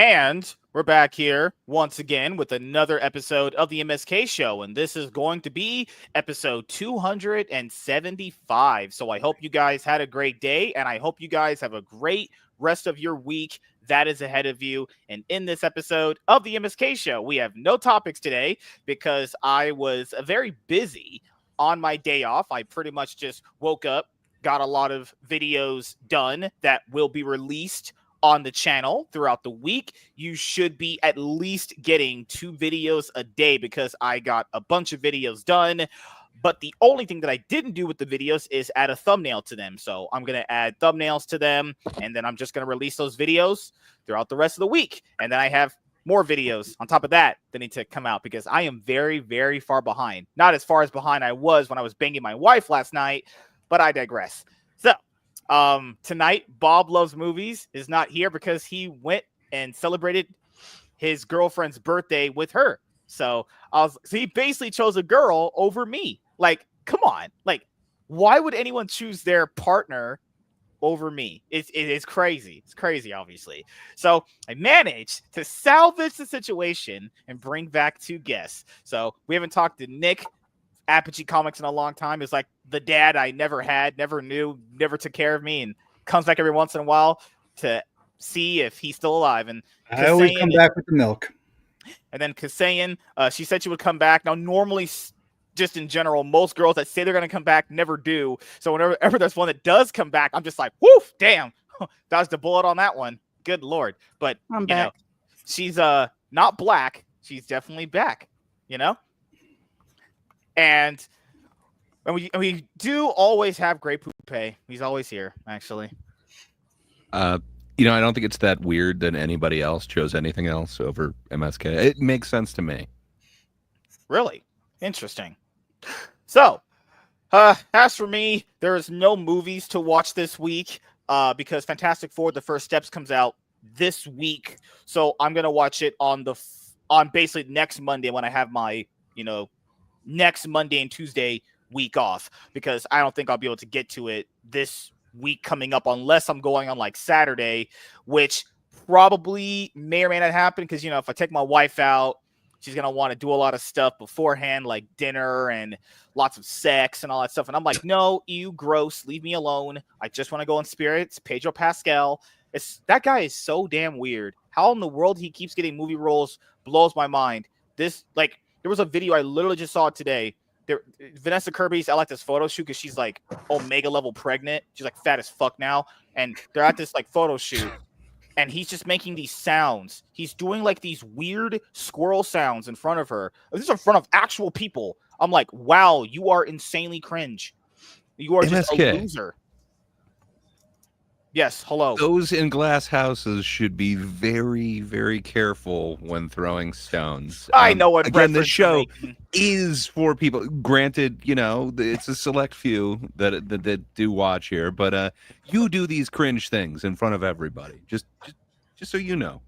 And we're back here once again with another episode of the MSK show. And this is going to be episode 275. So I hope you guys had a great day, and I hope you guys have a great rest of your week that is ahead of you. And in this episode of the MSK show, we have no topics today because I was very busy on my day off. I pretty much just woke up, got a lot of videos done that will be released on the channel throughout the week. You should be at least getting 2 videos a day because I got a bunch of videos done. But the only thing that I didn't do with the videos is add a thumbnail to them. So I'm going to add thumbnails to them, and then I'm just going to release those videos throughout the rest of the week. And then I have more videos on top of that need to come out because I am very, very far behind. Not as far as behind I was when I was banging my wife last night, but I digress. So tonight, Bob Loves Movies is not here because he went and celebrated his girlfriend's birthday with her. So he basically chose a girl over me. Like, come on. Like, why would anyone choose their partner over me? It is crazy. It's crazy, obviously. So I managed to salvage the situation and bring back 2 guests. So we haven't talked to Nick, Apogee Comics, in a long time. It's like the dad I never had, never knew, never took care of me, and comes back every once in a while to see if he's still alive. And I always come back with the milk. And then Cassaiyan, she said she would come back. Now, normally, just in general, most girls that say they're going to come back never do. So whenever there's one that does come back, I'm just like, woof, damn. Dodged the bullet on that one. Good Lord. But, I'm back. She's not black. She's definitely back, And we do always have Grey Poupée. He's always here, actually. I don't think it's that weird that anybody else chose anything else over MSK. It makes sense to me. Really? Interesting. So, as for me, there is no movies to watch this week because Fantastic Four: The First Steps comes out this week. So I'm going to watch it on basically next Monday when I have my, next Monday and Tuesday week off, because I don't think I'll be able to get to it this week coming up unless I'm going on like Saturday, which probably may or may not happen because, if I take my wife out, she's going to want to do a lot of stuff beforehand, like dinner and lots of sex and all that stuff. And I'm like, no, ew, gross, leave me alone. I just want to go in spirits. Pedro Pascal. That guy is so damn weird. How in the world he keeps getting movie roles blows my mind. There was a video I literally just saw today. Vanessa Kirby's, I like this photo shoot because she's like omega level pregnant. She's like fat as fuck now. And they're at this like photo shoot. And he's just making these sounds. He's doing like these weird squirrel sounds in front of her. This is in front of actual people. I'm like, wow, you are insanely cringe. You are just MSK. a loser. Yes, hello. Those in glass houses should be very, very careful when throwing stones. I know what again, this reference show you're making. is for people. Granted, it's a select few that do watch here, but you do these cringe things in front of everybody. Just so you know.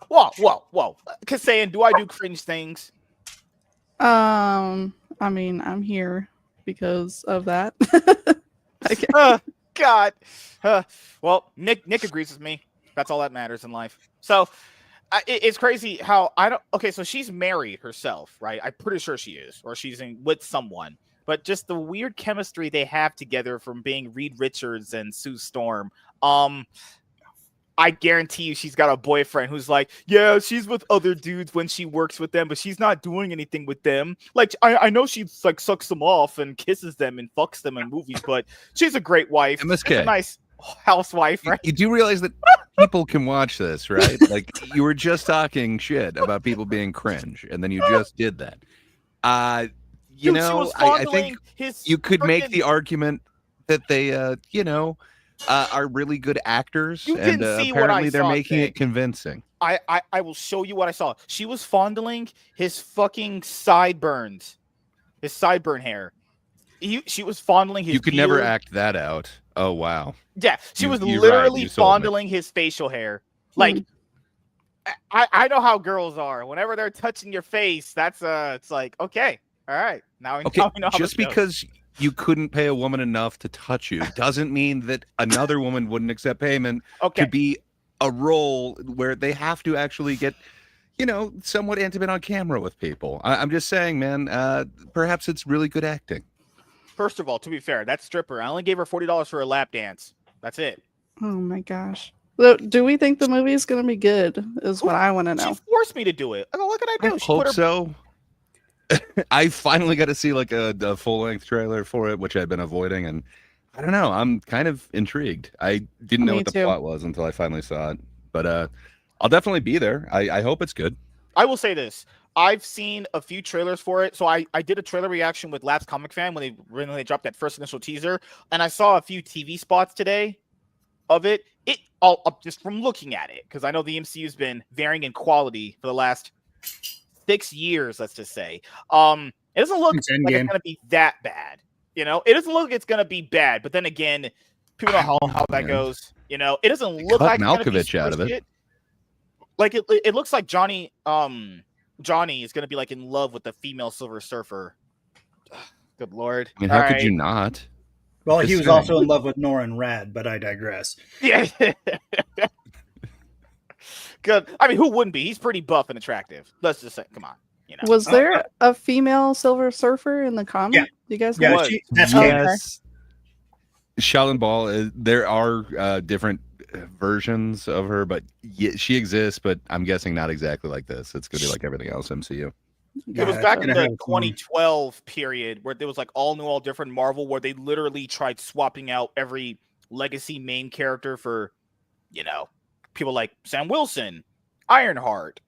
Whoa. Cassaiyan, do I do cringe things? I mean, I'm here because of that. God. Well, Nick agrees with me. That's all that matters in life. So it's crazy how okay, so she's married herself, right? I'm pretty sure she is, or she's with someone. But just the weird chemistry they have together from being Reed Richards and Sue Storm. I guarantee you she's got a boyfriend who's like, yeah, she's with other dudes when she works with them, but she's not doing anything with them. Like, I know she like sucks them off and kisses them and fucks them in movies, but she's a great wife. MSK. She's a nice housewife, right? You do realize that people can watch this, right? Like, you were just talking shit about people being cringe, and then you just did that. I think you could make the argument that they, are really good actors, and apparently they're making it convincing. I will show you what I saw. She was fondling his fucking sideburns, his sideburn hair. She was fondling his. You could beard. never act that out. Oh wow. Yeah, she was literally fondling his facial hair. Like, I know how girls are. Whenever they're touching your face, that's it's like, okay, all right, now we know how just because you couldn't pay a woman enough to touch you doesn't mean that another woman wouldn't accept payment to be a role where they have to actually get, somewhat intimate on camera with people. I'm just saying, man, perhaps it's really good acting. First of all, to be fair, that stripper, I only gave her $40 for a lap dance. That's it. Oh my gosh. Do we think the movie is going to be good? Is what I want to know. She forced me to do it. I go, what can I do? I hope so. I finally got to see like a full-length trailer for it, which I've been avoiding, and I don't know. I'm kind of intrigued. I didn't know what the plot was until I finally saw it, but I'll definitely be there. I hope it's good. I will say this. I've seen a few trailers for it. So I did a trailer reaction with Labs Comic Fan when they dropped that first initial teaser, and I saw a few TV spots today of it. It all up just from looking at it, because I know the MCU's been varying in quality for the last 6 years, let's just say. It doesn't look like it's gonna be that bad. It doesn't look like it's gonna be bad, but then again, people know how that goes. It doesn't look like Malkovich out of it. Like it looks like Johnny is gonna be like in love with the female Silver Surfer. Good Lord! I mean, how could you not? Well, he was also in love with Norrin Rad, but I digress. Yeah. Good. I mean, who wouldn't be? He's pretty buff and attractive. Let's just say, come on. Was there a female Silver Surfer in the comic? Yeah. You guys know? That's yes. Shaolin Ball. There are different versions of her, but she exists. But I'm guessing not exactly like this. It's gonna be like everything else MCU. It was back in the 2012 period where there was like all different Marvel, where they literally tried swapping out every legacy main character for, people like Sam Wilson, Ironheart,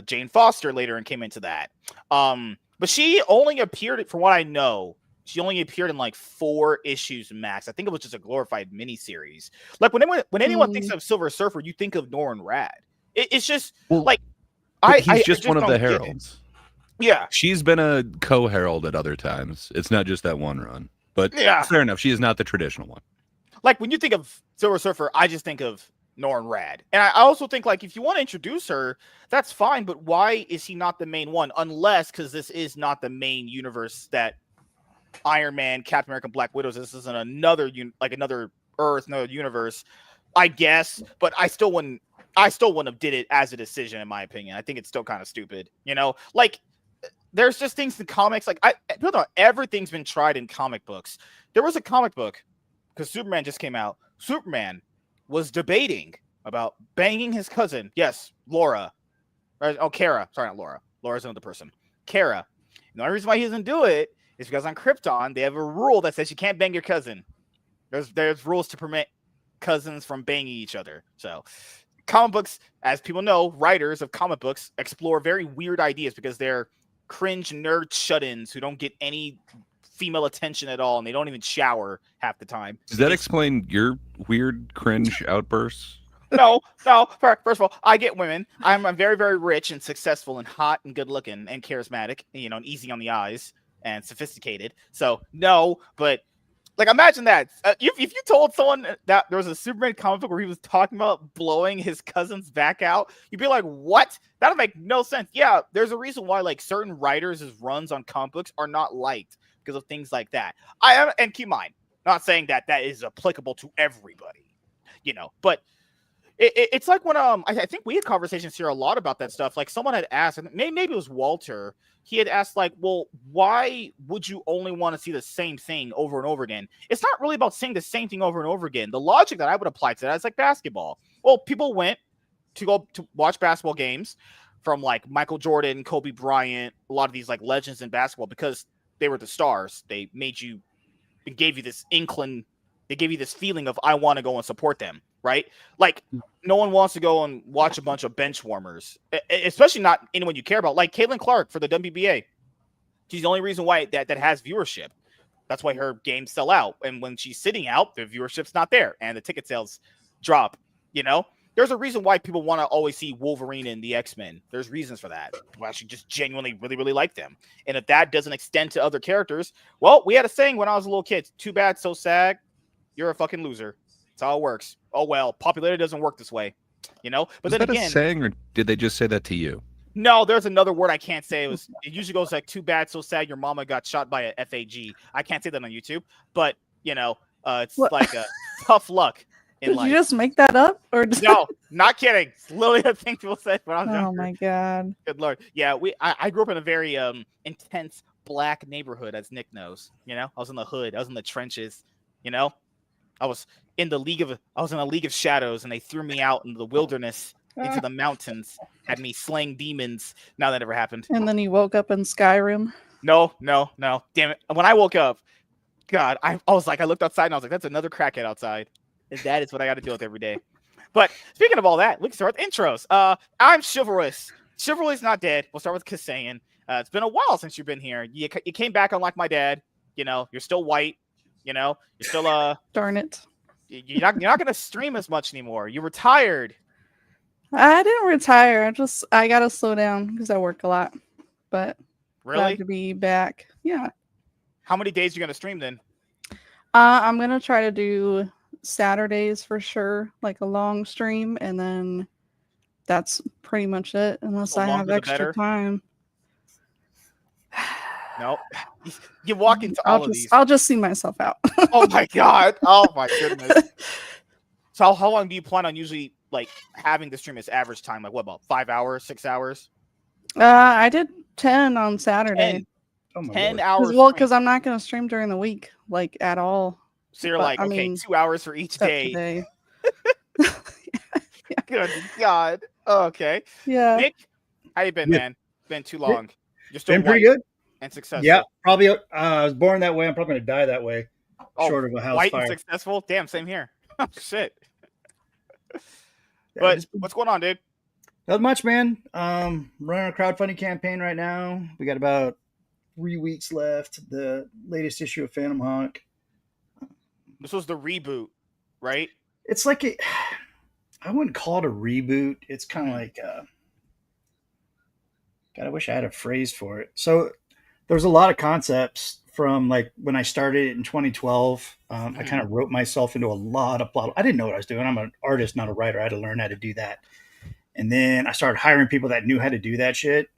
Jane Foster later and came into that. But she only appeared, from what I know, she only appeared in like 4 issues max. I think it was just a glorified miniseries. Like when anyone thinks of Silver Surfer, you think of Norrin Rad. It's just he's just one of the heralds. Yeah, she's been a co-herald at other times. It's not just that one run, but fair enough. She is not the traditional one. Like when you think of Silver Surfer, I just think of Norrin Rad, and I also think like if you want to introduce her, that's fine. But why is he not the main one? Unless because this is not the main universe that Iron Man, Captain America, Black Widows. This isn't another another Earth, another universe, I guess. But I still wouldn't have did it as a decision, in my opinion. I think it's still kind of stupid, like. There's just things in comics, everything's been tried in comic books. There was a comic book, because Superman just came out. Superman was debating about banging his cousin. Yes, Laura. Kara. Sorry, not Laura. Laura's another person. Kara. And the only reason why he doesn't do it is because on Krypton, they have a rule that says you can't bang your cousin. There's rules to permit cousins from banging each other. So comic books, as people know, writers of comic books explore very weird ideas because they're cringe nerd shut-ins who don't get any female attention at all, and they don't even shower half the time. Does that explain your weird cringe outbursts? No. First of all, I get women. I'm very, very rich and successful and hot and good looking and charismatic, and easy on the eyes and sophisticated. So no, but like imagine that. If you told someone that there was a Superman comic book where he was talking about blowing his cousin's back out, you'd be like, what? That'll make no sense. Yeah, there's a reason why like certain writers' runs on comic books are not liked because of things like that. And keep in mind, not saying that is applicable to everybody, but it's like when I think we had conversations here a lot about that stuff. Like someone had asked, and maybe it was Walter. He had asked, like, well, why would you only want to see the same thing over and over again? It's not really about seeing the same thing over and over again. The logic that I would apply to that is like basketball. Well, people went to go to watch basketball games from like Michael Jordan, Kobe Bryant, a lot of these like legends in basketball because they were the stars. They gave you this they gave you this feeling of I want to go and support them, right? Like no one wants to go and watch a bunch of bench warmers, especially not anyone you care about, like Caitlin Clark for the WNBA. She's the only reason why that has viewership. That's why her games sell out. And when she's sitting out, the viewership's not there and the ticket sales drop, There's a reason why people want to always see Wolverine and the X-Men. There's reasons for that. People actually just genuinely really, really like them. And if that doesn't extend to other characters, well, we had a saying when I was a little kid, too bad, so sad. You're a fucking loser. That's how it works. Oh, well, popularity doesn't work this way, But was then that again, a saying, or did they just say that to you? No, there's another word I can't say. It usually goes like, too bad, so sad. Your mama got shot by a FAG. I can't say that on YouTube, but it's like a tough luck. Did you just make that up? Or No, not kidding. It's literally a thing people said when I was younger. Oh my god. Good lord. Yeah, I grew up in a very intense black neighborhood, as Nick knows. You know, I was in the hood, I was in the trenches, you know. I was in a league of shadows, and they threw me out into the wilderness, into the mountains, had me slaying demons. Now that never happened. And then you woke up in Skyrim. No. Damn it. When I woke up, God, I was like, I looked outside and I was like, that's another crackhead outside. And that is what I got to deal with every day. But speaking of all that, we can start with intros. I'm Chivalrous. Chivalry is not dead. We'll start with Cassaiyan. It's been a while since you've been here. You came back unlike my dad. You know, you're still white. You know, you're still Darn it. You're not gonna stream as much anymore. You retired. I didn't retire. I gotta slow down because I work a lot. But really, glad to be back. Yeah. How many days are you gonna stream then? I'm gonna try to do Saturdays for sure, like a long stream, and then that's pretty much it, unless I have extra time. No, you walk into all of these. I'll just see myself out. Oh my god! Oh my goodness! So how long do you plan on usually like having the stream as average time? Like what, about 5 hours, 6 hours? I did 10 on Saturday. 10 hours. Well, because I'm not gonna stream during the week, like at all. So you're like, okay, 2 hours for each day. Yeah. Good God. Oh, okay. Yeah. Nick, how you been, man? Been too long. You're still been pretty good and successful. Yeah, probably. I was born that way. I'm probably gonna die that way. Short of a house white fire. And successful. Damn, same here. Oh, shit. But what's going on, dude? Not much, man. Running a crowdfunding campaign right now. We got about 3 weeks left. The latest issue of Phantom Hawk. This was the reboot, right? It's like I wouldn't call it a reboot. It's kind of like God, I wish I had a phrase for it. So there's a lot of concepts from like when I started it in 2012. I kind of wrote myself into a lot of plot. I didn't know what I was doing. I'm an artist, not a writer. I had to learn how to do that. And then I started hiring people that knew how to do that shit.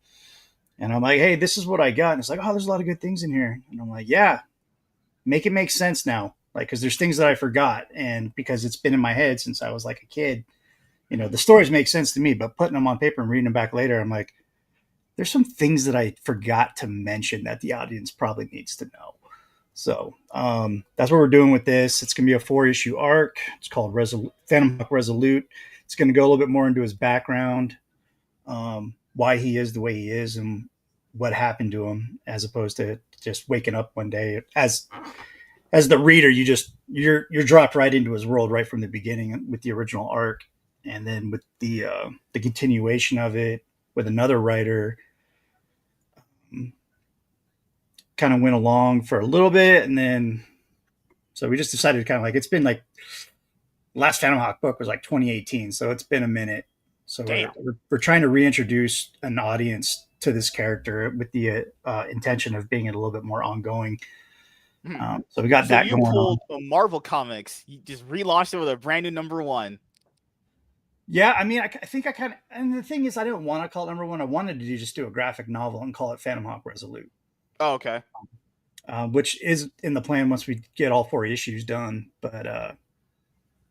And I'm like, hey, this is what I got. And it's like, oh, there's a lot of good things in here. And I'm like, yeah, make it make sense now. Like, because there's things that I forgot. And because it's been in my head since I was like a kid, you know, the stories make sense to me, but putting them on paper and reading them back later, I'm like, there's some things that I forgot to mention that the audience probably needs to know. So that's what we're doing with this. It's going to be a 4-issue arc. It's called Phantom Hawk Resolute. It's going to go a little bit more into his background, why he is the way he is and what happened to him, as opposed to just waking up one day. As the reader, you're dropped right into his world right from the beginning with the original arc. And then with the continuation of it with another writer, kind of went along for a little bit. And then, so we just decided to kind of like, it's been like, last Phantom Hawk book was like 2018. So it's been a minute. So we're trying to reintroduce an audience to this character with the intention of being a little bit more ongoing. So we got that going on. You pulled Marvel Comics. You just relaunched it with a brand new #1. Yeah, I mean, I think I kind of, and the thing is, I didn't want to call it #1. I wanted to just do a graphic novel and call it Phantom Hawk Resolute. Oh, okay. Which is in the plan once we get all 4 issues done. But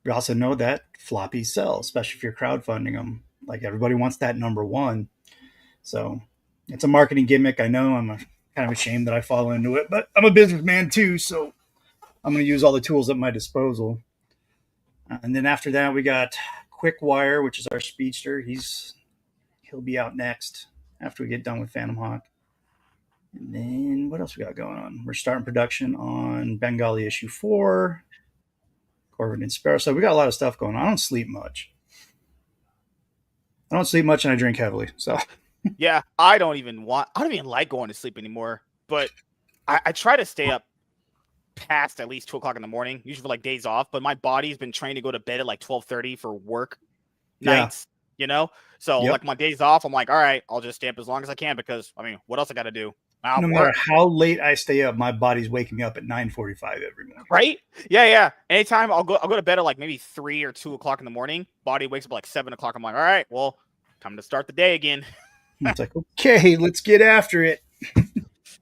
we also know that floppies sell, especially if you're crowdfunding them. Like everybody wants that #1. So it's a marketing gimmick. I know I'm kind of ashamed that I fall into it, but I'm a businessman too. So I'm going to use all the tools at my disposal. And then after that, we got Quick Wire, which is our speedster. He'll be out next after we get done with Phantom Hawk. And then what else we got going on? We're starting production on Bengali issue 4, Corvin and Sparrow. So we got a lot of stuff going on. I don't sleep much. And I drink heavily. So yeah, I don't even like going to sleep anymore. But I try to stay up past at least 2 o'clock in the morning, usually for like days off. But my body's been trained to go to bed at like 12:30 for work nights. You know, so like my days off, I'm like, all right, I'll just stay up as long as I can because I mean, what else I got to do? No matter how late I stay up, my body's waking me up at 9:45 every morning. Right? Yeah. Anytime I'll go to bed at like maybe 3 or 2 o'clock in the morning. Body wakes up like 7 o'clock. I'm like, all right, well, time to start the day again. It's like, okay, let's get after it.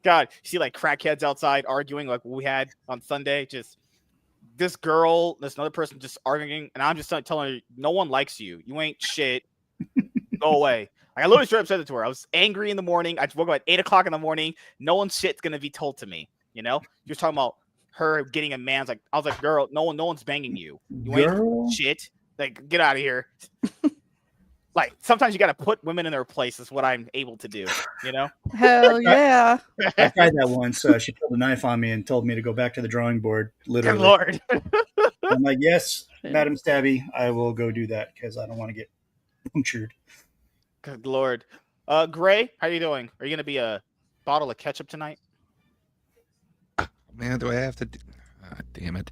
God, you see like crackheads outside arguing like we had on Sunday, just this girl, there's another person just arguing, and I'm just telling her, no one likes you. You ain't shit. Go away. Like, I literally straight up said it to her. I was angry in the morning. I woke up at 8 o'clock in the morning. No one's shit's gonna be told to me. You know, you're talking about her getting a man's like. I was like, girl, no one's banging you. You ain't shit. Like, get out of here. Like, sometimes you got to put women in their place is what I'm able to do, you know? Hell yeah. I tried that once. She pulled a knife on me and told me to go back to the drawing board, literally. Good Lord. I'm like, yes, Madam Stabby, I will go do that because I don't want to get punctured. Good Lord. Gray, how you doing? Are you going to be a bottle of ketchup tonight? Man, do I have to? Damn it.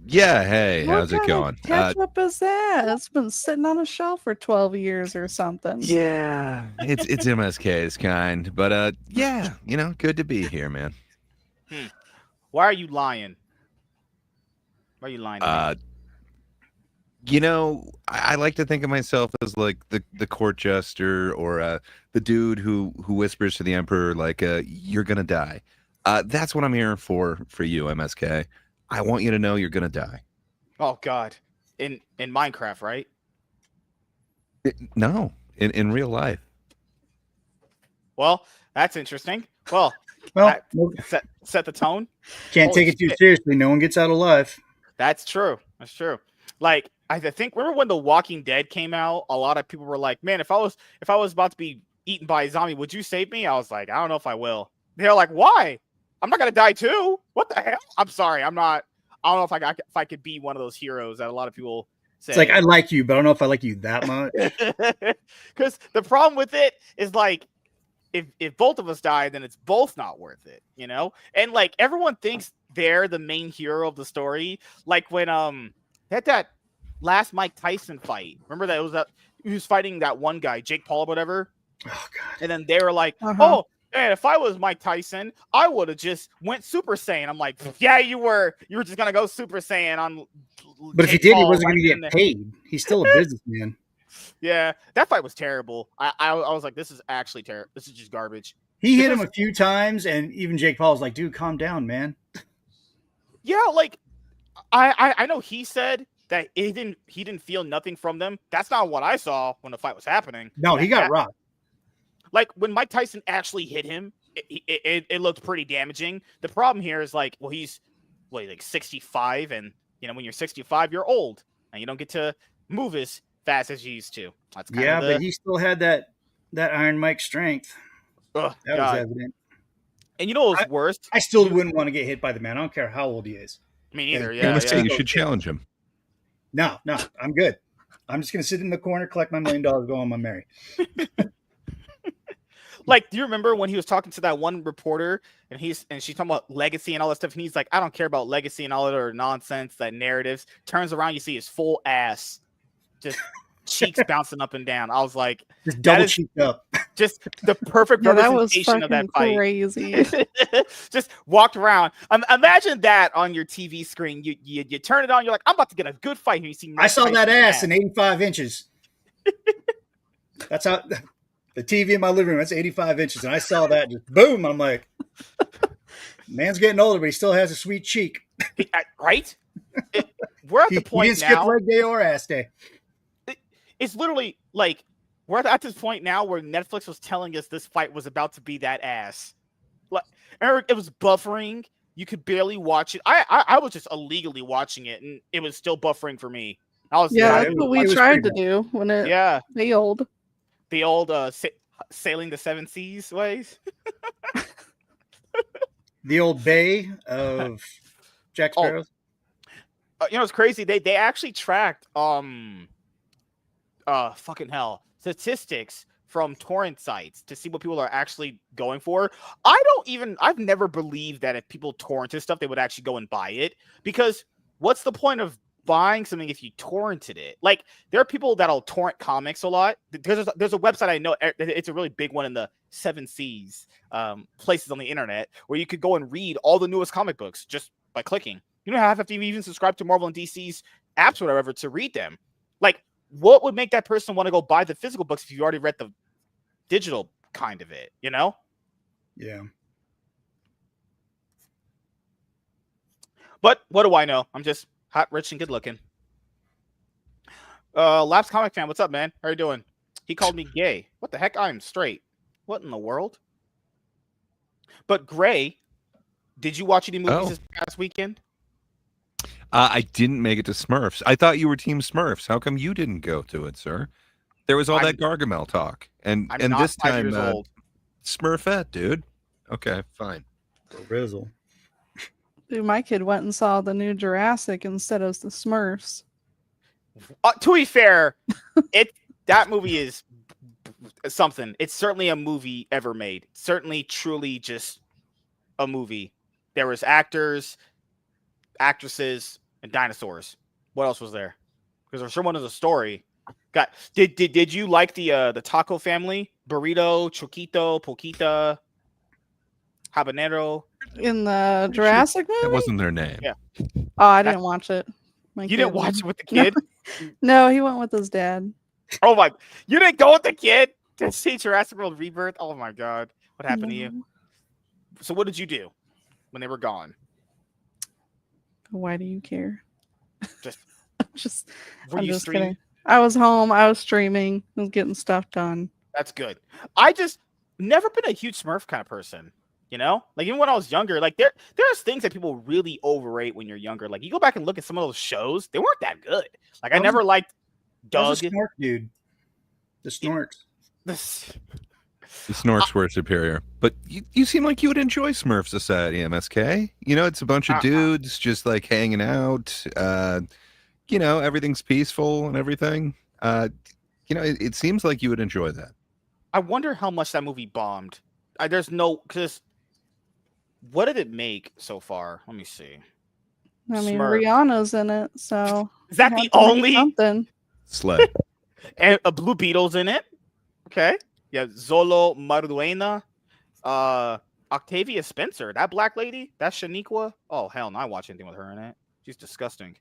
Yeah, hey, how's it going? Ketchup is that? It's been sitting on a shelf for 12 years or something. Yeah, it's MSK's kind, but yeah, you know, good to be here, man. Why are you lying? Why are you lying to me? You know, I like to think of myself as like the court jester or the dude who whispers to the emperor like, "You're gonna die." That's what I'm here for you, MSK. I want you to know you're gonna die. Oh God, in Minecraft, right? No, in real life. Well, that's interesting. Well, set the tone. Can't take it too seriously. No one gets out alive. That's true. That's true. Like, I think, remember when The Walking Dead came out? A lot of people were like, "Man, if I was about to be eaten by a zombie, would you save me?" I was like, "I don't know if I will." They're like, "Why? I'm not gonna die too. What the hell?" I'm sorry. I'm not. I don't know if I could be one of those heroes that a lot of people say. It's like, I like you, but I don't know if I like you that much. Because the problem with it is, like, if both of us die, then it's both not worth it, you know? And like, everyone thinks they're the main hero of the story. Like when they had that last Mike Tyson fight. Remember that he was fighting that one guy, Jake Paul or whatever. Oh God. And then they were like, "Oh, man, if I was Mike Tyson, I would have just went Super Saiyan." I'm like, "Yeah, you were. You were just gonna go Super Saiyan on." But if he did, he wasn't gonna get paid. He's still a businessman. Yeah, that fight was terrible. I was like, this is actually terrible. This is just garbage. He hit him a few times, and even Jake Paul's like, "Dude, calm down, man." Yeah, like I know he said that he didn't feel nothing from them. That's not what I saw when the fight was happening. No, he got rocked. Like when Mike Tyson actually hit him, it looked pretty damaging. The problem here is like, well, he's like 65, and you know, when you're 65, you're old, and you don't get to move as fast as you used to. That's but he still had that Iron Mike strength. That was evident. And you know what was worse? I still wouldn't want to get hit by the man. I don't care how old he is. Me neither. You should challenge him. No, I'm good. I'm just gonna sit in the corner, collect my $1 million, go on my merry. Like, do you remember when he was talking to that one reporter and she's talking about legacy and all that stuff? And he's like, "I don't care about legacy and all that other nonsense, that narratives." Turns around, you see his full ass, just cheeks bouncing up and down. I was like, just double cheeked up. Just the perfect representation of that fight. Crazy. Just walked around. Imagine that on your TV screen. You turn it on. You're like, "I'm about to get a good fight." And you see, I saw that ass in 85 inches. That's how. The TV in my living room, that's 85 inches. And I saw that, just boom. I'm like, man's getting older, but he still has a sweet cheek. Right? We're at the point he didn't skip leg day or ass day. It's literally like, we're at this point now where Netflix was telling us this fight was about to be that ass. Like, it was buffering. You could barely watch it. I was just illegally watching it, and it was still buffering for me. That's what we tried to do when it failed. The old sailing the 7 seas ways. The old bay of Jack Sparrows. You know, it's crazy. They actually tracked fucking hell statistics from torrent sites to see what people are actually going for. I've never believed that if people torrented stuff, they would actually go and buy it, because what's the point of buying something if you torrented it? Like, there are people that'll torrent comics a lot. There's a website I know, it's a really big one in the 7 seas places on the internet, where you could go and read all the newest comic books just by clicking. You don't have to even subscribe to Marvel and DC's apps or whatever to read them. Like, what would make that person want to go buy the physical books if you already read the digital kind of it, you know? Yeah. But what do I know? I'm just hot, rich, and good looking. Laps Comic Fan, what's up, man? How you doing? He called me gay. What the heck? I'm straight. What in the world? But Gray, did you watch any movies this past weekend? I didn't make it to Smurfs. I thought you were Team Smurfs. How come you didn't go to it, sir? There was all that Gargamel talk, and this time, Smurfette, dude. Okay, fine. Rizzle. Dude, my kid went and saw the new Jurassic instead of the Smurfs. To be fair, that movie is something. It's certainly a movie ever made. Certainly, truly, just a movie. There was actors, actresses, and dinosaurs. What else was there? Because there sure one is a story. Did you like the taco family? Burrito, Choquito, Poquita, Habanero. In the Jurassic movie? That wasn't their name. Yeah. Oh, I didn't watch it. You didn't watch it with the kid? No, he went with his dad. Oh my! You didn't go with the kid to see Jurassic World Rebirth? Oh my God! What happened to you? So what did you do when they were gone? Why do you care? Just I'm just kidding. I was home. I was streaming. I was getting stuff done. That's good. I just never been a huge Smurf kind of person. You know, like even when I was younger, like there's things that people really overrate when you're younger. Like you go back and look at some of those shows, they weren't that good. Like I never liked Doug. The Snork dude. The Snorks. The Snorks were superior. But you seem like you would enjoy Smurf Society, MSK. You know, it's a bunch of dudes just like hanging out. You know, everything's peaceful and everything. You know, it seems like you would enjoy that. I wonder how much that movie bombed. Because what did it make so far? Let me see. I mean, Rihanna's in it, so is that the only something? Slay. And a Blue Beetle's in it. Okay. Yeah, Zolo Marduena. Octavia Spencer. That black lady? That's Shaniqua? Oh, hell no. I watch anything with her in it. She's disgusting.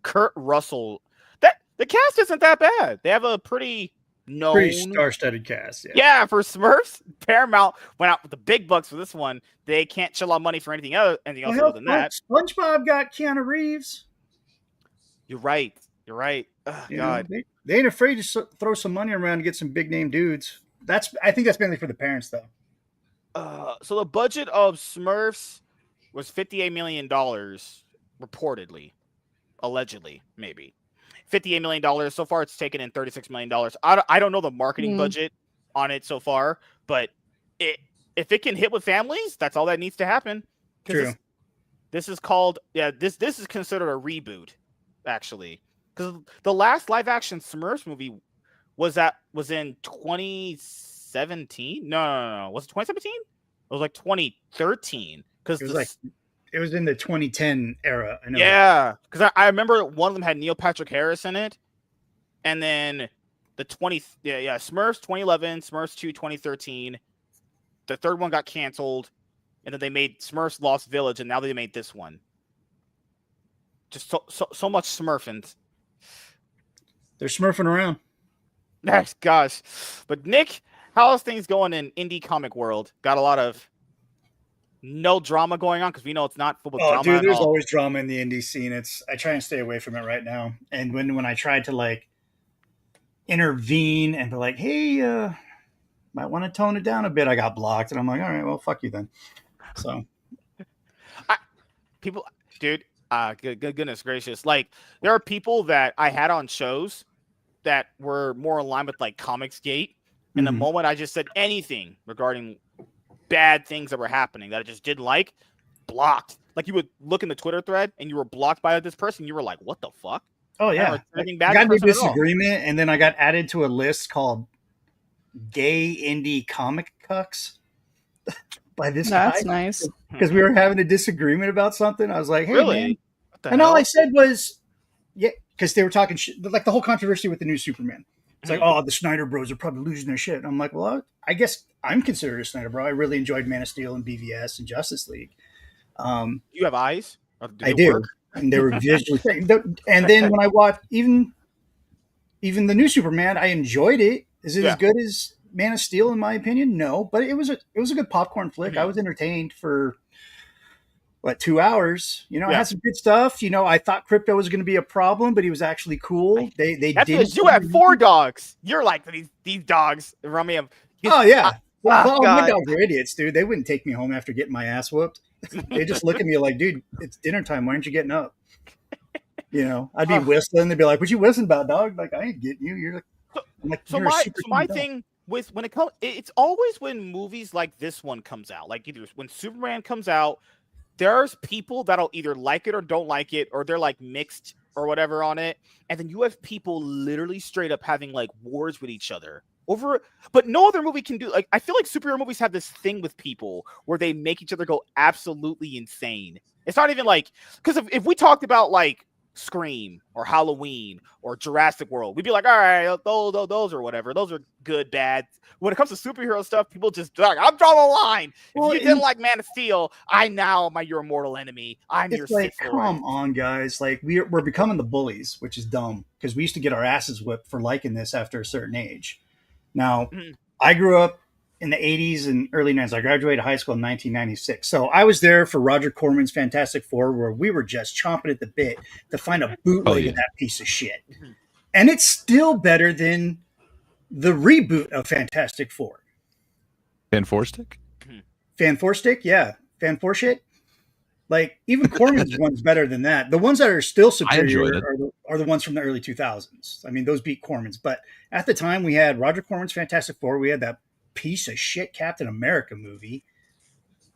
Kurt Russell. The cast isn't that bad. They have a pretty star-studded cast. Yeah, for Smurfs, Paramount went out with the big bucks for this one. They can't chill on money for anything else other than that. SpongeBob got Keanu Reeves. You're right. Oh, God. They ain't afraid to throw some money around and get some big name dudes. I think that's mainly for the parents, though. So the budget of Smurfs was $58 million, reportedly, allegedly, maybe. $58 million. So far, it's taken in $36 million. I don't know the marketing budget on it so far, but if it can hit with families, that's all that needs to happen. True. This is called, this is considered a reboot, actually. Because the last live-action Smurfs movie was in 2017? No. Was it 2017? It was like 2013. Because it was in the 2010 era. I know. Yeah, because I remember one of them had Neil Patrick Harris in it, and then Smurfs 2011, Smurfs 2 2013. The third one got canceled, and then they made Smurfs Lost Village, and now they made this one. Just so much Smurfing. They're smurfing around. Gosh, but Nick, how's things going in indie comic world? Got a lot of no drama going on because we know it's not full of drama. Dude, there's always drama in the indie scene. I try and stay away from it right now. And when I tried to like intervene and be like, hey, might want to tone it down a bit, I got blocked, and I'm like, all right, well, fuck you then. So, goodness gracious, like there are people that I had on shows that were more in line with like Comicsgate, and the moment I just said anything regarding bad things that were happening that I just didn't like, blocked. Like you would look in the Twitter thread and you were blocked by this person. You were like, what the fuck? Oh yeah. I got into a disagreement and then I got added to a list called Gay Indie Comic Cucks by this guy. That's nice. Because we were having a disagreement about something. I was like, hey, really? Man. And all I said was, yeah, because they were talking shit, like the whole controversy with the new Superman. It's like, oh, the Snyder Bros are probably losing their shit. And I'm like, well, I guess I'm considered a Snyder Bro. I really enjoyed Man of Steel and BVS and Justice League. You have eyes? I do. And they were visually. And then when I watched even the new Superman, I enjoyed it. Is it as good as Man of Steel in my opinion? No, but it was a good popcorn flick. I was entertained for 2 hours? You know, it had some good stuff. You know, I thought Crypto was going to be a problem, but he was actually cool. They that's did. Because you had 4 dogs. You're like these dogs run me. Oh yeah. Well, my dogs are idiots, dude. They wouldn't take me home after getting my ass whooped. They just look at me like, dude, it's dinner time. Why aren't you getting up? You know, I'd be whistling. They'd be like, "What you whistling about, dog?" Like, I ain't getting you. You're like, so my thing with when it comes, it's always when movies like this one comes out. Like either when Superman comes out, there's people that'll either like it or don't like it, or they're like mixed or whatever on it, and then you have people literally straight up having like wars with each other over. But no other movie can do. Like, I feel like superhero movies have this thing with people where they make each other go absolutely insane. It's not even like, because if we talked about like Scream or Halloween or Jurassic World, we'd be like, all right, those or whatever, those are good, bad. When it comes to superhero stuff, people just like, I'm drawing a line. If you didn't like Man of Steel, you're your mortal enemy. I'm your like, come on, guys. Like, we're becoming the bullies, which is dumb, because we used to get our asses whipped for liking this after a certain age. Now, I grew up in the 80s and early 90s. I graduated high school in 1996. So I was there for Roger Corman's Fantastic Four, where we were just chomping at the bit to find a bootleg of that piece of shit. And it's still better than the reboot of Fantastic Four. Fan Four Stick? Fan Four Stick? Yeah. Fan Four shit? Like, even Corman's one's better than that. The ones that are still superior are the ones from the early 2000s. I mean, those beat Corman's. But at the time, we had Roger Corman's Fantastic Four. We had that piece of shit Captain America movie.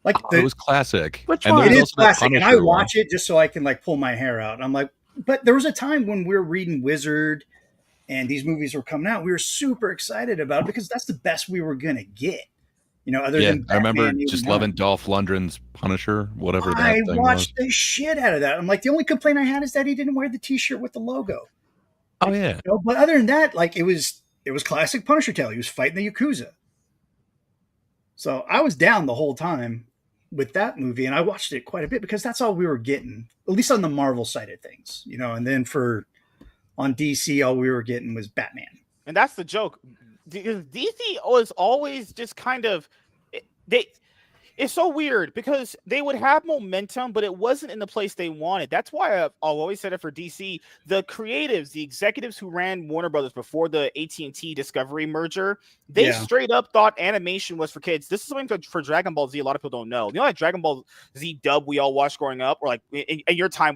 Like, it was classic. Which one? It is classic, and I watch it just so I can like pull my hair out. And I'm like, but there was a time when we were reading Wizard and these movies were coming out. We were super excited about it because that's the best we were gonna get. You know, other than Batman, I remember just loving Dolph Lundgren's Punisher, whatever that thing was. I watched the shit out of that. I'm like, the only complaint I had is that he didn't wear the T-shirt with the logo. Oh yeah. You know, but other than that, like, it was classic Punisher tale. He was fighting the Yakuza. So I was down the whole time with that movie, and I watched it quite a bit because that's all we were getting, at least on the Marvel side of things, you know. And then on DC, all we were getting was Batman. And that's the joke. DC was always just kind of it's so weird because they would have momentum, but it wasn't in the place they wanted. That's why I've always said it for DC. The creatives, the executives who ran Warner Brothers before the AT&T Discovery merger, they straight up thought animation was for kids. This is something for Dragon Ball Z a lot of people don't know. You know, like Dragon Ball Z dub we all watched growing up, or like in your time you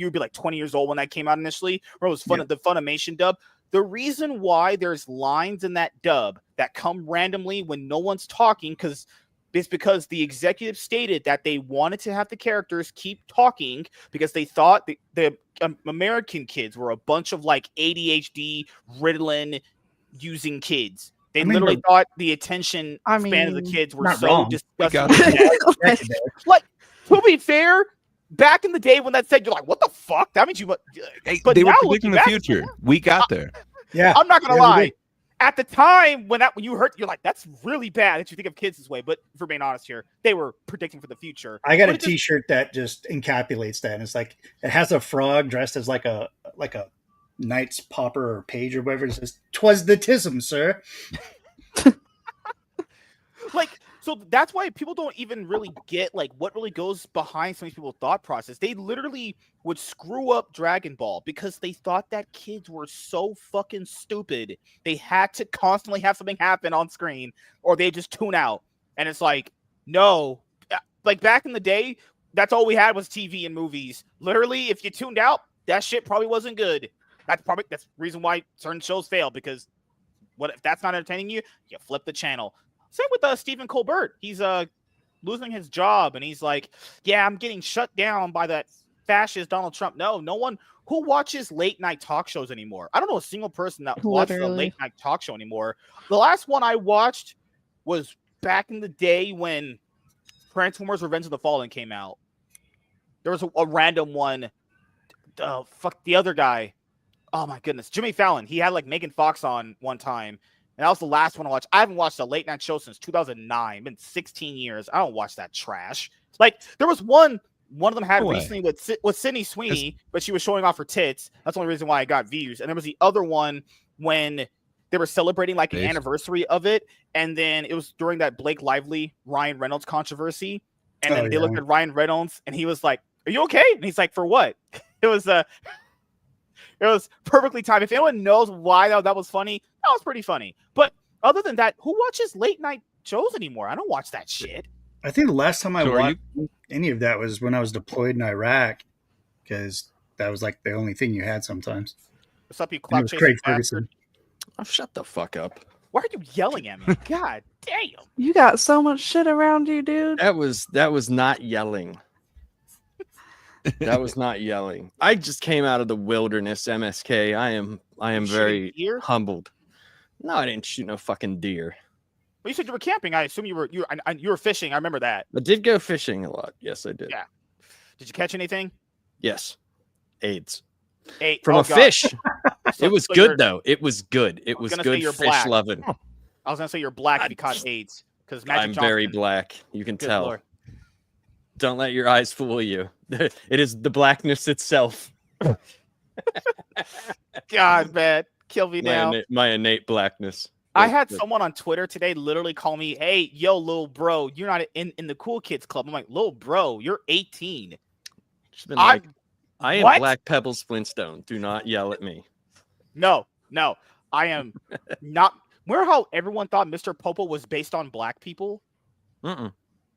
would be like 20 years old when that came out initially, or it was the Funimation dub. The reason why there's lines in that dub that come randomly when no one's talking is because the executive stated that they wanted to have the characters keep talking because they thought the American kids were a bunch of like ADHD, Ritalin using kids. They literally thought the attention span of the kids were so disgusting. Like, to be fair, back in the day when that said, you're like, what the fuck? That means you. But they were predicting the future. We got there. Yeah, I'm not gonna lie. At the time when you heard, you're like, that's really bad that you think of kids this way. But for being honest here, they were predicting for the future. I got a T-shirt that just encapsulates that. And it's like, it has a frog dressed as like a knight's pauper or page or whatever. It says, "'Twas the tism, sir." Like, so that's why people don't even really get like what really goes behind some of these people's thought process. They literally would screw up Dragon Ball because they thought that kids were so fucking stupid. They had to constantly have something happen on screen or they just tune out. And it's like, no, like back in the day, that's all we had was TV and movies. Literally, if you tuned out, that shit probably wasn't good. That's the reason why certain shows fail, because what if that's not entertaining you? You flip the channel. Same with Stephen Colbert. He's losing his job, and he's like, yeah, I'm getting shut down by that fascist Donald Trump. No one who watches late night talk shows anymore. I don't know a single person that watches a late night talk show anymore. The last one I watched was back in the day when Transformers Revenge of the Fallen came out. There was a random one. Fuck the other guy. Oh my goodness. Jimmy Fallon. He had like Megan Fox on one time. And that was the last one I watched. I haven't watched a late night show since 2009. It's been 16 years. I don't watch that trash. Like, there was one of them had recently with Sydney Sweeney, but she was showing off her tits. That's the only reason why I got views. And there was the other one when they were celebrating like an anniversary of it. And then it was during that Blake Lively, Ryan Reynolds controversy. And then they looked at Ryan Reynolds, and he was like, "Are you okay?" And he's like, "For what?" It was perfectly timed. If anyone knows why that was funny, that was pretty funny. But other than that, who watches late night shows anymore? I don't watch that shit. I think the last time I watched any of that was when I was deployed in Iraq, because that was like the only thing you had sometimes. What's up, you clock chasing bastard? Oh, shut the fuck up. Why are you yelling at me? God damn. You got so much shit around you, dude. That was not yelling. That was not yelling. I just came out of the wilderness, MSK. I am very humbled. No, I didn't shoot no fucking deer. Well, you said you were camping. I assume you were fishing. I remember that. I did go fishing a lot. Yes, I did. Yeah. Did you catch anything? Yes. AIDS. From a fish. It was good though. It was good. It was good fish loving. I was gonna say you're black if you caught AIDS, because I'm very black. You can tell. Lord. Don't let your eyes fool you. It is the blackness itself. God, man, kill me now. My innate blackness. I had someone on Twitter today literally call me, "Hey, yo, little bro, you're not in the cool kids club." I'm like, "Little bro, you're 18." I am Black Pebbles Flintstone. Do not yell at me. No, I am not. Remember how everyone thought Mr. Popo was based on black people? There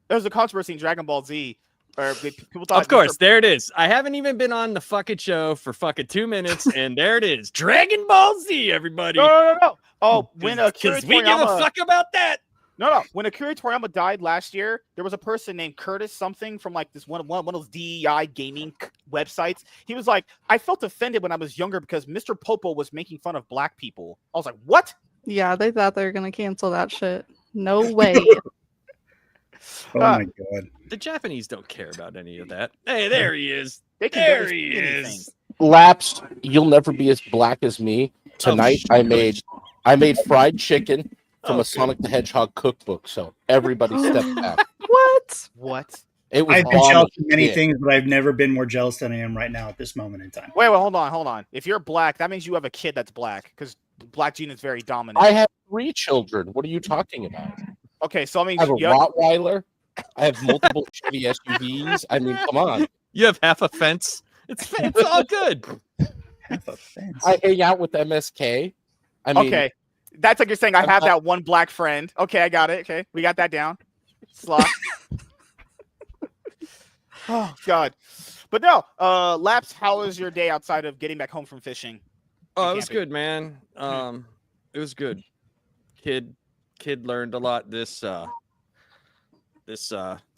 was a controversy in Dragon Ball Z. Or people thought. Of course, there it is. I haven't even been on the fucking show for fucking 2 minutes, and there it is. Dragon Ball Z, everybody. No. Oh, when because we give a fuck about that. No. When Akira Toriyama died last year, there was a person named Curtis something from like this one of those DEI gaming websites. He was like, "I felt offended when I was younger because Mr. Popo was making fun of black people." I was like, "What?" Yeah, they thought they were gonna cancel that shit. No way. Oh my god. The Japanese don't care about any of that. Hey, there he is. There he is. Laps, you'll never be as black as me. Tonight I made fried chicken from a Sonic the Hedgehog cookbook, so everybody step back. What? It was I've been jealous of many things, but I've never been more jealous than I am right now at this moment in time. Wait, hold on. If you're black, that means you have a kid that's black, because black gene is very dominant. I have 3 children. What are you talking about? Okay, so I mean, I have a Rottweiler. I have multiple shitty SUVs. I mean, come on. You have half a fence. It's all good. Half a fence. I hang out with MSK. I mean, okay, that's like you're saying. I have that one black friend. Okay, I got it. Okay, we got that down. Slot. Oh God, but no. Laps, how was your day outside of getting back home from fishing? Oh, it was good, man. It was good. Kid learned a lot this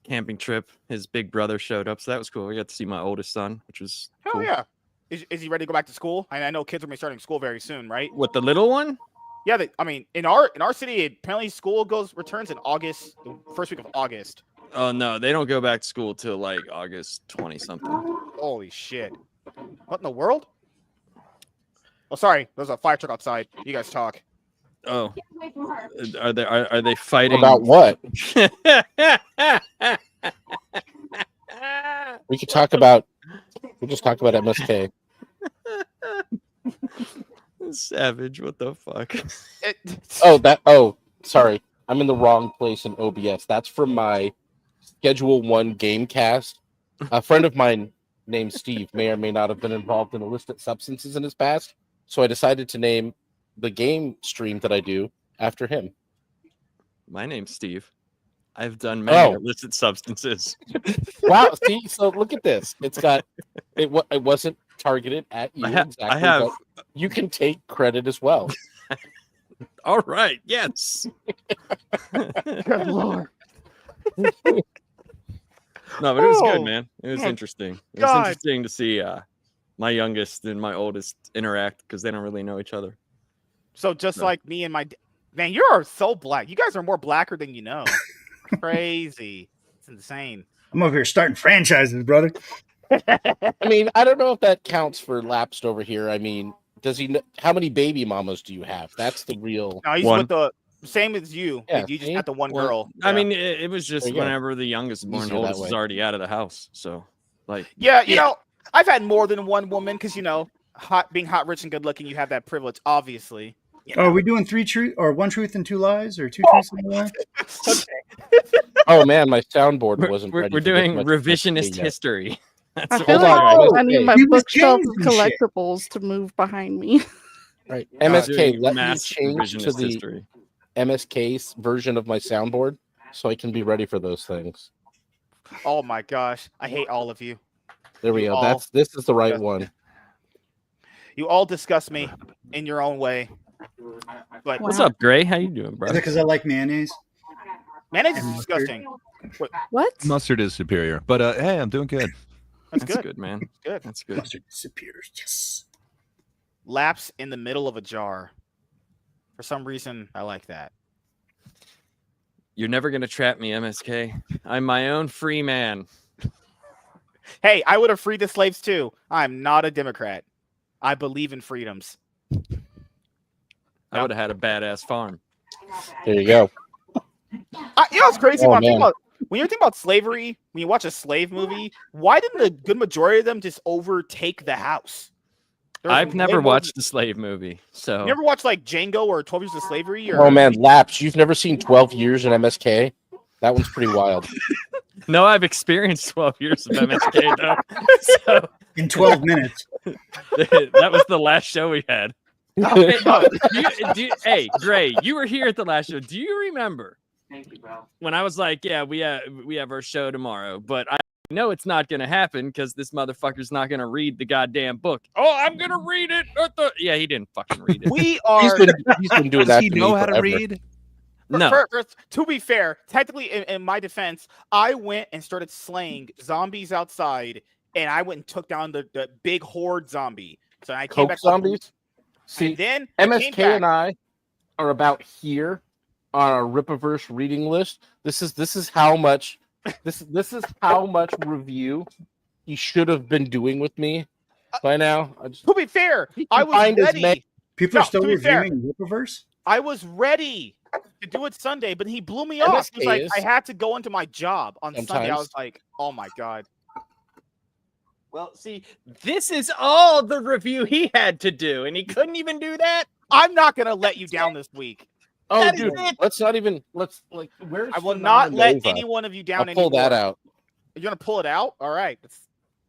camping trip. His big brother showed up, so that was cool. We got to see my oldest son, which was hell cool. Yeah. Is he ready to go back to school? I know kids will be starting school very soon, right? What, the little one? Yeah, I mean, in our city, apparently school returns in August, the first week of August. Oh no, they don't go back to school till like August 20 something. Holy shit! What in the world? Oh, sorry, there's a fire truck outside. You guys talk. Oh, are they fighting about what? We could talk about. We'll just talk about MSK. Savage, what the fuck? Oh, sorry. I'm in the wrong place in OBS. That's from my Schedule 1 game cast. A friend of mine named Steve may or may not have been involved in illicit substances in his past, so I decided to name the game stream that I do after him. My name's Steve. I've done many illicit substances. Wow, see, so look at this. It's got it wasn't targeted at you exactly. I have. You can take credit as well. All right. Yes. Good Lord. No, but it was good, man. It was interesting. It was interesting to see my youngest and my oldest interact because they don't really know each other. So just like me and my man, you are so black. You guys are more blacker than you know. Crazy. It's insane. I'm over here starting franchises, brother. I mean, I don't know if that counts for Lapsed over here. I mean, does he know how many baby mamas do you have? That's the real No, he's with the same as you. Yeah, you just got the one girl. I mean, it was just whenever the youngest born, the oldest was already out of the house. So like you know, I've had more than one woman because being hot, rich, and good looking, you have that privilege, obviously. You know? Are we doing 3 truth or 1 truth and 2 lies, or 2 truths and 1 lie? Okay. Oh man, my soundboard wasn't ready. We're to get doing much revisionist yet. history. I feel Hold on, like I need MSK. my He was bookshelf of changing shit. collectibles to move behind me. Right, We're MSK, doing let me mass change to revisionist the history. MSK's version of my soundboard so I can be ready for those things. Oh my gosh, I hate all of you. There we You go. all This is the right disgust- one. You all disgust me in your own way. But What's up, Gray? How you doing, bro? Is it because I like mayonnaise? mayonnaise is And disgusting. What? Mustard is superior, but hey, I'm doing good. That's That's good. good, man. Good. That's good. Mustard disappears. Yes. Laps in the middle of a jar. For some reason, I like that. You're never gonna trap me, MSK. I'm my own free man. Hey, I would have freed the slaves too. I'm not a Democrat. I believe in freedoms. I would have had a badass farm. There you go. You know what's crazy? Oh, when man. you're thinking about slavery, when you watch a slave movie, why didn't the good majority of them just overtake the house? I've never watched a slave movie, so You never watched like Django or 12 Years of Slavery? Or... Oh man, Laps, you've never seen 12 Years in MSK? That one's pretty wild. no, I've experienced 12 years of MSK though. So In 12 minutes. that was the last show we had. Hey, Gray, you were here at the last show. Do you remember? Thank you, bro. When I was like, yeah, we have our show tomorrow, but I know it's not going to happen because this motherfucker's not going to read the goddamn book. Oh, I'm going to read it. Yeah, he didn't fucking read it. We are. He's been doing Does that he to know me how to forever. read? No. To be fair, technically, in my defense, I went and started slaying zombies outside, and I went and took down the big horde zombie. So I came Coke back. zombies? See, And then I came MSK back. and I are about here on our Ripiverse reading list. This is how much this is how much review he should have been doing with me by now. To be fair, I was find his ready. People are still to be fair, reviewing Ripiverse? I was ready to do it Sunday, but he blew me off. He was like, is. I had to go into my job on Sunday. I Sometimes. was like, oh my God. Well, see, this is all the review he had to do, and he couldn't even do that. I'm not going to let you down this week. Oh, That is dude, it. let's where's I will not let Phenomenova? any one of you down I'll pull that anymore. out. You're going to pull it out? All right.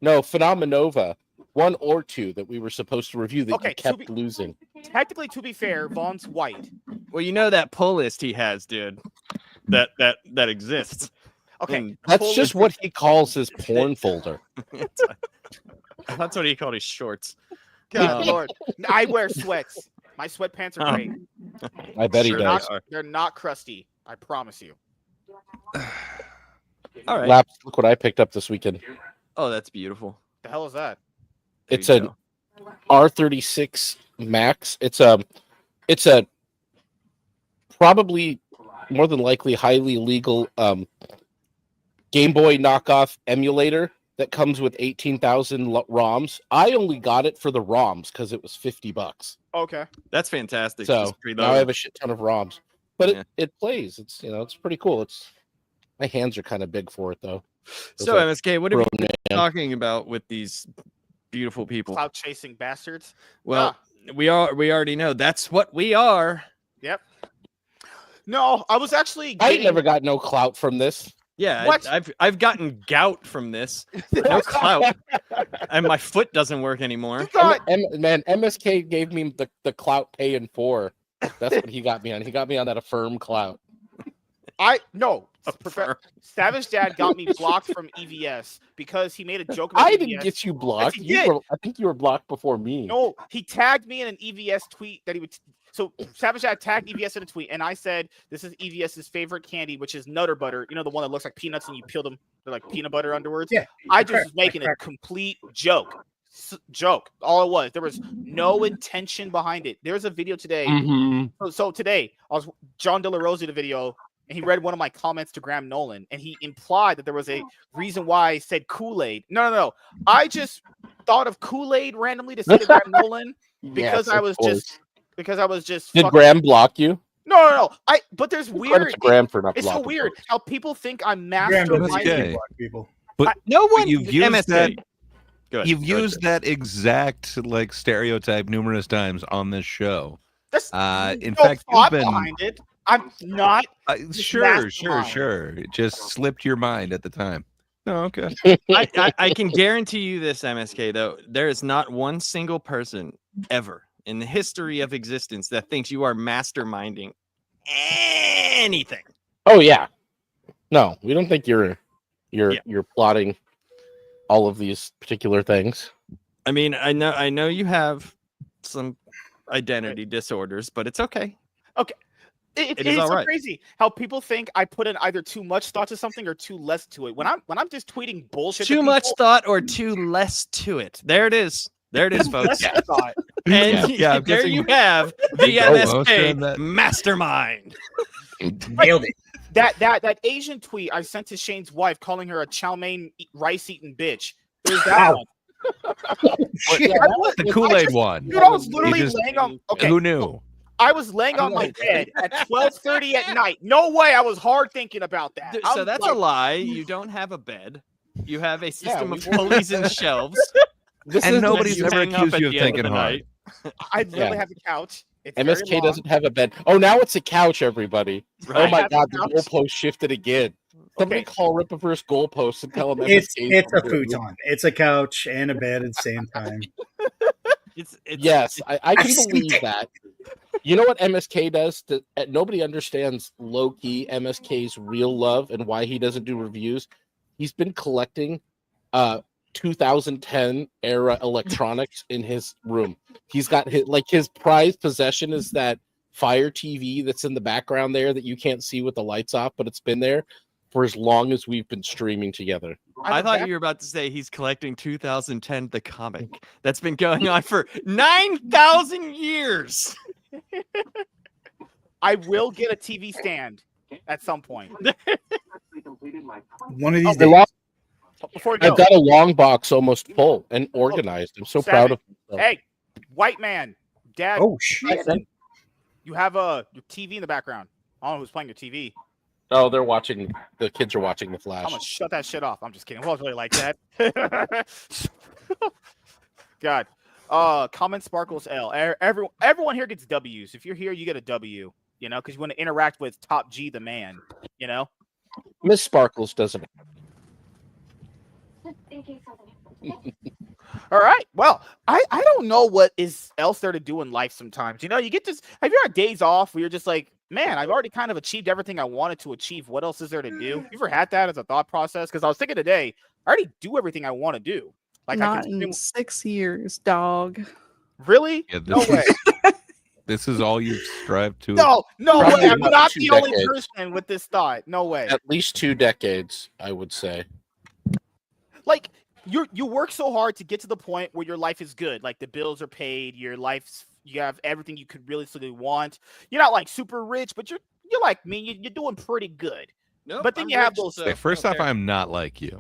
No, Phenomenova, 1 or 2 that we were supposed to review that Okay, you kept losing. Technically, to be fair, Vaughn's white. Well, you know that pull list he has, dude. That exists. Okay. And That's just what he calls his porn folder. That's what he called his shorts. God Lord. I wear sweats. My sweatpants are great. I bet Sure he does. They're not crusty. I promise you. All right. Laps, look what I picked up this weekend. Oh, that's beautiful. The hell is that? There It's you an go. R36 Max. It's a probably more than likely highly illegal Game Boy knockoff emulator that comes with 18,000 ROMs. I only got it for the ROMs because it was $50. Okay. That's fantastic. So Just now I have a shit ton of ROMs, but Yeah. it plays. It's it's pretty cool. My hands are kind of big for it though. So MSK, what are you grown man. talking about with these beautiful people? Cloud chasing bastards. Well, we already know that's what we are. Yep. No, I was actually. I Getting... never got no clout from this. Yeah, What? I've gotten gout from this. No clout, and my foot doesn't work ananymore. You got... Man, MSK gave me the clout paying for. That's what he got me on. He got me on that affirm clout. Savage Dad got me blocked from EVS because he made a joke about I EVS. didn't get you blocked. Yes, he did. I think you were blocked before me. No, he tagged me in an EVS tweet that he would. So Savage Dad tagged EVS in a tweet, and I said, "This is EVS's favorite candy, which is Nutter Butter. You know, the one that looks like peanuts and you peel them. They're like peanut butter underwards." Yeah. I just was making a complete joke. Joke. All it was. There was no intention behind it. There's a video today. Mm-hmm. So today, John De La Rose did a video, and he read one of my comments to Graham Nolan, and he implied that there was a reason why I said Kool-Aid. No. I just thought of Kool-Aid randomly to say to Graham Nolan because I was just. Did Graham block you? No. But there's Credit weird. to Graham for not It's so blocking weird folks. how people think I'm Graham doesn't masterminding. gay. block people. But No one. you've used MSK. that. Go ahead. You've Go ahead. used that exact stereotype numerous times on this show. There's In no fact, thought you've been behind it. I'm not. Sure. It just slipped your mind at the time. Oh, okay. I can guarantee you this, MSK, though. There is not one single person ever in the history of existence that thinks you are masterminding anything. Oh, yeah. No, we don't think you're plotting all of these particular things. I mean, I know you have some identity disorders, but it's okay. Okay. It is so crazy how people think I put in either too much thought to something or too less to it. When I'm just tweeting bullshit. Too much thought or too less to it. There it is. There it is, folks. Thought. And there you have the MSK mastermind. Nailed it. That Asian tweet I sent to Shane's wife calling her a chow mein rice eating bitch. There's that one. The Kool-Aid one. Dude, I was literally laying on. Okay, who knew? I was laying on my bed at 12:30 at night. No way. I was hard thinking about that. So that's a lie. You don't have a bed. You have a system of pulleys and shelves. And nobody's ever accused you of thinking hard. I literally have a couch. It's MSK doesn't have a bed. Oh, now it's a couch, everybody. Right. Oh my God, the goalpost shifted again. Somebody call Rippaverse goalposts and tell them it's a futon. It's a couch and a bed at the same time. I can believe that. You know what MSK does? Nobody understands low-key MSK's real love and why he doesn't do reviews. He's been collecting 2010 era electronics in his room. He's got his prized possession is that Fire TV that's in the background there that you can't see with the lights off, but it's been there for as long as we've been streaming together. I thought you were about to say he's collecting 2010 the comic that's been going on for 9,000 years. I will get a TV stand at some point. One of these days. I've got a long box almost full and organized. I'm so proud of myself. Hey, white man, Dad. Oh shit! You have your TV in the background. I don't know who's playing your TV. Oh, they're watching. The kids are watching The Flash. I'm gonna shut that shit off. I'm just kidding. Well, it's really like that. God. Comment Sparkles L. Everyone here gets W's. If you're here, you get a W. You know, because you want to interact with Top G, the man. You know. Miss Sparkles doesn't. All right. Well, I don't know what is else there to do in life sometimes. You know, you get this. Have you had days off where you're just like, man, I've already kind of achieved everything I wanted to achieve. What else is there to do? You ever had that as a thought process? Because I was thinking today, I already do everything I want to do. Like not in 6 years, dog. Really? Yeah, no way. This is all you've strived to. No way. I'm not the only decades. person with this thought. No way. At least 2 decades, I would say. Like you work so hard to get to the point where your life is good. Like the bills are paid, you have everything you could realistically want. You're not like super rich, but you're like me. You're doing pretty good. Nope, but then I'm you have rich, those. so First off, I'm not like you.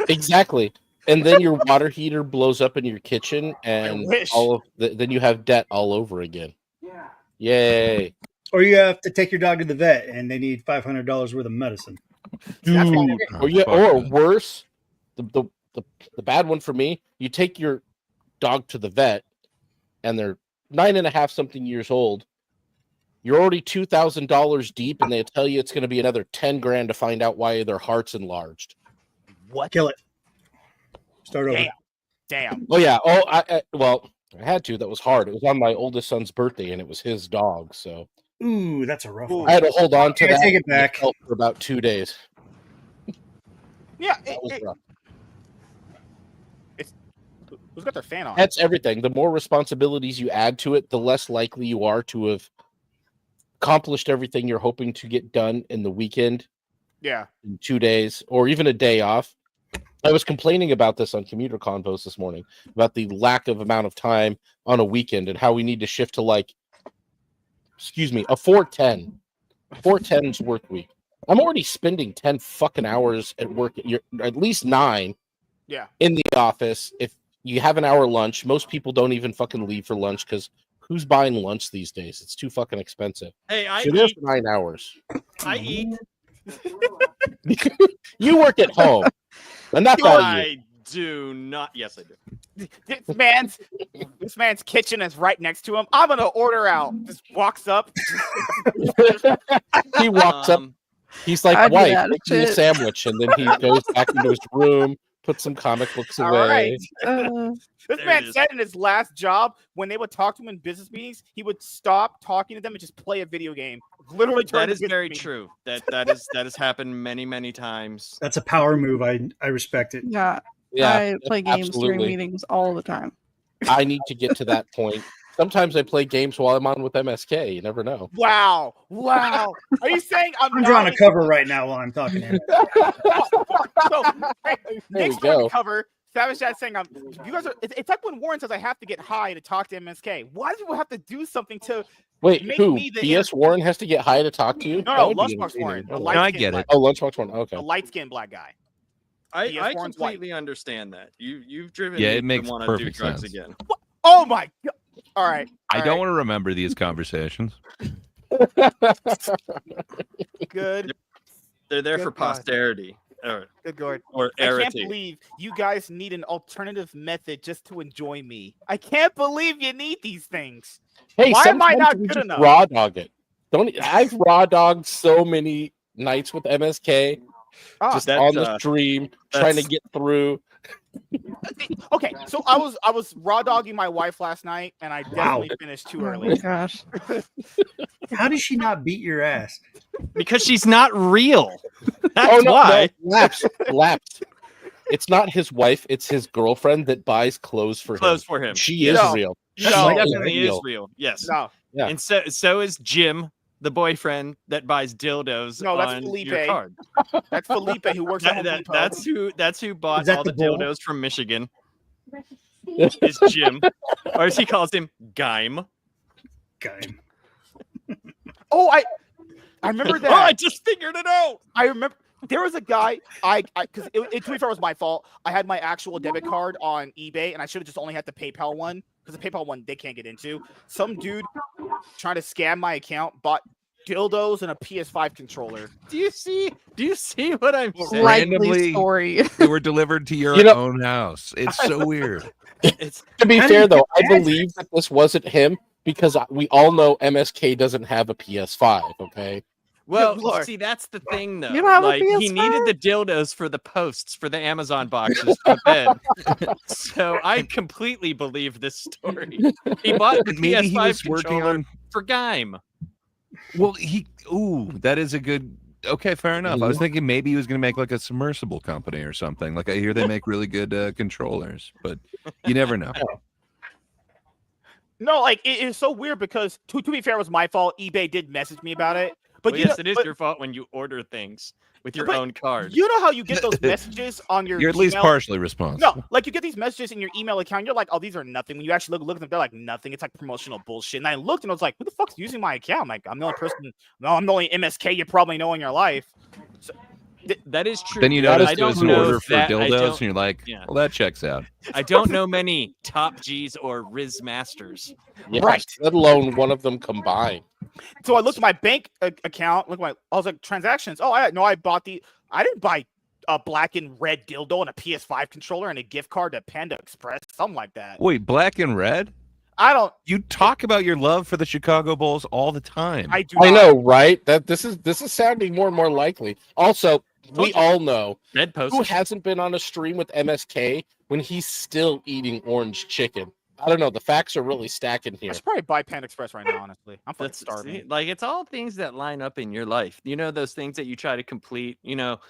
Exactly. And then your water heater blows up in your kitchen, and then you have debt all over again. Yeah. Yay. Or you have to take your dog to the vet, and they need $500 worth of medicine. Or worse, the bad one for me. You take your dog to the vet, and they're 9.5 something years old. You're already $2,000 deep, and they tell you it's going to be another 10 grand to find out why their heart's enlarged. What? Kill it. Start over. Damn. Oh yeah. Oh, I had to. That was hard. It was on my oldest son's birthday, and it was his dog. So. Ooh, that's a rough one. I had to hold on to that. Take it back for about 2 days. Yeah. Who's got their fan on? That's everything. The more responsibilities you add to it, the less likely you are to have accomplished everything you're hoping to get done in the weekend. Yeah. In 2 days, or even a day off. I was complaining about this on Commuter Convos this morning about the lack of amount of time on a weekend and how we need to shift to a 410. 410's work week. I'm already spending 10 fucking hours at work, at least 9. Yeah. In the office. If you have an hour lunch, most people don't even fucking leave for lunch because who's buying lunch these days? It's too fucking expensive. Hey, I eat for 9 hours. I eat. You work at home. And that's all I do not. Yes, I do. This man's kitchen is right next to him. I'm gonna order out. Just walks up. He walks up. He's like, "Wife, make me a sandwich," and then he goes back into his room, puts some comic books away. All right. This man said in his last job, when they would talk to him in business meetings, he would stop talking to them and just play a video game. Literally, that is very true. That has happened many times. That's a power move. I respect it. Yeah, I play games during meetings all the time. I need to get to that point. Sometimes I play games while I'm on with MSK. You never know. Wow. Are you saying I'm drawing a cover right now while I'm talking to him? So, next cover. Savage Chat saying, "You guys are." It's like when Warren says, "I have to get high to talk to MSK." Why do people have to do something to? Wait, who? PS Warren has to get high to talk to you? No, Lunchbox Warren. I get it. Oh, Lunchbox Warren. Okay. The light-skinned black guy. I completely understand that. You've driven. Yeah, it makes want to perfect do drugs sense again. What? Oh my god! All right. I don't want to remember these conversations. Good. They're there for posterity. Good God. Or I can't believe you guys need an alternative method just to enjoy me. I can't believe you need these things. Hey, why am I not good enough? Raw dog it. I've raw dogged so many nights with MSK, just on the stream, trying to get through. Okay, so I was raw dogging my wife last night, and I definitely finished too early. Oh my gosh! How does she not beat your ass? Because she's not real. That's why. No, lapsed. It's not his wife; it's his girlfriend that buys clothes for him. She is real. She definitely is real. Yes. No. Yeah. And so is Jim, the boyfriend that buys dildos. No, that's on Felipe. Your card. That's Felipe who works at Home Depot. That's who bought all the dildos from Michigan. Is Jim, or as he calls him, Gaim. Oh, I remember that. Oh, I just figured it out. I remember there was a guy. Because to be fair, it was my fault. I had my actual debit card on eBay, and I should have just only had the PayPal one, because the PayPal one they can't get into. Some dude trying to scam my account bought dildos and a PS5 controller. Do you see what I'm saying? Randomly, story. They were delivered to your own house. It's so weird. To be fair, though, I believe that this wasn't him, because we all know MSK doesn't have a PS5. Okay. Well, see, that's the thing, though. You don't have a like, PS5? he needed the dildos for the posts for the Amazon boxes for bed. So I completely believe this story. He bought the Maybe PS5 he was working on for Gaim. Well, that is a good. Okay, fair enough. I was thinking maybe he was going to make like a submersible company or something. Like I hear they make really good controllers, but you never know. No, like it is so weird because to be fair, it was my fault. eBay did message me about it, but yes, it is your fault when you order things with your own card. You know how you get those messages on your You're at least partially responsible. No, like you get these messages in your email account. You're like, oh, these are nothing. When you actually look at them, they're like nothing. It's like promotional bullshit. And I looked and I was like, who the fuck's using my account? I'm like, I'm the only person. No, I'm the only MSK you probably know in your life. So, that is true. Then you notice it was an order for dildos, and you're like, well, that checks out. I don't know many Top G's or Riz Masters. Yeah, right. Let alone one of them combined. So I looked at my bank account. I was like, transactions. Oh, I didn't buy a black and red dildo and a PS5 controller and a gift card to Panda Express, something like that. Wait, black and red? You talk about your love for the Chicago Bulls all the time. I know, right? That this is sounding more and more likely. Also, we all know who hasn't been on a stream with MSK when he's still eating orange chicken. I don't know. The facts are really stacking here. I should probably buy Panda Express right now, honestly. I'm fucking starving. Like, it's all things that line up in your life. You know, those things that you try to complete. You know,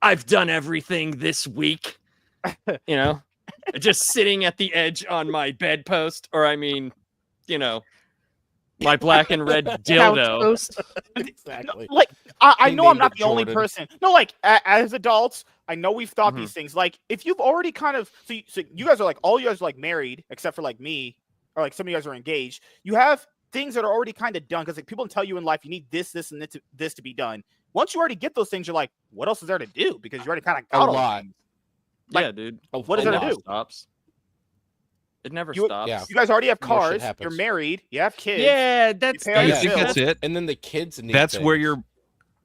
I've done everything this week. You know, just sitting at the edge on my bedpost, or my black and red dildo. Exactly. No, like I know I'm not the only person. No, like as adults, I know we've thought these things. Like if you've already kind of so you guys are like all you guys are like married except for like me, or like some of you guys are engaged. You have things that are already kind of done because like people tell you in life you need this, and this to be done. Once you already get those things, you're like, what else is there to do? Because you already kind of got a lot. Like, yeah, dude. What is there to do? Stops. It never stops. Yeah. You guys already have cars. You're married. You have kids. Yeah, that's I think that's it. And then the kids need that's things. where you're.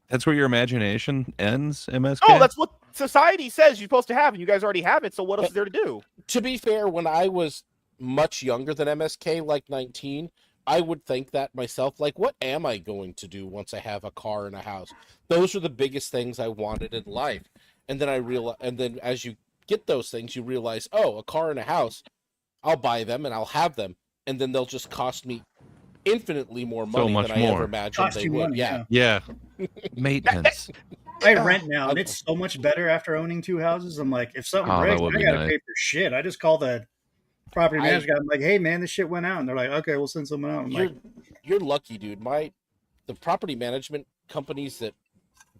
That's where your imagination ends, MSK? Oh, that's what society says you're supposed to have, and you guys already have it, so what else is there to do? To be fair, when I was much younger than MSK, like 19, I would think that myself, like, what am I going to do once I have a car and a house? Those are the biggest things I wanted in life. And then and then as you get those things, you realize, oh, a car and a house, I'll buy them and I'll have them. And then they'll just cost me infinitely more money than I ever imagined they would. Money, yeah. Maintenance. I rent now, and it's so much better after owning 2 houses. I'm like, if something breaks, I gotta pay for shit. I just call the property manager guy. I'm like, hey man, this shit went out, and they're like, okay, we'll send someone out. You're lucky, dude. The property management companies that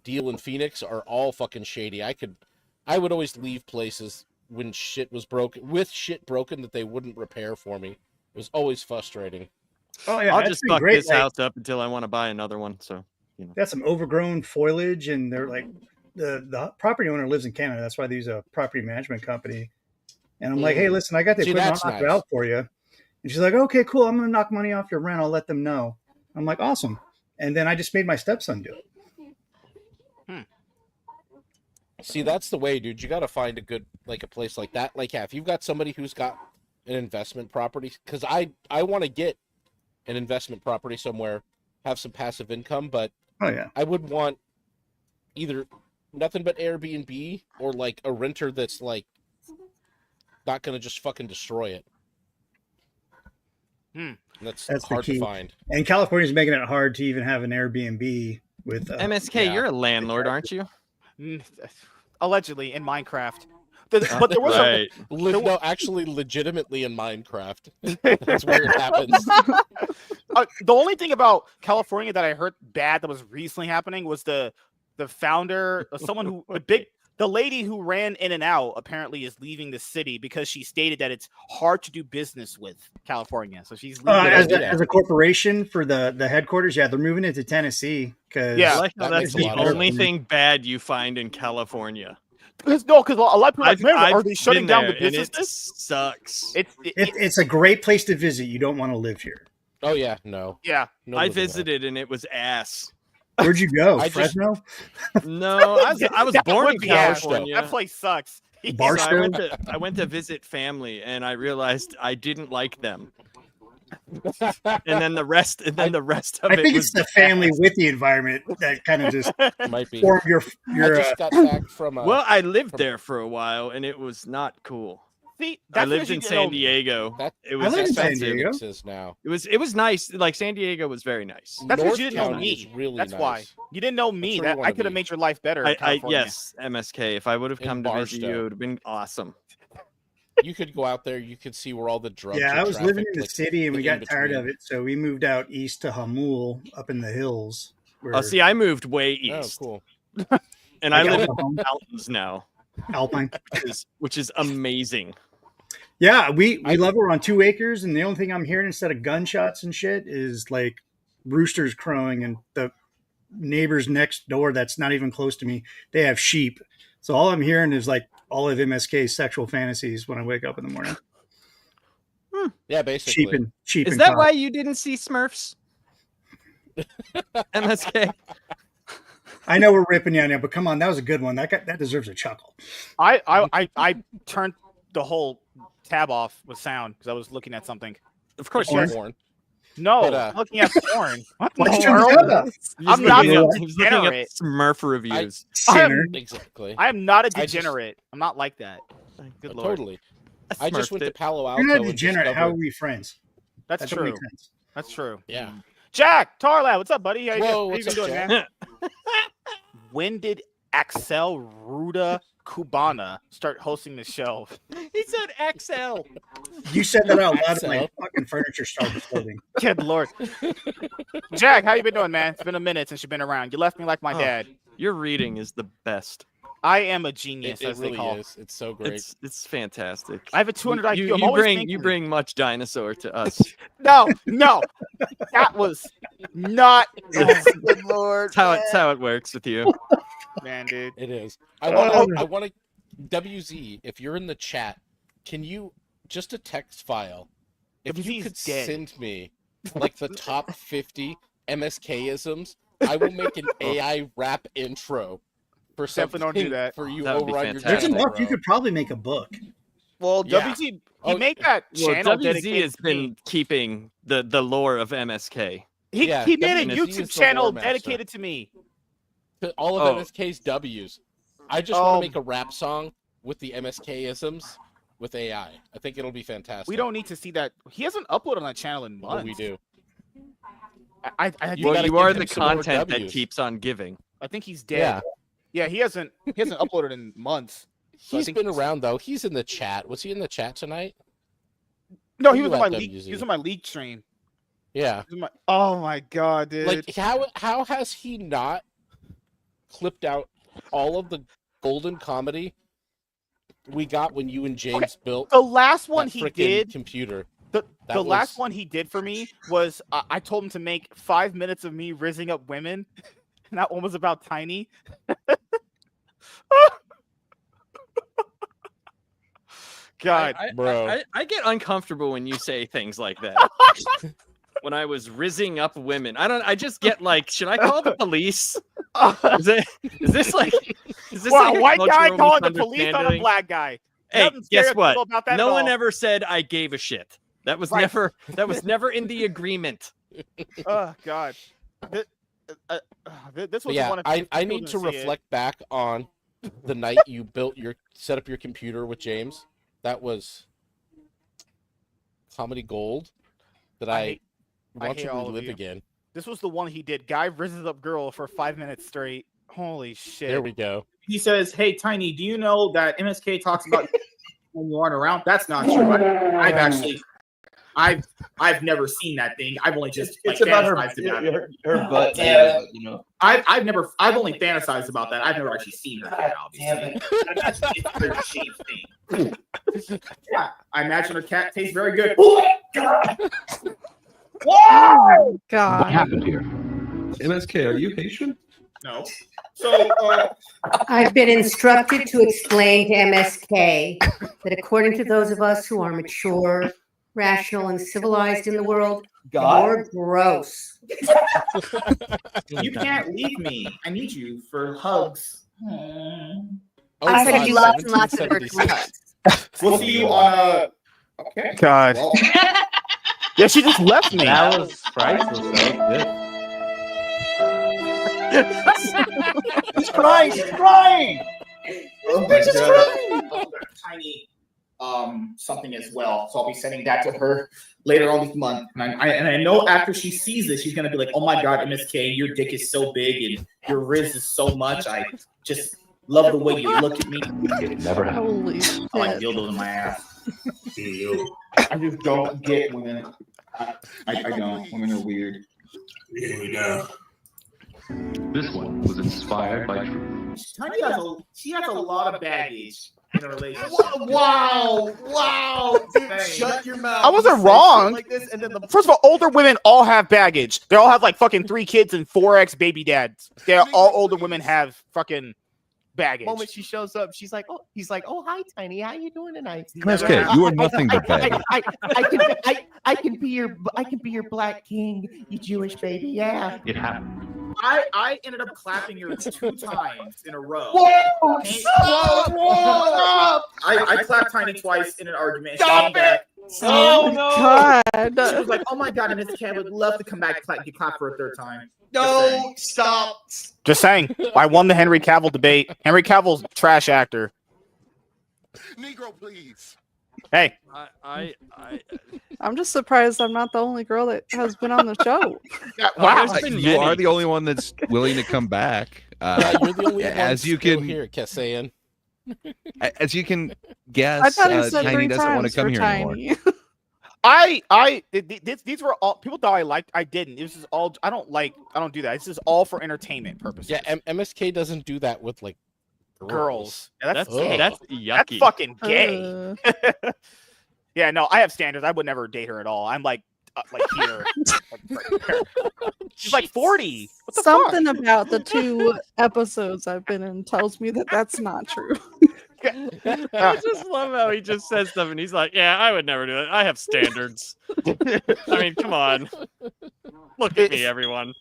deal in Phoenix are all fucking shady. I would always leave places when shit was broken, that they wouldn't repair for me. It was always frustrating. Oh yeah, I'll just fuck this house up until I want to buy another one. So that's some overgrown foliage, and they're like, the property owner lives in Canada. That's why they use a property management company. And I'm like, hey, listen, I got the equipment. I'll knock it out for you. And she's like, okay, cool. I'm gonna knock money off your rent. I'll let them know. I'm like, awesome. And then I just made my stepson do it. See, that's the way, dude. You got to find a place like that. Like, yeah, if you've got somebody who's got an investment property, because I want to get an investment property somewhere, have some passive income, but I would want either nothing but Airbnb or like a renter that's like not going to just fucking destroy it. That's hard to find. And California's making it hard to even have an Airbnb with MSK. You're a landlord, aren't you? Allegedly in Minecraft. But there was no, actually, legitimately in Minecraft. That's where it happens. The only thing about California that I heard bad that was recently happening was the founder, someone who the lady who ran In-N-Out apparently is leaving the city because she stated that it's hard to do business with California. So she's leaving as a corporation for the headquarters. Yeah, they're moving it to Tennessee because that's the only thing bad you find in California. Because a lot of people are they shutting down the business? It sucks. It's a great place to visit. You don't want to live here. Oh yeah, no. Yeah, I visited and it was ass. Where'd you go? Fresno? No, I was born in California. That place sucks. So I went to visit family and I realized I didn't like them. And then the rest of it. I think it's the family with the environment that kind of just might be. Formed your I just got back from. Well, I lived there for a while and it was not cool. See, I lived in San Diego. It was expensive. Now. It was nice. Like San Diego was very nice. That's because you didn't know me. Really That's nice. why you didn't know me. That I could have made your life better. Yes, MSK. If I would have come to visit you, it would have been awesome. You could go out there. You could see where all the drugs. Yeah, I was living in the city, and we got tired of it, so we moved out east to Hamul, up in the hills. See, I moved way east. Oh, cool. And I live in the mountains now. Alpine, which is amazing. Yeah, we love her on 2 acres, and the only thing I'm hearing instead of gunshots and shit is like roosters crowing, and the neighbors next door that's not even close to me, they have sheep. So all I'm hearing is like all of MSK's sexual fantasies when I wake up in the morning. Yeah, basically. Sheep is that why you didn't see Smurfs? MSK. I know we're ripping you on there, but come on, that was a good one. That deserves a chuckle. I turned the whole tab off with sound because I was looking at something. Of course, porn. No, I'm looking at porn. What the world? I'm not looking at Smurf reviews. Exactly. I am not a degenerate. I'm not like that. Good Lord. Totally. I just went to Palo Alto. You're not a degenerate. How are we friends? That's true. That's true. Yeah. Jack Tarlad, what's up, buddy? How you what's doing, man? When did Axel Ruda Cubana start hosting the show? He said Axel. You said that out loud, and my fucking furniture started floating. Good Lord. Jack, how you been doing, man? It's been a minute since you've been around. You left me like my dad. Your reading is the best. I am a genius, it as really they call. Is. It's so great. It's fantastic. I have a 200 IQ. You bring much dinosaur to us. No, that was not. Good Lord, that's how it works with you, man, dude. It is. I want to. WZ, if you're in the chat, can you just a text file? If you could send me like the top 50 MSK-isms I will make an AI rap intro for something. Definitely don't do that. For you That would be over on your fantastic. There's channel, enough. bro. You could probably make a book. Well, Yeah. WZ, Oh, he made that Well, channel WZ dedicated has to been me. keeping the lore of MSK. He Yeah, made a WZ is YouTube the channel lore master. dedicated to me. To all of Oh. MSK's W's. I just want to make a rap song with the MSK-isms with AI. I think it'll be fantastic. We don't need to see that. He hasn't uploaded on that channel in months. But we do. I You Well, gotta you give are him the some more content that Ws. keeps on giving. I think he's dead. Yeah, he hasn't uploaded in months. So I He's think been around though. He's in the chat. Was he in the chat tonight? No, Where he you was on my at, league. WZ? He was on my league stream. Yeah. Oh my god, dude! Like how has he not clipped out all of the golden comedy we got when you and James built the last one that he frickin' did. computer? The last one he did for me was I told him to make 5 minutes of me rizzing up women, and that one was about Tiny. God, Bro. I get uncomfortable when you say things like that. When I was rizzing up women, I just get like, should I call the police? Is this wow, like a white guy cultural calling the police on a misunderstanding? black guy. Hey, Nothing guess what? stereotypical about that No at one all. ever said I gave a shit. That was Right. never in the agreement. Oh God, this But was the yeah, one. I need to reflect back on the night you set up your computer with James. That was comedy gold that I want hate to all of relive you. again. This was the one he did. Guy rizzes up girl for 5 minutes straight. Holy shit! There we go. He says, "Hey, Tiny, do you know that MSK talks about when you aren't around?" That's not true. I've never seen that thing. I've only just It's about her butt. Yeah. You know. I've only fantasized about that. I've never actually seen her. Cat, obviously. It's a very shame thing. Yeah, I imagine her cat tastes very good. Oh God! Oh, God. What happened here? MSK, are you Haitian? No. So I've been instructed to explain to MSK that according to those of us who are mature, rational, and civilized in the world, you're gross. you can't leave me. I need you for hugs. Oh, I said God, you lots and lots of 1776. hugs. We'll see you on okay. God. Well, Yeah, she just left me. That was priceless. That was good. He's crying. He's crying. oh my God. Tiny something as well. So I'll be sending that to her later on this month. And I know after she sees this, she's gonna be like, "Oh my God, MSK, your dick is so big and your riz is so much. I just love the way you look at me." It never happened. Holy shit. I like dildos in my ass. Ew. I just don't get women. I don't. Women are weird. Here we go. This one was inspired by truth. She has a lot of baggage in a relationship. Wow. Dude, shut your mouth. I wasn't You say wrong. shit like this, and then the First of all, older women all have baggage. They all have like fucking 3 kids and 4 baby dads. They're all older women have fucking baggage. Moment she shows up, he's like, "Oh, hi, Tiny, how you doing tonight?" MSK, you are nothing but baggage. I can be your black king, you Jewish baby. Yeah. It happened. I ended up clapping her 2 times in a row. Whoa! I clapped Tiny twice in an argument. And she Stop came back. Oh, God. She was like, "Oh my God, and this cat would love to come back and get clapped for a 3rd time." No, stop. Just saying. I won the Henry Cavill debate. Henry Cavill's a trash actor. Negro, please. Hey. I'm just surprised I'm not the only girl that has been on the show. Wow. You are the only one that's willing to come back. Yeah, you're the only one as you still can here, Cassaiyan. As you can I guess, thought he said Tiny 3 doesn't want to times come for here Tiny. anymore. These were all people thought I liked. I didn't. This is all. I don't do that. This is all for entertainment purposes. Yeah, MSK doesn't do that with like girls. Yeah, that's That's yucky. That's fucking gay. Yeah, no, I have standards. I would never date her at all. I'm like here. She's like 40. What the Something fuck? about the 2 episodes I've been in tells me that that's not true. I just love how he just says stuff and he's like, "Yeah, I would never do it. I have standards." I mean, come on. Look at me, everyone.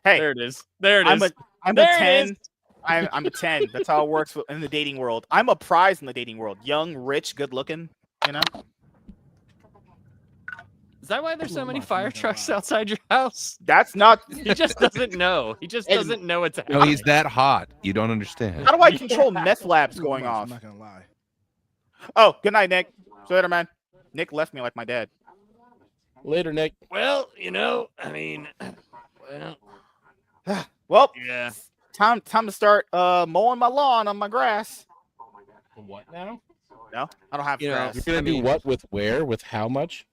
Hey, there it is. There it is. I'm a 10. I'm a 10. That's how it works in the dating world. I'm a prize in the dating world. Young, rich, good looking. You know. Is that why there's so many fire trucks outside your house? That's not. He just doesn't know. He just doesn't know it's happening. No, he's that hot. You don't understand. How do I control meth labs going off? I'm not gonna lie. Oh, good night, Nick. See you later, man. Nick left me like my dad. Later, Nick. Well, I mean, Well, yeah. Time to start mowing my lawn on my grass. What now? No, I don't have grass. You're gonna do what with where? With how much?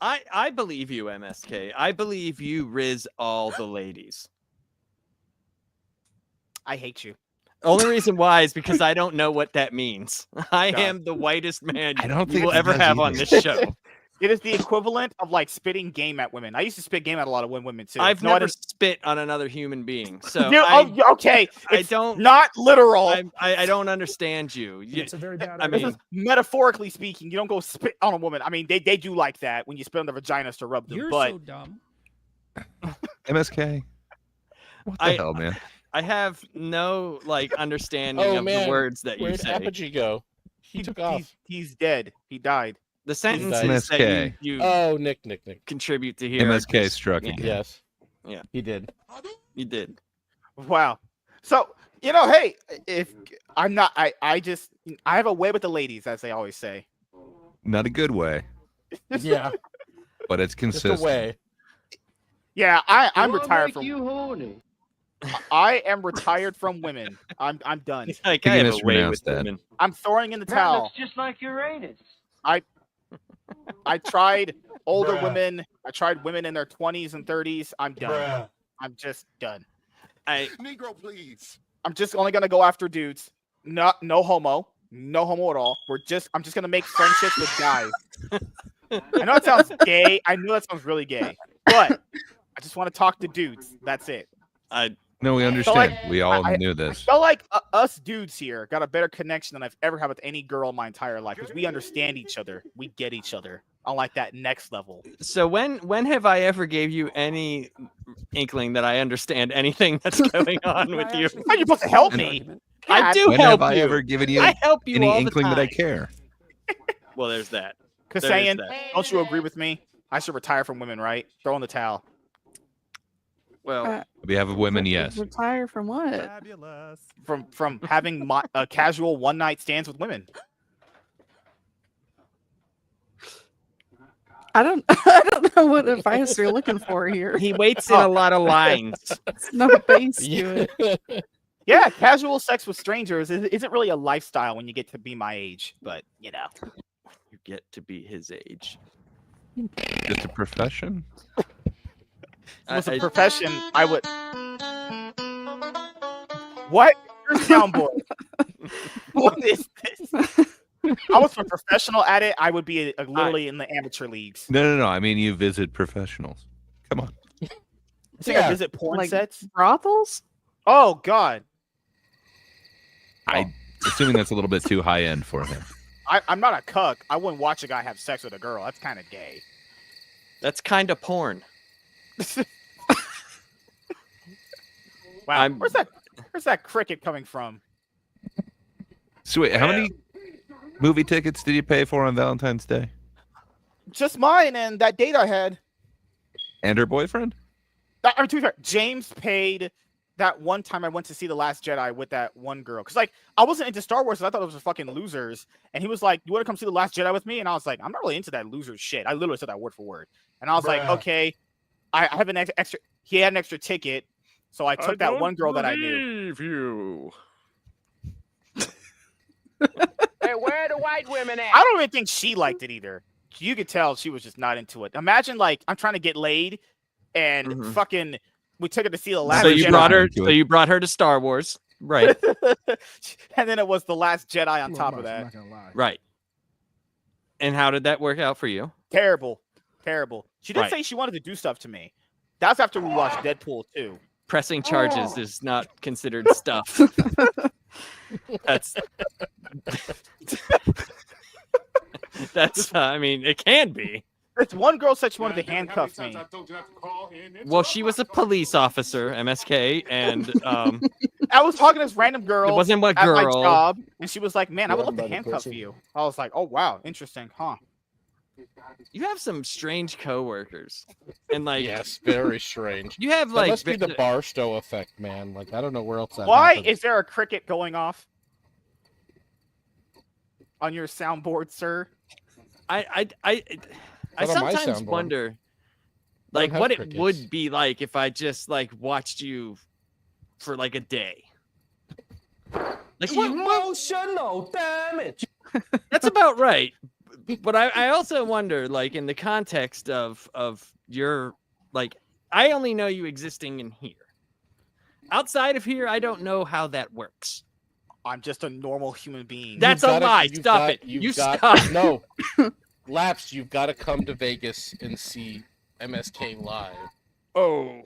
I believe you, MSK. I believe you riz all the ladies. I hate you. Only reason why is because I don't know what that means. I am the whitest man you will ever have on this show. It is the equivalent of like spitting game at women. I used to spit game at a lot of women too. I've never spit on another human being. So okay, I don't. Not literal. I don't understand you. It's a very bad. I mean, metaphorically speaking, you don't go spit on a woman. I mean, they do like that when you spit on their vaginas to rub them. You're but so dumb. MSK. What the hell, man? I have no understanding of the words that you say. Where'd Apogee go? He took off. He's dead. He died. The sentences that you Nick contribute to here. MSK struck again. Yes. Yeah. He did. He did. Wow. So, hey, if I'm not, I have a way with the ladies, as they always say. Not a good way. Yeah. But it's consistent. Just a way. Yeah, I'm retired from. You horny. I am retired from women. I'm done. Like, I have a way with women. I'm throwing in the That towel. looks just like Uranus. I tried older women. I tried women in their 20s and 30s. I'm done. I'm just done. Negro, please. I'm just only gonna go after dudes. No homo. No homo at all. I'm just gonna make friendships with guys. I know it sounds gay. I know that sounds really gay. But I just want to talk to dudes. That's it. No, we understand. We all knew this. I feel like us dudes here got a better connection than I've ever had with any girl in my entire life because we understand each other. We get each other on like that next level. So when have I ever gave you any inkling that I understand anything that's going on with you? How are you supposed to help me? I do when help have you. I ever given you I help you any all inkling the time. that I care? Well, there's that. Cassaiyan, don't you agree with me? I should retire from women, right? Throw in the towel. Well, on behalf of women, yes. Retire from what? Fabulous. From having casual one-night stands with women. I don't know what advice you're looking for here. He waits in a lot of lines. It's no base to it. Yeah, casual sex with strangers isn't really a lifestyle when you get to be my age, but you get to be his age. Just a profession? If it was a profession, I would. What? You're soundboard. What is this? I was a professional at it. I would be literally in the amateur leagues. No. I mean, you visit professionals. Come on. You think I visit porn sets? Brothels? Oh, God. I'm assuming that's a little bit too high end for him. I'm not a cuck. I wouldn't watch a guy have sex with a girl. That's kind of gay. That's kind of porn. Wow. Where's that cricket coming from? So wait, how many movie tickets did you pay for on Valentine's Day? Just mine and that date I had. And her boyfriend? To be fair, James paid that one time I went to see The Last Jedi with that one girl. Because, I wasn't into Star Wars, so I thought it was fucking losers. And he was like, you want to come see The Last Jedi with me? And I was like, I'm not really into that loser shit. I literally said that word for word. And I was like, okay, I have an extra. He had an extra ticket. So I took that one girl that I knew. You. Hey, where are the white women at? I don't even think she liked it either. You could tell she was just not into it. Imagine I'm trying to get laid and fucking we took her to see The Last Jedi. So you brought her to Star Wars. Right. And then it was The Last Jedi on top of that. I'm not gonna lie. Right. And how did that work out for you? Terrible. She did say she wanted to do stuff to me. That's after we watched Deadpool 2. Pressing charges is not considered stuff. That's I mean, it can be. This one girl said she wanted to handcuff me. I told you not to call Well, she was a police officer, MSK, and I was talking to this random girl. It wasn't what at girl. my job, and she was like, "Man, I would Run love to by the handcuff person. you." I was like, "Oh wow, interesting, huh?" You have some strange coworkers, and like Yes, very strange. you have That like must be the Barstow effect, man. Like I don't know where else that Why happens. is there a cricket going off on your soundboard, sir? I Not on my sometimes soundboard. wonder, I like don't what have it crickets. would be like if I just like watched you for like a day. Like Emotional damage. That's about right. But I also wonder, like in the context of your like, I only know you existing in here. Outside of here, I don't know how that works. I'm just a normal human being. That's a lie. Stop it. You stop. No, Laps. You've got to come to Vegas and see MSK live. Oh,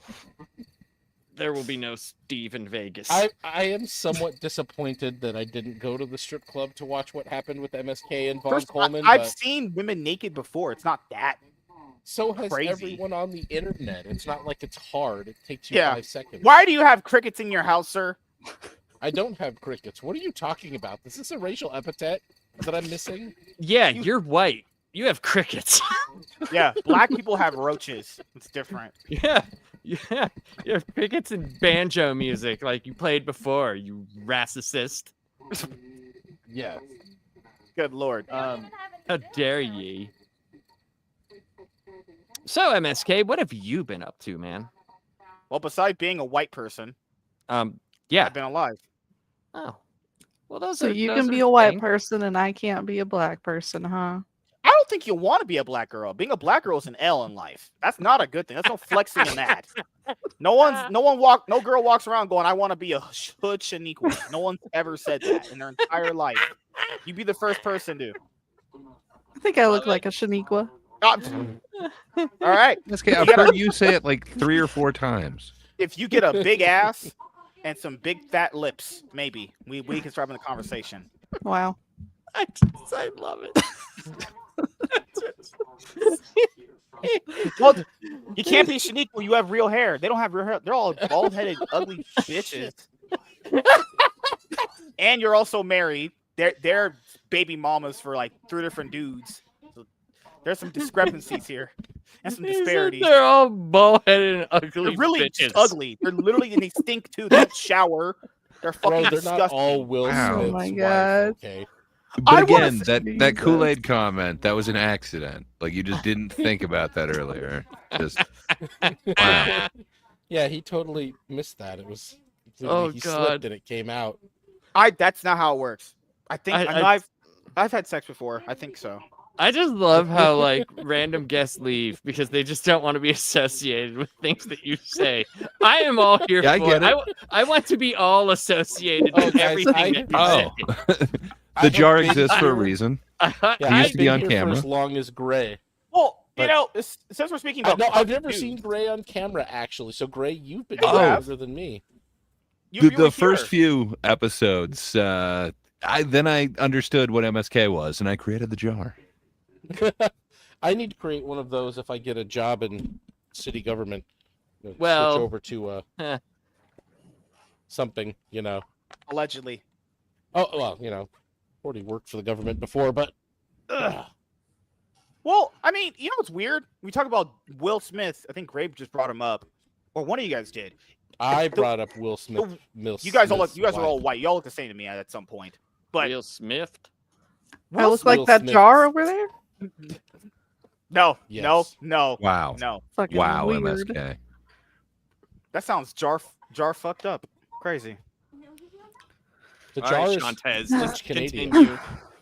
there will be no Steve in Vegas. I am somewhat disappointed that I didn't go to the strip club to watch what happened with MSK and Von First, Coleman. I've but seen women naked before. It's not that. so has crazy. everyone on the internet. It's not like it's hard. It takes you Yeah. 5 seconds. Why do you have crickets in your house, sir? I don't have crickets. What are you talking about? Is this a racial epithet that I'm missing? Yeah, you're white. You have crickets. Yeah, black people have roaches. It's different. Yeah. You have crickets and banjo music like you played before, you racist. Yeah. Good lord. How dare ye? So MSK, what have you been up to, man? Well, besides being a white person, yeah, I've been alive. Oh, well, those So are you those can are be a white things. person and I can't be a black person, huh? I don't think you want to be a black girl. Being a black girl is an L in life. That's not a good thing. That's no flexing in that. No girl walks around going, "I want to be a hood Shaniqua." No one's ever said that in their entire life. You'd be the first person to. I think I look like a Shaniqua. All right. MSK, I've heard you say it like 3 or 4 times. If you get a big ass and some big fat lips, maybe we can start having a conversation. Wow. I love it. Well, you can't be Shaniqua. You have real hair. They don't have real hair. They're all bald-headed, ugly bitches. And you're also married. They're baby mamas for like 3 different dudes. So there's some discrepancies here and some disparities. They're all bald-headed and ugly. They're really bitches. ugly. They're literally, and they stink too. They don't shower. They're fucking Bro, they're disgusting. not all Will Wow. Smith's Oh my wife, God. okay? But wanna again, that Kool-Aid comment, that was an accident. Like you just didn't think about that earlier. Just wow. Yeah, he totally missed that. It was Oh, he God. slipped and it came out. That's not how it works. I think I know I've had sex before. I think so. I just love how like random guests leave because they just don't want to be associated with things that you say. I am all here Yeah, I for get it. it. I want to be all associated Oh, with guys, everything that you Oh, say. the jar exists for a reason. Yeah, He I've used to be been on here camera. for as long as Gray. Well, you But- know, since we're speaking about No, I've never dudes, seen Gray on camera actually. So Gray, you've been You here have. longer than me. you The were first here. few episodes, I understood what MSK was, and I created the jar. I need to create one of those if I get a job in city government. Well, switch over to eh. something, Allegedly. Oh well, already worked for the government before, but Well, I mean, you know what's weird? We talk about Will Smith. I think Grape just brought him up, or one of you guys did. I brought up Will Smith. You guys are all white. Y'all look the same to me at some point. But Will Smith. I look like Will that Smith. jar over there? no, Yes. no, Wow. no. Fucking Wow, weird. MSK. That sounds jar fucked up. Crazy. The All jar right, is Shantez, it's let's Canadian. continue.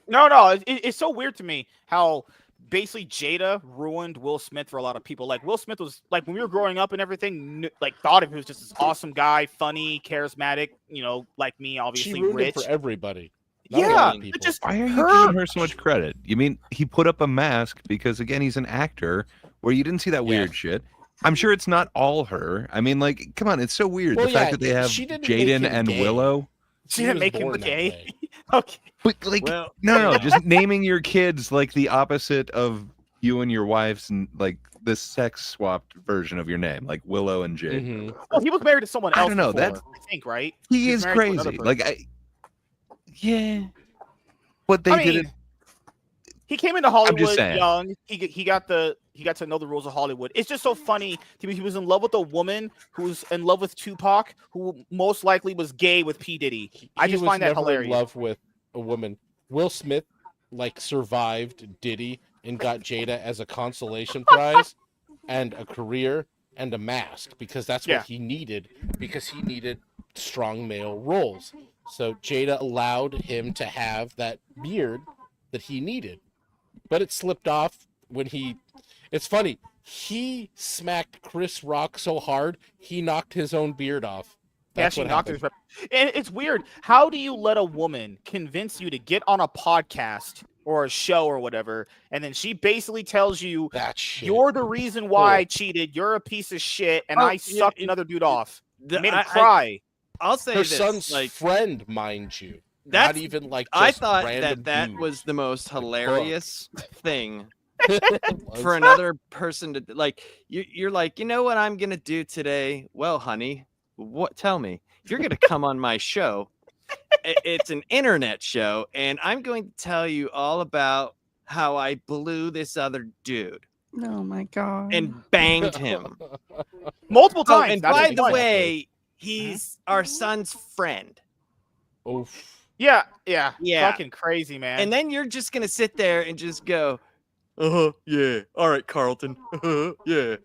No, it's so weird to me how basically Jada ruined Will Smith for a lot of people. Like Will Smith was like when we were growing up and everything, like thought of him as just this awesome guy, funny, charismatic, like me, obviously She ruined rich. it for everybody. Not a Yeah, lot of it people. just Why are you her. giving her so much credit? You mean he put up a mask because, again, he's an actor where you didn't see that weird shit. I'm sure it's not all her. I mean, like, come on, it's so weird. Well, the fact yeah, that they have she didn't make Jaden him and gay. Willow. She didn't was make him born that gay. way. Okay. But, like, Well, no, just naming your kids like the opposite of you and your wife's like this sex swapped version of your name, like Willow and Jade. Mm-hmm. Well, he was married to someone else. I don't know. Before, That's I think, right? He is crazy. Like, yeah. But they did it. He came into Hollywood young. He got to know the rules of Hollywood. It's just so funny to me. He was in love with a woman who was in love with Tupac, who most likely was gay with P. Diddy. I just find that hilarious. In love with a woman. Will Smith survived Diddy and got Jada as a consolation prize and a career and a mask because that's what he needed, because he needed strong male roles. So Jada allowed him to have that beard that he needed. But it slipped off when it's funny, he smacked Chris Rock so hard, he knocked his own beard off. That's what happened. And it's weird. How do you let a woman convince you to get on a podcast or a show or whatever, and then she basically tells you you're the reason why I cheated, you're a piece of shit, and I sucked another dude off. Made him cry. I'll say her this, son's friend, mind you. Not even just I thought that was the most hilarious thing for another person to you're like, you know what I'm gonna do today? Well, honey, tell me. You're gonna come on my show. It's an internet show, and I'm going to tell you all about how I blew this other dude. Oh my god! And banged him multiple times. Oh, and by the way, he's our son's friend. Oh. Yeah. Fucking crazy, man. And then you're just gonna sit there and just go, yeah, all right, Carlton, yeah,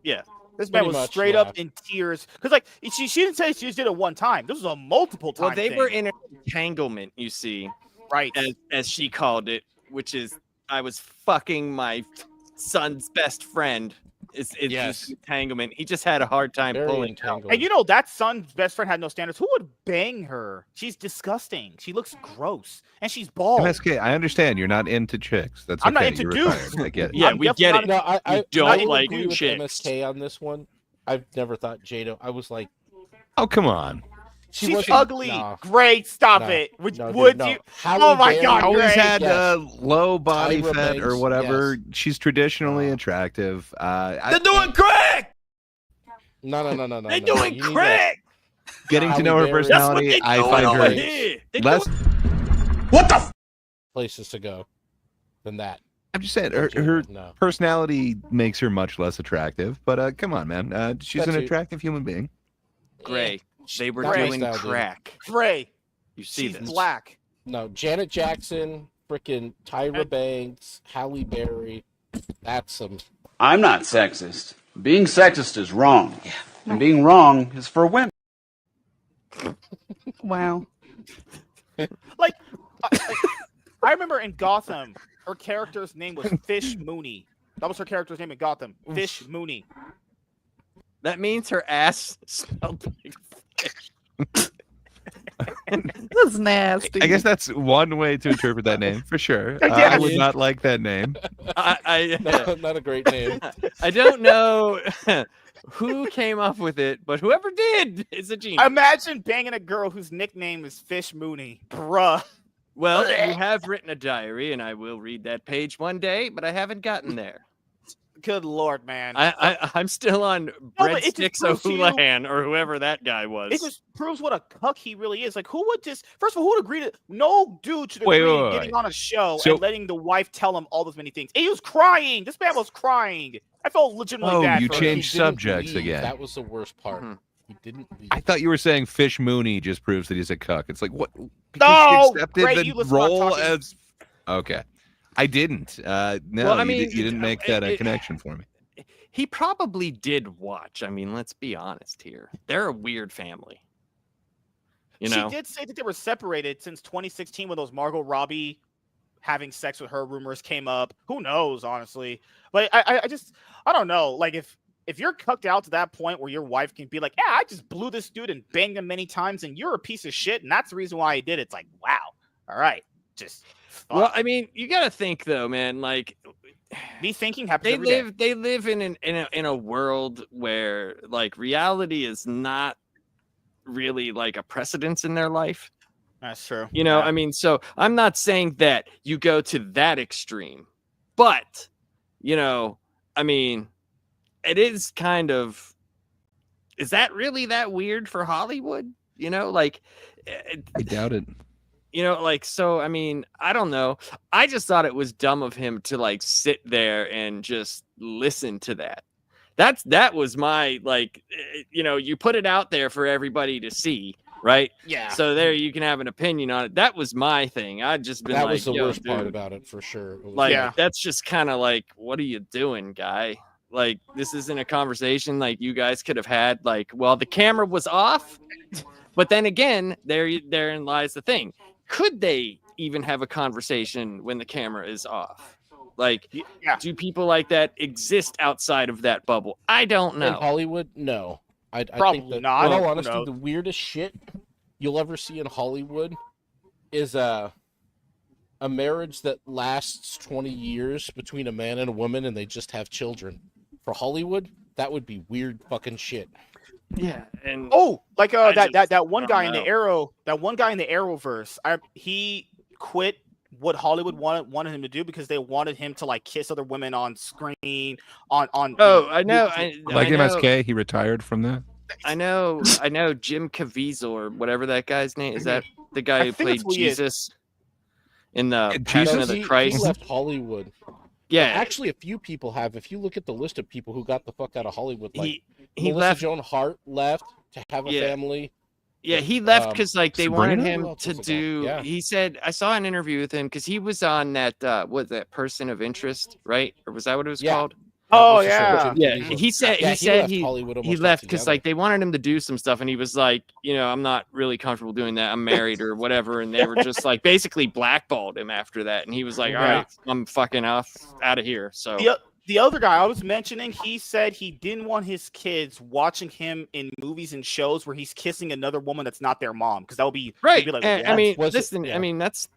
yeah. This man was straight up in tears because, she didn't say she just did it one time. This was a multiple time. Well, they were in an entanglement, you see, right? As she called it, which is I was fucking my son's best friend. It's just entanglement. He just had a hard time pulling out. And that son's best friend had no standards. Who would bang her? She's disgusting. She looks gross, and she's bald. MSK, I understand you're not into chicks. That's okay. I'm not into dudes. I get it. Yeah, we get it. No, I don't like agree with chicks. MSK on this one. I've never thought Jada. I was like, oh come on. She's ugly. No. Great. Stop it. Would you? Oh my God. Always had low body fat or whatever. Yes. She's traditionally attractive. They're doing crack. No. They're doing crack. Getting to know her personality, I find her less. What the places to go than that. I'm just saying her personality makes her much less attractive. But come on, man. She's an attractive human being. Gray. They were doing crack. Gray. You see She's this. Black. No, Janet Jackson, freaking Tyra Banks, Halle Berry. That's some. I'm not sexist. Being sexist is wrong. Yeah. And being wrong is for women. Wow. I remember in Gotham, her character's name was Fish Mooney. That was her character's name in Gotham. Fish Mooney. That means her ass smelled like fish. That's nasty. I guess that's one way to interpret that name for sure. I would not like that name. Not a great name. I don't know who came up with it, but whoever did is a genius. Imagine banging a girl whose nickname is Fish Mooney. Bruh. Well, you have written a diary, and I will read that page one day, but I haven't gotten there. Good Lord, man. I'm still on Breadsticks O'Houlihan or whoever that guy was. It just proves what a cuck he really is. Like, who would just, first of all, who would agree to, no dude should agree to getting on a show and letting the wife tell him all those many things. He was crying. This man was crying. I felt legitimately bad. You changed subjects again. That was the worst part. Mm-hmm. He didn't leave. I thought you were saying Fish Mooney just proves that he's a cuck. It's like, what? No! She accepted the role as... Okay. I didn't. No, well, I mean, you didn't make that a connection for me. He probably did watch. I mean, let's be honest here. They're a weird family. You know? She did say that they were separated since 2016 when those Margot Robbie having sex with her rumors came up. Who knows, honestly? But I don't know. Like, if you're cucked out to that point where your wife can be like, yeah, I just blew this dude and banged him many times and you're a piece of shit and that's the reason why I did it. It's like, wow. All right. Just... Well, I mean, you got to think though, man, like me thinking happens every day. They live in a world where like reality is not really like a precedence in their life. That's true. You know, I mean, so I'm not saying that you go to that extreme. But, you know, I mean, it is kind of, is that really that weird for Hollywood? You know, like, I doubt it. You know, like, so, I mean, I don't know. I just thought it was dumb of him to like sit there and just listen to that. That was my, like, you know, you put it out there for everybody to see, right? Yeah. So there you can have an opinion on it. That was my thing. I'd just been that like, was the worst part dude, about it for sure. It was like, that's just kind of like, what are you doing, guy? Like, this isn't a conversation like you guys could have had. Like, well, the camera was off, but then again, therein lies the thing. Could they even have a conversation when the camera is off? Like, do people like that exist outside of that bubble? I don't know. In Hollywood, no. I Probably think that, not. in all Who honesty, knows? the weirdest shit you'll ever see in Hollywood is a marriage that lasts 20 years between a man and a woman and they just have children. For Hollywood, that would be weird fucking shit. Yeah, and like that one guy in the know. Arrowverse. He quit what Hollywood wanted him to do because they wanted him to like kiss other women on screen. I know. Like MSK, he retired from that. I know Jim Caviezel or whatever that guy's name is. That the guy who played Jesus in the Passion of the Christ? He left Hollywood. Yeah, actually, a few people have. If you look at the list of people who got the fuck out of Hollywood, like he Melissa left. Joan Hart left to have a family. Yeah, he left because like they wanted him else to was do. involved? Yeah. He said I saw an interview with him because he was on that that Person of Interest, right? Or was that what it was called? Oh yeah, yeah. He said he Hollywood left because like they wanted him to do some stuff, and he was like, you know, I'm not really comfortable doing that. I'm married or whatever, and they were just like basically blackballed him after that, and he was like, all right, I'm fucking out of here. So the other guy I was mentioning, he said he didn't want his kids watching him in movies and shows where he's kissing another woman that's not their mom, because that would be right. Be like, I mean, listen, I mean that's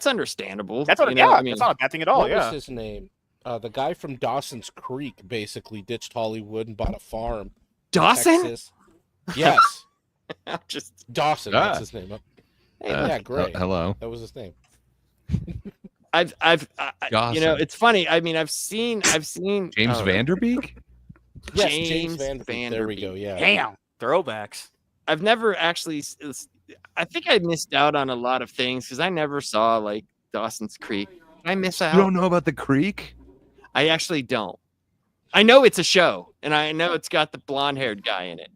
understandable. That's what, that's not a bad thing at all. What was his name? The guy from Dawson's Creek basically ditched Hollywood and bought a farm. Dawson? Texas. Yes. Just Dawson. That's his name. Yeah, great. Hello. That was his name. I've you know, it's funny. I mean, I've seen James Vanderbeek. Yes, James Vanderbeek. There we go. Yeah. Damn, throwbacks. I've never actually. I think I missed out on a lot of things because I never saw like Dawson's Creek. Did I miss out? You don't know about the Creek? I actually don't. I know it's a show, and I know it's got the blonde-haired guy in it.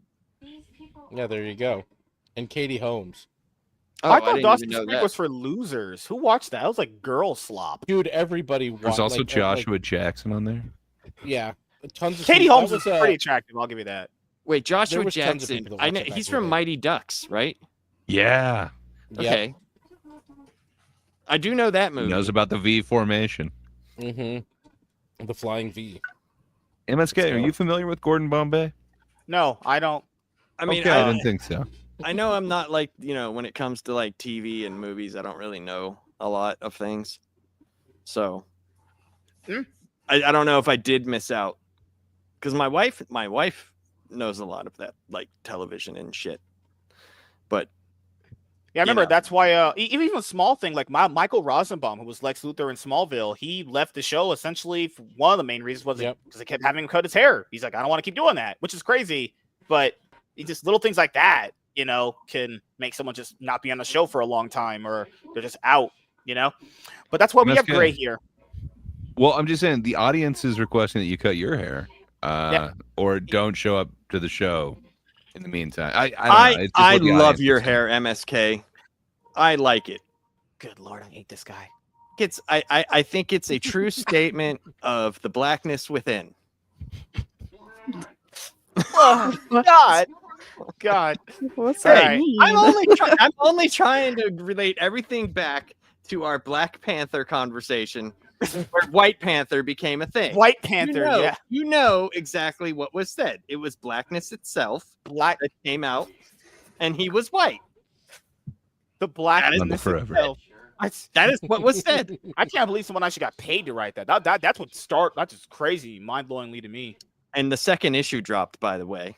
Yeah, there you go. And Katie Holmes. Oh, I thought Dawson's Creek was for losers. Who watched that? It was like girl slop. Dude, everybody watched. There's also Joshua Jackson on there. Yeah, tons of Katie Holmes is pretty attractive. I'll give you that. Wait, Joshua Jackson. I know he's from Mighty Ducks, right? Yeah. Okay. I do know that movie. He knows about the V formation. Mm-hmm. The flying V. MSK, are you familiar with Gordon Bombay? No, I don't. I mean, I didn't think so. I know I'm not like, you know, when it comes to like TV and movies, I don't really know a lot of things. So I don't know if I did miss out because my wife knows a lot of that, like television and shit. But yeah, I remember that's why even a small thing like Michael Rosenbaum, who was Lex Luthor in Smallville, he left the show essentially for one of the main reasons was because they kept having him cut his hair. He's like, I don't want to keep doing that, which is crazy. But just little things like that, you know, can make someone just not be on the show for a long time, or they're just out, you know. But that's why we have gray here. Well, I'm just saying the audience is requesting that you cut your hair, or don't show up to the show. In the meantime, I love your hair, MSK. I like it. Good Lord, I hate this guy. I think it's a true statement of the blackness within. Oh, God. What's that mean? I'm only trying to relate everything back to our Black Panther conversation, where White Panther became a thing. White Panther, you know exactly what was said. It was blackness itself, that came out, and he was white. The blackness itself. That is what was said. I can't believe someone actually got paid to write that. That's what that's just crazy, mind-blowingly to me. And the second issue dropped, by the way.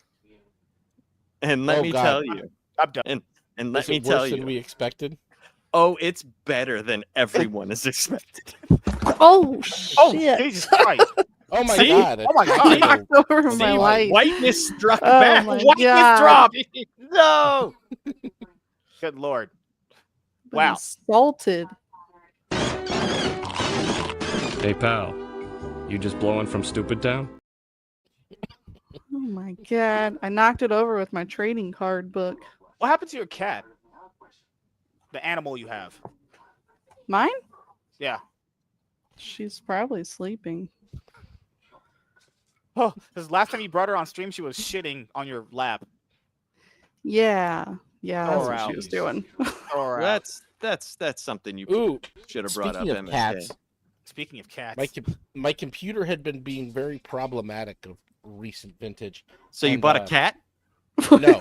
And let me tell you, I'm done. And let is me it tell worse you, than we expected. Oh, it's better than everyone is expected. Oh shit! Oh, Jesus Christ! Oh my See? god! Oh my God. Knocked over See, my light. whiteness struck Oh back. my Whiteness God. dropped. No. Good Lord! Been Wow. Assaulted. Hey, pal. You just blowing from Stupid Town? Oh my God! I knocked it over with my trading card book. What happened to your cat? The animal you have? Mine? Yeah. She's probably sleeping. Oh, because last time you brought her on stream, she was shitting on your lap. Yeah, that's Throw her what she out. was doing. Throw her out. That's something you should have brought up. Speaking of MSK. cats, Speaking of cats, my computer had been being very problematic of recent vintage. So you bought a cat? No.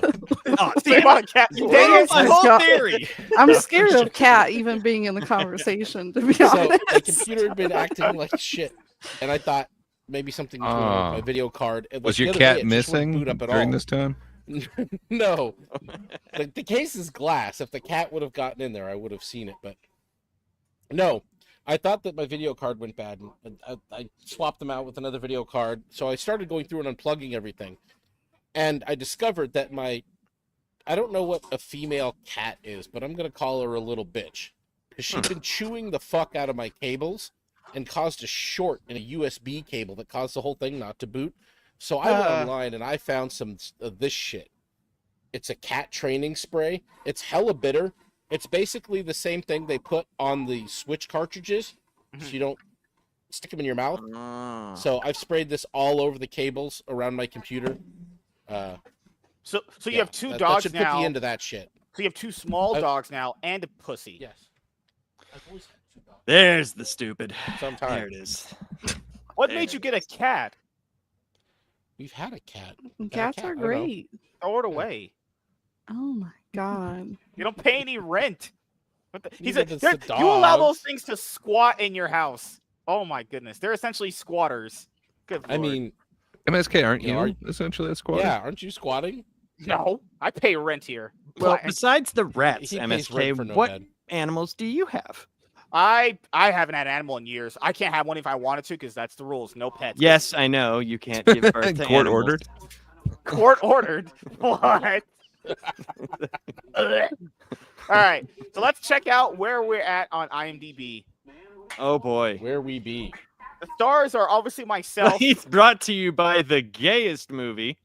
Oh, so you bought a cat. Dang Damn, it, my Scott. whole theory. I'm scared of Cat even being in the conversation, to be So honest. my computer had been acting like shit, and I thought maybe something was going on with my video card. And, Was the your other day, cat it just wouldn't missing boot up at during all. this time? No, the case is glass. If the cat would have gotten in there, I would have seen it. But no, I thought that my video card went bad, and I swapped them out with another video card. So I started going through and unplugging everything, and I discovered that I don't know what a female cat is, but I'm gonna call her a little bitch, because she'd been chewing the fuck out of my cables and caused a short in a USB cable that caused the whole thing not to boot. So I went online and I found some of this shit. It's a cat training spray. It's hella bitter. It's basically the same thing they put on the Switch cartridges, so you don't stick them in your mouth. So I've sprayed this all over the cables around my computer. So you have two dogs that should now. put the end of that shit. So you have two small dogs now and a pussy. Yes. I've always had two dogs. There's the stupid. Sometimes. There it is. What There made you it get a cat? We've had a cat. Cats are great. Throw it away. Oh my God. You don't pay any rent. What the, he's Neither a, does the you allow those dogs. things to squat in your house. Oh my goodness, they're essentially squatters. Good I Lord. mean, MSK, aren't You know, you essentially a squatter? yeah, aren't you squatting? no, I pay rent here. Well, But besides the rats, He pays rent for MSK, no what bed. animals do you have? I haven't had an animal in years. I can't have one if I wanted to because that's the rules. No pets. Yes, I know you can't give birth to Court animals. ordered. Court ordered. What? All right, so let's check out where we're at on IMDb. Oh boy. Where we be? The stars are obviously myself. It's brought to you by the gayest movie.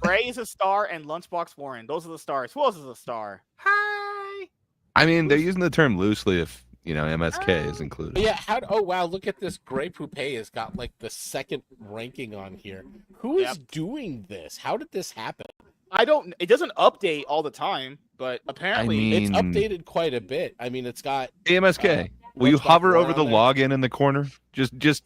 Gray is a star and Lunchbox Warren. Those are the stars. Who else is a star? Hi. I mean, they're using the term loosely if, MSK is included. Yeah. Oh wow! Look at this. Gray Poupée has got like the second ranking on here. Who is doing this? How did this happen? I don't. It doesn't update all the time, but apparently It's updated quite a bit. I mean, it's got MSK. Will you Lunchbox hover over Warren the on there. login in the corner? Just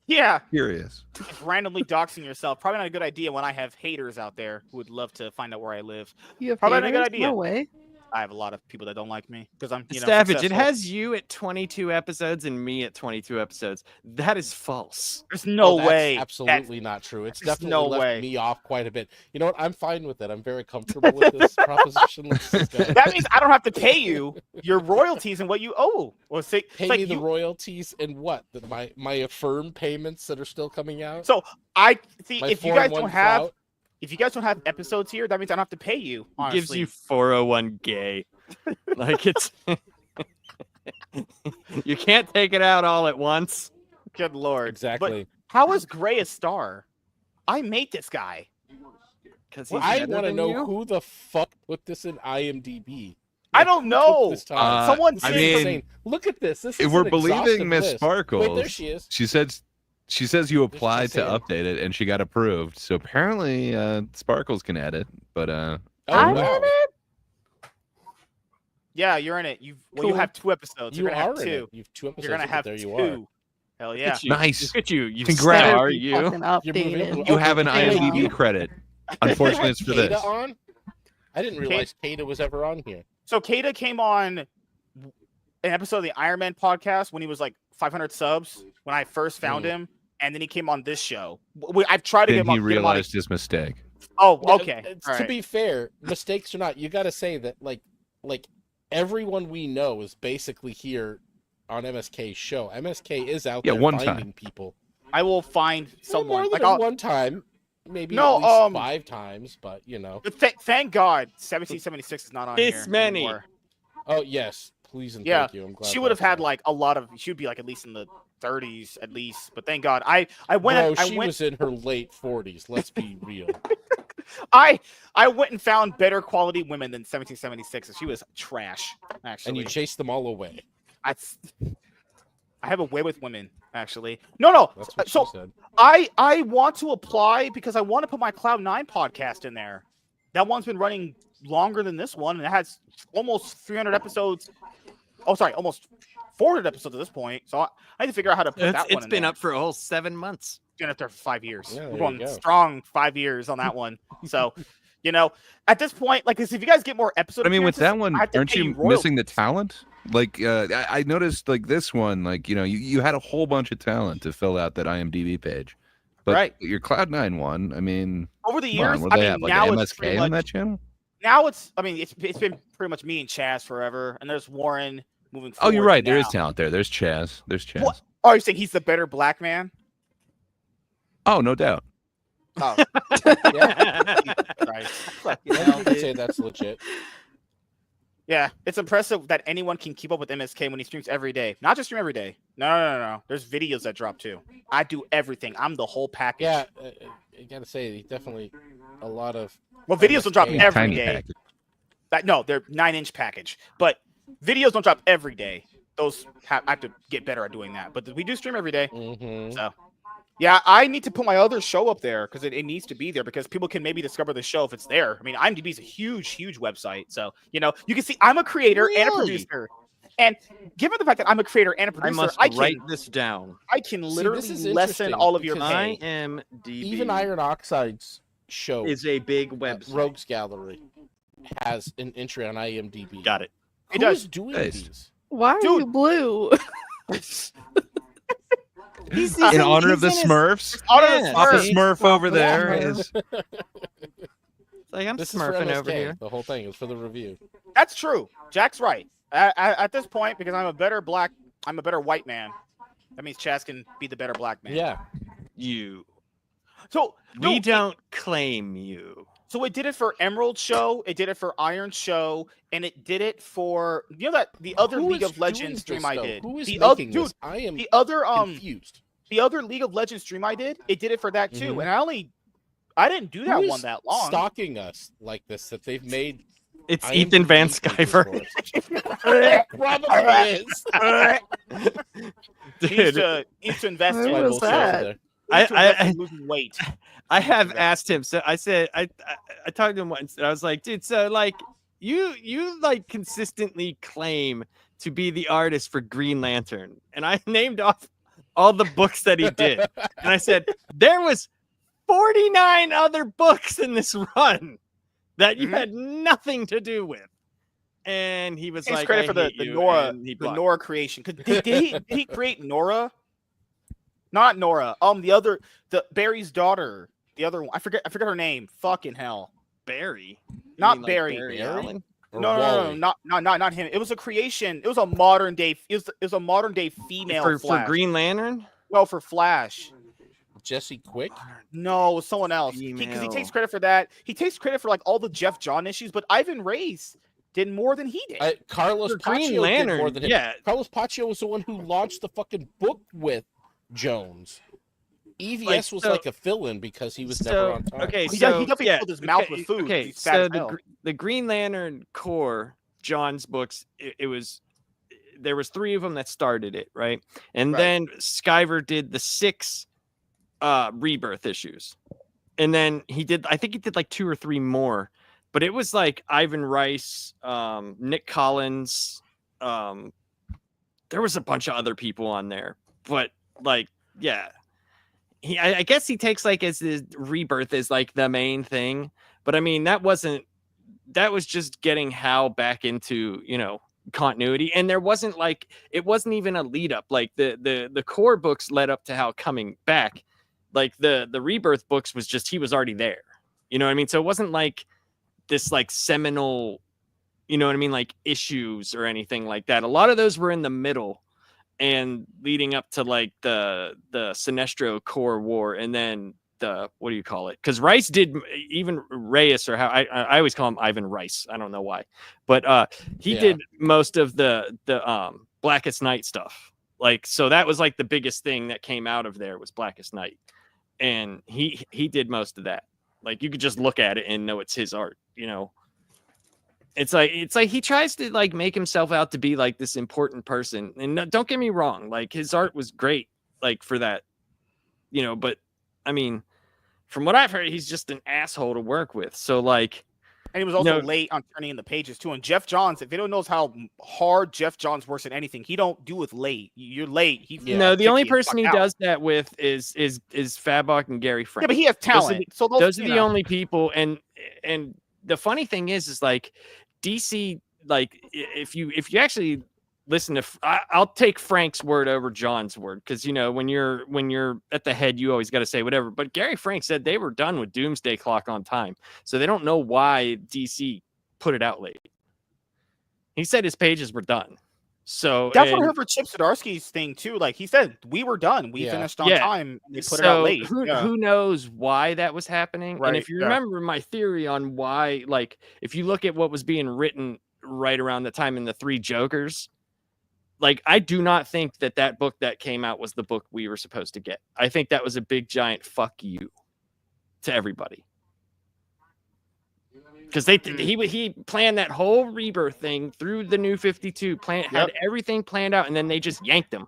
yeah. curious. Just randomly doxing yourself. Probably not a good idea when I have haters out there who would love to find out where I live. You have Probably not a good haters? idea. No way. I have a lot of people that don't like me because I'm, Savage, it successful. has you at 22 episodes and me at 22 episodes. That is false. There's no that's way. Absolutely not true. It's There's definitely no left way. me off quite a bit. You know what? I'm fine with it. I'm very comfortable with this proposition. Let's just go. That means I don't have to pay you your royalties and what you owe. Well, see, Pay it's like me the you- royalties and what? My affirm payments that are still coming out. So I see My if you guys 401 don't have clout? if you guys don't have episodes here, that means I don't have to pay you. Honestly. Gives you 401 gay. Like it's you can't take it out all at once. Good Lord. Exactly. But how is Gray a star? I made this guy. Because Well, I want to know who the fuck put this in IMDb. I don't know. Someone. I mean, look at this. This if is we're an believing exhaustive Miss list. Sparkles, Wait, there she is. She says you applied to Cassaiyan. update it and she got approved. So apparently, Sparkles can edit. But Oh, I'm wow. in it. Yeah, you're in it. You Cool. have 2 episodes. You you're gonna are have in 2. it. You've 2 episodes. You're gonna in it, have there 2. you are. Hell Look yeah. at you. Nice. Look at you. You Congrats. star, Better be you. fucking You're moving. updated. you have an Okay, IMDb wow. credit. Unfortunately, it's for Kada this. on? I didn't realize Kada was ever on here. So Kada came on an episode of the Iron Man podcast when he was like 500 subs when I first found him, and then he came on this show. I've tried to Then get him he on. get him on realized his mistake. Oh, No, okay. All To right. be fair, mistakes or not, you got to say that like everyone we know is basically here on MSK's show. MSK is out there one finding time. people. I will find someone. More than like one time. Maybe no, at least 5 times, but you know. Thank God 1776 is not on here many. anymore. Oh, yes. Please and Yeah, thank you. I'm glad she would have had so. like a lot of. She would be like at least in the 30s at least. But thank God, I went. Bro, I she went, was in her late 40s. Let's be real. I went and found better quality women than 1776, and she was trash. Actually, And you chased them all away. I have a way with women. Actually, no. That's what So she said. I want to apply because I want to put my Cloud9 podcast in there. That one's been running longer than this one, and it has almost 300 episodes. Oh, sorry, almost 400 episodes at this point. So I need to figure out how to put that one in. It's been there. up for a whole 7 months. Been up there for 5 years. Yeah, We're going strong 5 years on that one. So, at this point, like, if you guys get more episodes, I mean, with that one, aren't you missing the talent? Like, I noticed, like this one, like you had a whole bunch of talent to fill out that IMDb page, but your Cloud9 one, I mean, over the years, what do they have, like now an it's MSK on that channel? Now it's been pretty much me and Chaz forever, and there's Warren moving forward. Oh, you're right. Now. There is talent there. There's Chaz. What? Oh, you're saying he's the better black man? Oh, no doubt. Oh, yeah. You can say that's legit. Yeah, it's impressive that anyone can keep up with MSK when he streams every day. Not just stream every day. No. There's videos that drop too. I do everything. I'm the whole package. Yeah, I gotta say, definitely a lot of. Well, videos don't drop every day. Package. No, they're 9-inch package, but videos don't drop every day. Those I have to get better at doing that. But we do stream every day. Mm-hmm. So. Yeah, I need to put my other show up there because it needs to be there because people can maybe discover the show if it's there. I mean, IMDb is a huge website. So, you can see I'm a creator and a producer. And given the fact that I'm a creator and a producer, I must write this down. I can literally lessen all of your pay. IMDb. Even Iron Oxide's show is a big website. Rogues Gallery has an entry on IMDb. Got it. It does. Who's doing these? Why are you blue? In honor of the Smurfs. Papa Smurf over there is. Like I'm this smurfing is for MSK. over here. The whole thing is for the review. That's true. Jack's right. At this point, because I'm a better white man. That means Chaz can be the better black man. Yeah. You. So we don't claim you. So it did it for Emerald Show, it did it for Iron Show, and it did it for that the other League of Legends stream I did. Who is the making this? I am confused. The other League of Legends stream I did, it did it for that too. And I didn't do that one that long. Stalking us like this that they've made. It's Ethan Van Sciver. Probably is. He needs to invest Who in was that? I losing weight. I have asked him. So I said I talked to him once, and I was like, dude, so like you like consistently claim to be the artist for Green Lantern, and I named off all the books that he did, and I said there was 49 other books in this run that you had nothing to do with. And he was like, credit for the Nora creation. Did he create Nora? Not Nora. The Barry's daughter. The other one. I forget her name. Fucking hell. Barry. Not Barry. Barry Allen? No, not him. It was a creation. It was a modern day. It was a modern day female for Green Lantern. No, for Flash. Jesse Quick? No, it was someone else. Because he takes credit for that. He takes credit for like all the Jeff John issues, but Ivan Reis did more than he did. Carlos Paccio did more than him. Yeah. Carlos Paccio was the one who launched the fucking book with Jones. EVS was like a fill-in because he was never on time. Okay, he definitely filled his mouth with food. Okay, so the Green Lantern Corps, John's books, there was 3 of them that started it, right? And then Skyver did the 6 Rebirth issues. And then I think he did like 2 or 3 more. But it was like Ivan Rice, Nick Collins. There was a bunch of other people on there. But like, yeah. I guess he takes like as his Rebirth is like the main thing. But I mean, that was just getting Hal back into, continuity. And there wasn't like, it wasn't even a lead up. Like the core books led up to Hal coming back. Like the Rebirth books was just, he was already there. You know what I mean? So it wasn't like this like seminal you know what I mean, like issues or anything like that. A lot of those were in the middle and leading up to like the Sinestro Corps War, and then the, what do you call it? Because Rice did, even Reyes, or how I always call him Ivan Rice. I don't know why, but he did most of the Blackest Night stuff. Like, so that was like the biggest thing that came out of there was Blackest Night, and he did most of that. Like, you could just look at it and know it's his art, you know. It's like he tries to like make himself out to be like this important person. And don't get me wrong, like his art was great, like for that, you know, but I mean, from what I've heard, he's just an asshole to work with. So like, and he was also late on turning in the pages too. And Jeff Johns, if anyone knows how hard Jeff Johns works at anything, he don't do it late. You're late. The only person he does that with is Fabok and Gary Frank. Yeah, but he has talent. Those are the only people. And the funny thing is like DC, like if you actually listen to, I'll take Frank's word over John's word, because you know when you're at the head, you always got to say whatever. But Gary Frank said they were done with Doomsday Clock on time, so they don't know why DC put it out late. He said his pages were done. So that's what I heard for Chip Zdarsky's thing too. Like he said, we were done. We finished on time. They put it out late. Who knows why that was happening? Right, and if you remember my theory on why, like if you look at what was being written right around the time in the Three Jokers, like I do not think that book that came out was the book we were supposed to get. I think that was a big giant fuck you to everybody. Because he planned that whole Rebirth thing through the New 52, had everything planned out, and then they just yanked him.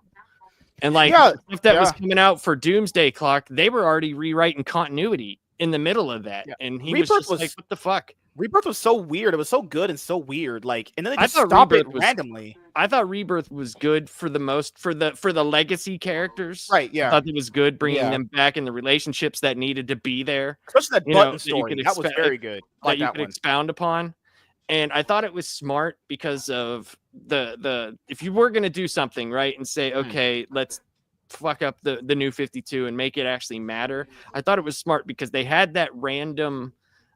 And like if that was coming out for Doomsday Clock, they were already rewriting continuity in the middle of that. And he was just like, what the fuck? Rebirth was so weird. It was so good and so weird. Like, and then they just stopped it randomly. I thought Rebirth was good for the legacy characters. Right. Yeah. I thought it was good bringing them back in the relationships that needed to be there. Especially that Button story. That was very good. That you could expound upon. And I thought it was smart because of the if you were going to do something right and say, okay, let's fuck up the New 52 and make it actually matter. I thought it was smart because they had that random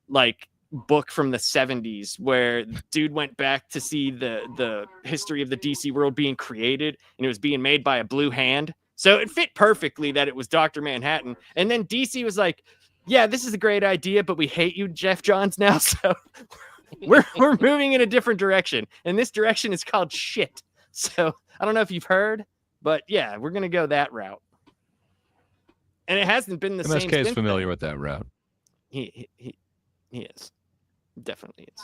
like book from the 70s where dude went back to see the history of the DC world being created, and it was being made by a blue hand. So it fit perfectly that it was Dr. Manhattan. And then DC was like, yeah, this is a great idea, but we hate you, Jeff Johns, now. So we're moving in a different direction. And this direction is called shit. So I don't know if you've heard, but yeah, we're going to go that route. And it hasn't been the same. MSK is familiar with that route. He is. Definitely is.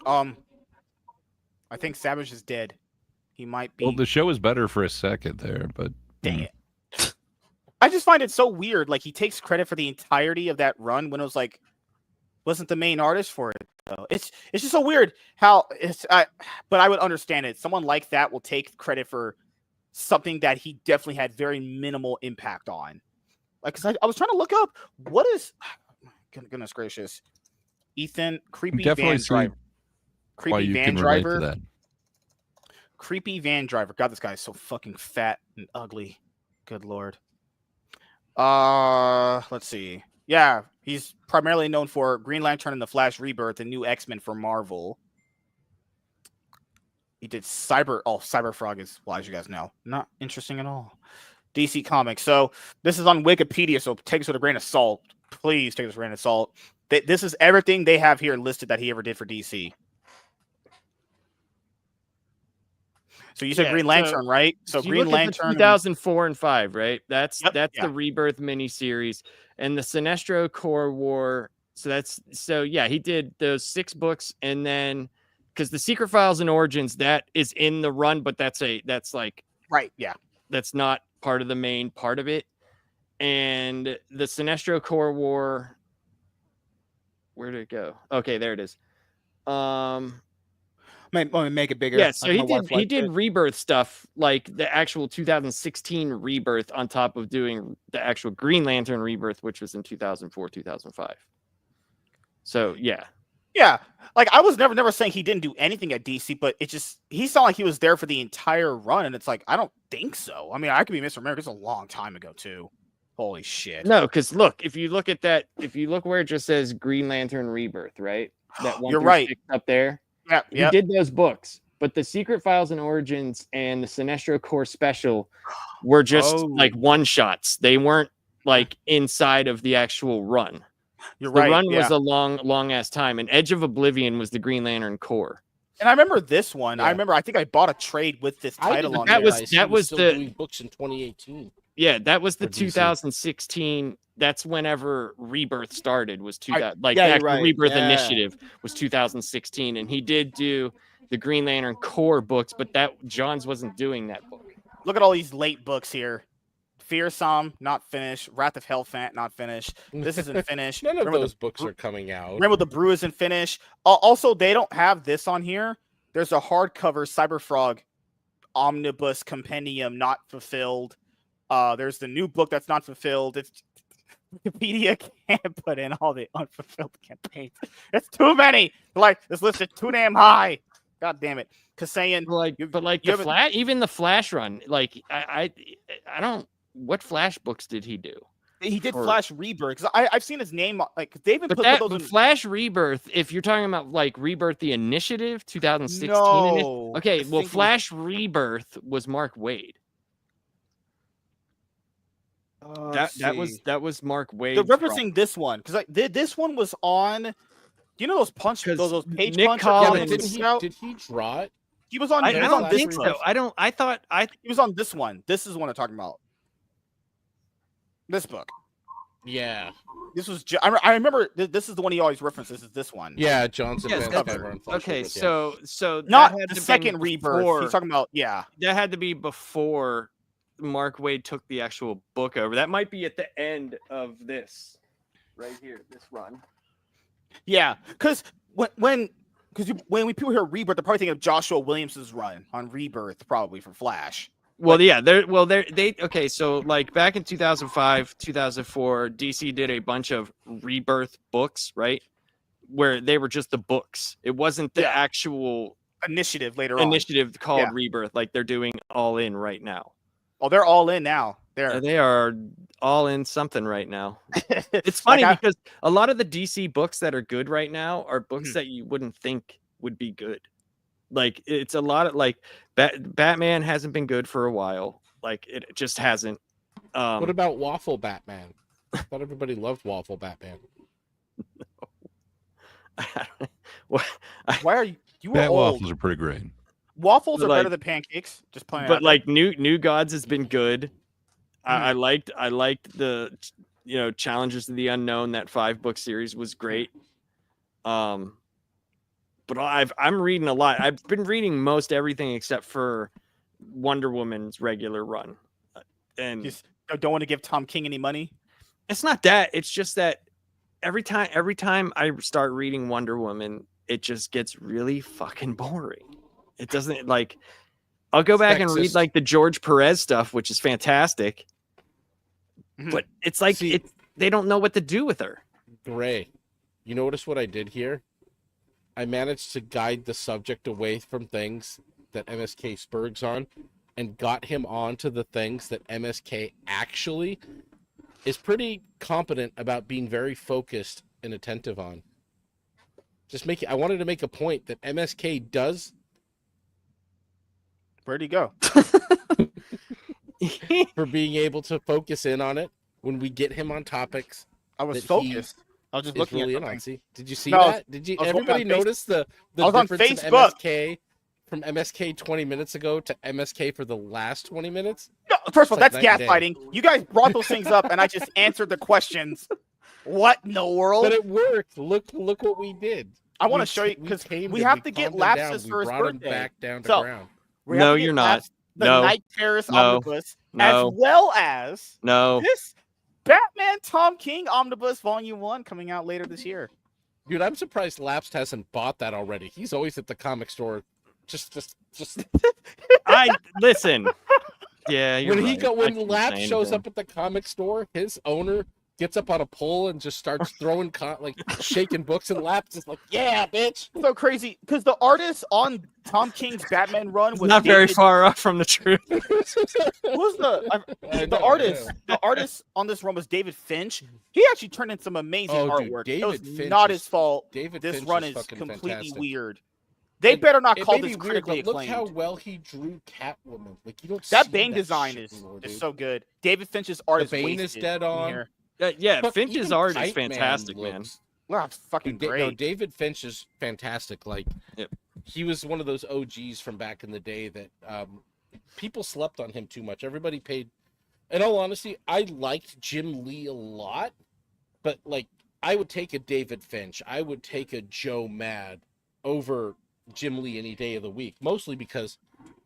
I think Savage is dead. He might be. Well, the show was better for a second there, but dang it. I just find it so weird. Like he takes credit for the entirety of that run when it was like wasn't the main artist for it though. It's just so weird how but I would understand it. Someone like that will take credit for something that he definitely had very minimal impact on. Like, cause I was trying to look up what is goodness gracious, Ethan creepy van driver, creepy van driver, creepy van driver. God, this guy is so fucking fat and ugly. Good lord. Let's see. Yeah, he's primarily known for Green Lantern and the Flash Rebirth and New X-Men for Marvel. He did Cyberfrog is, well, as you guys know, not interesting at all. DC Comics. So this is on Wikipedia, so take this with a grain of salt. Please take this with a grain of salt. This is everything they have here listed that he ever did for DC. So you said Green Lantern, right? So Green Lantern 2004 and 5, right? That's the Rebirth miniseries and the Sinestro Corps War. So he did those 6 books, and then because the Secret Files and Origins, that is in the run, but that's like right, yeah. That's not part of the main part of it. And the Sinestro Corps War, where did it go? Okay, there it is. Make it bigger. Yeah, so he did Rebirth stuff, like the actual 2016 Rebirth on top of doing the actual Green Lantern Rebirth, which was in 2004, 2005. So, yeah. Yeah, like I was never saying he didn't do anything at DC, but he sounded like he was there for the entire run, and it's like I don't think so. I mean, I could be misremembering. It's a long time ago too. Holy shit! No, because look, if you look where it just says Green Lantern Rebirth, right? That one You're right up there. Yeah, he did those books, but the Secret Files and Origins and the Sinestro Corps special were just like one shots. They weren't like inside of the actual run. You're the right. run was a long ass time, and Edge of Oblivion was the Green Lantern Corps. And I remember this one. Yeah. I think I bought a trade with this title on that there. was the doing books in 2018. Yeah, that was the 2016. That's whenever Rebirth started. Was 2000 Rebirth Initiative was 2016, and he did do the Green Lantern Corps books, but that Johns wasn't doing that book. Look at all these late books here. Fearsome, not finished. Wrath of Hellfant, not finished. This isn't finished. None of those books are coming out. Remember the Brew isn't finished. Also, they don't have this on here. There's a hardcover Cyberfrog Omnibus Compendium not fulfilled. There's the new book that's not fulfilled. It's Wikipedia can't put in all the unfulfilled campaigns. It's too many. Like this list is too damn high. God damn it, Cassaiyan. Even the Flash run. Like I don't. What Flash books did he do? He did Flash Rebirth because I've seen his name. Like they even put those in Flash Rebirth. If you're talking about like Rebirth, the Initiative, 2016. No, okay, well, Flash Rebirth was Mark Waid. That was Mark Waid. They're referencing this one because this one was on. Do you know those those page Nick punch? Collins, did he draw it? He was on. I don't think so. He was on this one. This is what I'm talking about. This book. Yeah. This was. I remember. This is the one he always references. Is this one? Yeah, Johnson. Okay, so not the second Rebirth. He's talking about that had to be before Mark Waid took the actual book over. That might be at the end of this, right here, this run. Yeah, because when people hear Rebirth, they're probably thinking of Joshua Williamson's run on Rebirth, probably for Flash. Well, yeah, okay, so like back in 2005, 2004, DC did a bunch of Rebirth books, right? Where they were just the books. It wasn't the actual initiative later on. Initiative called Rebirth, like they're doing All In right now. Oh, they're all in now. They are all in something right now. It's funny because a lot of the DC books that are good right now are books that you wouldn't think would be good. Like it's a lot of like Batman hasn't been good for a while. Like it just hasn't. What about Waffle Batman? I thought everybody loved Waffle Batman. Why are you? Bat waffles are pretty great. Waffles are better than pancakes. Just playing. But like New Gods has been good. I liked the Challengers of the Unknown. That 5-book series was great. But I'm reading a lot. I've been reading most everything except for Wonder Woman's regular run. And you don't want to give Tom King any money. It's not that. It's just that every time I start reading Wonder Woman, it just gets really fucking boring. It doesn't like. I'll go back and read like the George Perez stuff, which is fantastic. But it's like they don't know what to do with her. Gray, you notice what I did here? I managed to guide the subject away from things that MSK spurgs on and got him onto the things that MSK actually is pretty competent about being very focused and attentive on. I wanted to make a point that MSK does. Where'd he go? For being able to focus in on it when we get him on topics. I was focused. I was just looking really at something. Did you see that? Did you? Everybody notice the difference in MSK from MSK 20 minutes ago to MSK for the last 20 minutes? No, first of all, that's gaslighting. You guys brought those things up, and I just answered the questions. What in the world? But it worked. Look what we did. I want to show you because we have to get Lapsus for his birthday. Back down to ground. No, you're not. The Night Terrace Omnibus, as well as this Batman Tom King Omnibus Volume 1 coming out later this year. Dude, I'm surprised Lapsed hasn't bought that already. He's always at the comic store. Just. I listen. Yeah, when Lapsed shows up at the comic store, his owner gets up on a pole and just starts throwing shaking books and laps. It's like, yeah, bitch. So crazy because the artist on Tom King's Batman run was not very far off from the truth. Who's the artist? Yeah. The artist on this run was David Finch. He actually turned in some amazing artwork. Dude, it was David not Finch his fault. David This Finch run is is fucking completely fantastic. weird. They better not call may this be weird, critically but look acclaimed. how well he drew Catwoman. Like you don't That see Bane that design shit is anymore, dude. so good. David Finch's art is Bane is wasted dead in on. here. Yeah, Fuck, Finch's even art is Kite Man fantastic, man. looks- Wow, it's fucking Dude, great. no, David Finch is fantastic. Like, Yep. he was one of those OGs from back in the day that people slept on him too much. Everybody paid. In all honesty, I liked Jim Lee a lot, but like, I would take a David Finch, I would take a Joe Mad over Jim Lee any day of the week, mostly because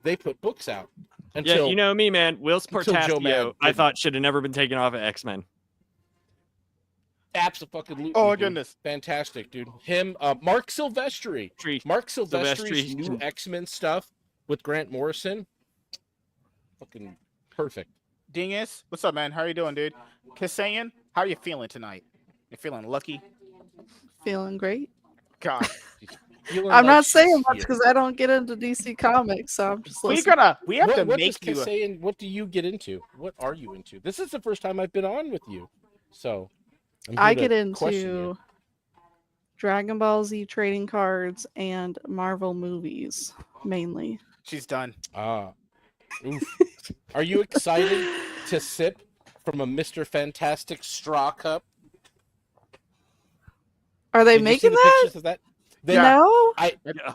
they put books out. Yeah, you know me, man. Will until Joe Mad Portastio, I didn't. thought should have never been taken off of X-Men. Absolutely. Oh my dude. goodness. Fantastic, dude. Him, Mark Silvestri. Mark Silvestri's Silvestri. new X-Men stuff with Grant Morrison. Fucking perfect. Dingus, what's up, man? How are you doing, dude? Cassaiyan, how are you feeling tonight? You feeling lucky? Feeling great. God. I'm not saying much because I don't get into DC Comics, so I'm just listening. We have to what make does you. Cassaiyan, what do you get into? What are you into? This is the first time I've been on with you, so I get into Dragon Ball Z trading cards and Marvel movies mainly. She's done. Oof. Are you excited to sip from a Mr. Fantastic straw cup? Are they Did you see making the that? pictures of that? No. Are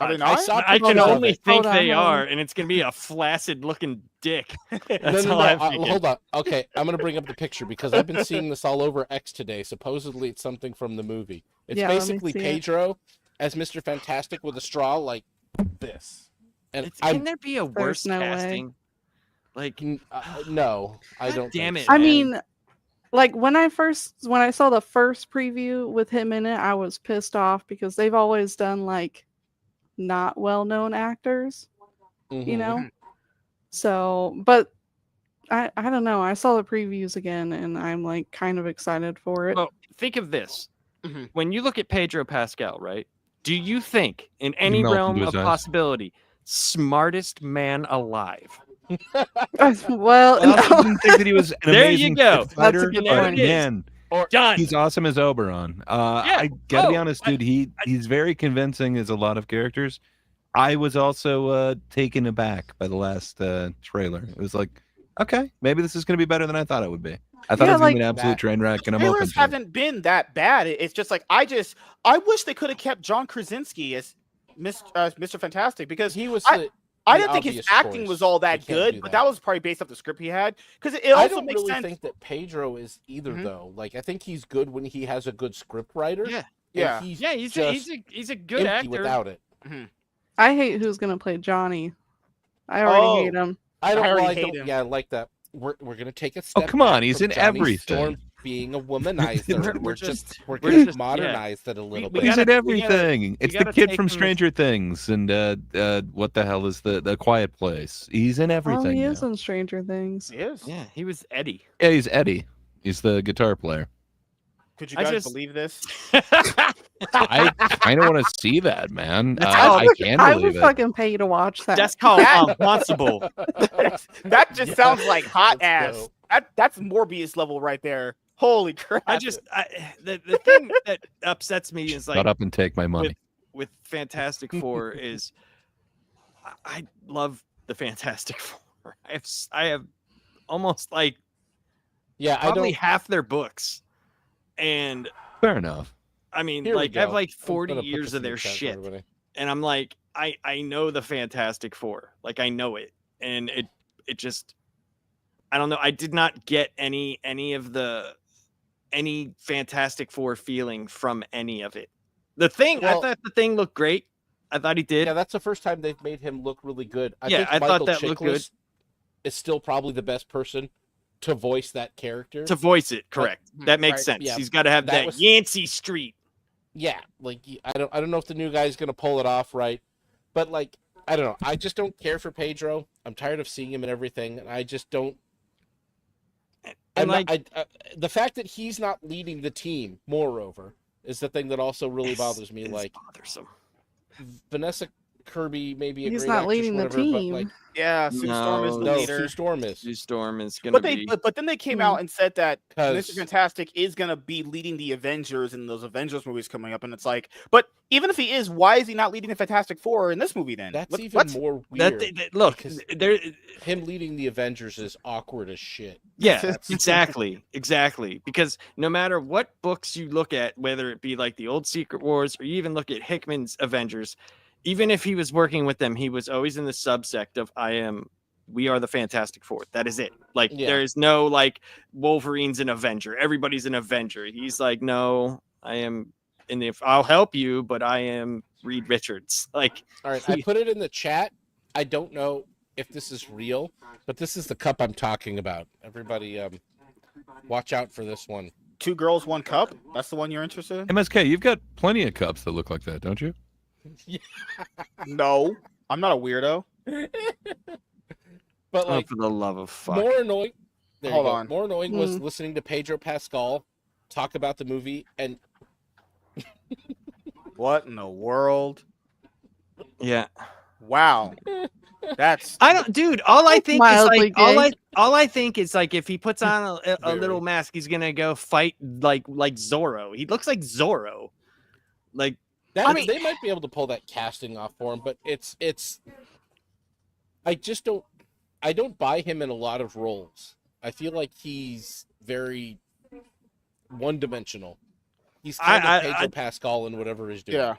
they I not? saw I can pictures of only it. think Hold on, they hold are, on. and it's gonna be a flaccid-looking dick. No, That's no, all no. I'm thinking. Hold on. Okay, I'm gonna bring up the picture because I've been seeing this all over X today. Supposedly, it's something from the movie. It's Yeah, let me basically see it. Pedro as Mr. Fantastic with a straw like this. And Can there be a worse no way. casting? Like, no, I don't. damn think it, so. I mean, like when I saw the first preview with him in it, I was pissed off because they've always done like not well-known actors, you Mhm. know. So, but I don't know. I saw the previews again, and I'm like kind of excited for it. well, think of this. Mhm. When you look at Pedro Pascal, right? Do you think, in any melt realm into of his eyes. possibility, smartest man alive? Well, I also no. didn't think that he was an There you amazing go. pit fighter, That's a good but point. man, Done. he's awesome as Oberon. I gotta be honest, dude. He's very convincing as a lot of characters. I was also taken aback by the last trailer. It was like, okay, maybe this is gonna be better than I thought it would be. I thought it was gonna be an absolute train wreck, and I'm open Trailers to it. haven't been that bad. It's just like I wish they could have kept John Krasinski as Mr. Fantastic because He was. I didn't think his obvious acting choice. was all They that can't good, do but that. that was probably based off the script he had. Because it I also don't makes really sense. think that Pedro is either, Mhm. though. Like, I think he's good when he has a good script writer. Yeah. and Yeah. He's He's a good empty actor. without it. I hate who's gonna play Johnny. I already hate him. I don't. I already well, I hate don't him. yeah, I like that. We're gonna take a step. come on, back he's from in Johnny everything. Storm being a womanizer. We're we're just gonna modernize it a We little gotta- bit. He's in we everything. It's the gotta kid take from him as- Stranger Things, and what the hell is the Quiet Place? He's in Oh, everything. he now. is in Stranger Things. He is. Yeah, he was Eddie. Yeah, he's Eddie. He's the guitar player. Could you I guys just- believe this? I kind of want to see that, man. That's I called- can't I believe would it. fucking pay to watch that. That's called impossible. That just sounds like hot Let's ass. go. That's Morbius level right there. Holy crap! The thing that upsets me is Shut like up and take my money. with Fantastic Four is I love the Fantastic Four. I have almost like Yeah, I probably don't. half their books, and Fair enough. I mean, Here we like I have go. like I'm 40 gonna put years this of in the their chat for shit, everybody. and I'm like, I know the Fantastic Four, like I know it, and it just I don't know. I did not get any Fantastic Four feeling from any of it. I Well- thought the thing looked great. I thought he did. Yeah, that's the first time they've made him look really good. I Yeah, think I thought Michael that looked good. Chiklis is still probably the best person to voice that character. To voice it, correct. That makes Right. sense. Yeah, He's got to have that that was- Yancey Street. Yeah, like I don't know if the new guy's gonna pull it off right, but like I don't know. I just don't care for Pedro. I'm tired of seeing him and everything, and I just don't. The fact that he's not leading the team, moreover, is the thing that also really bothers me. Like, bothersome. Vanessa Kirby may be a He's great not actress, leading the whatever, team. but like, yeah, Sue Storm is the leader. Sue Storm is. Sue Storm is gonna But be. but then they came out and said that 'Cause- Mr. Fantastic is gonna be leading the Avengers in those Avengers movies coming up, and it's like, but even if he is, why is he not leading the Fantastic Four in this movie then? That's even more weird. Look, because there. him leading the Avengers is awkward as shit. Yeah, exactly. Because no matter what books you look at, whether it be like the old Secret Wars or you even look at Hickman's Avengers, even if he was working with them, he was always in the subsect of we are the Fantastic Four. That is it. Like there's no like Wolverine's an Avenger. Everybody's an Avenger. He's like, no, I am I'll help you, but I am Reed Richards. Like, all right, I put it in the chat. I don't know if this is real, but this is the cup I'm talking about. Everybody, watch out for this one. 2 girls, 1 cup. That's the one you're interested in. MSK, you've got plenty of cups that look like that, don't you? Yeah. No, I'm not a weirdo. But like, for the love of fuck. more annoying. Hold on. More annoying was listening to Pedro Pascal talk about the movie and. What in the world? Yeah. Wow. That's dude. All I think is Mildly like gay. all I think is like if he puts on a little mask, he's gonna go fight like Zorro. He looks like Zorro. Like they might be able to pull that casting off for him, but it's. I don't buy him in a lot of roles. I feel like he's very one-dimensional. He's kind of Pedro Pascal in whatever he's doing. Yeah,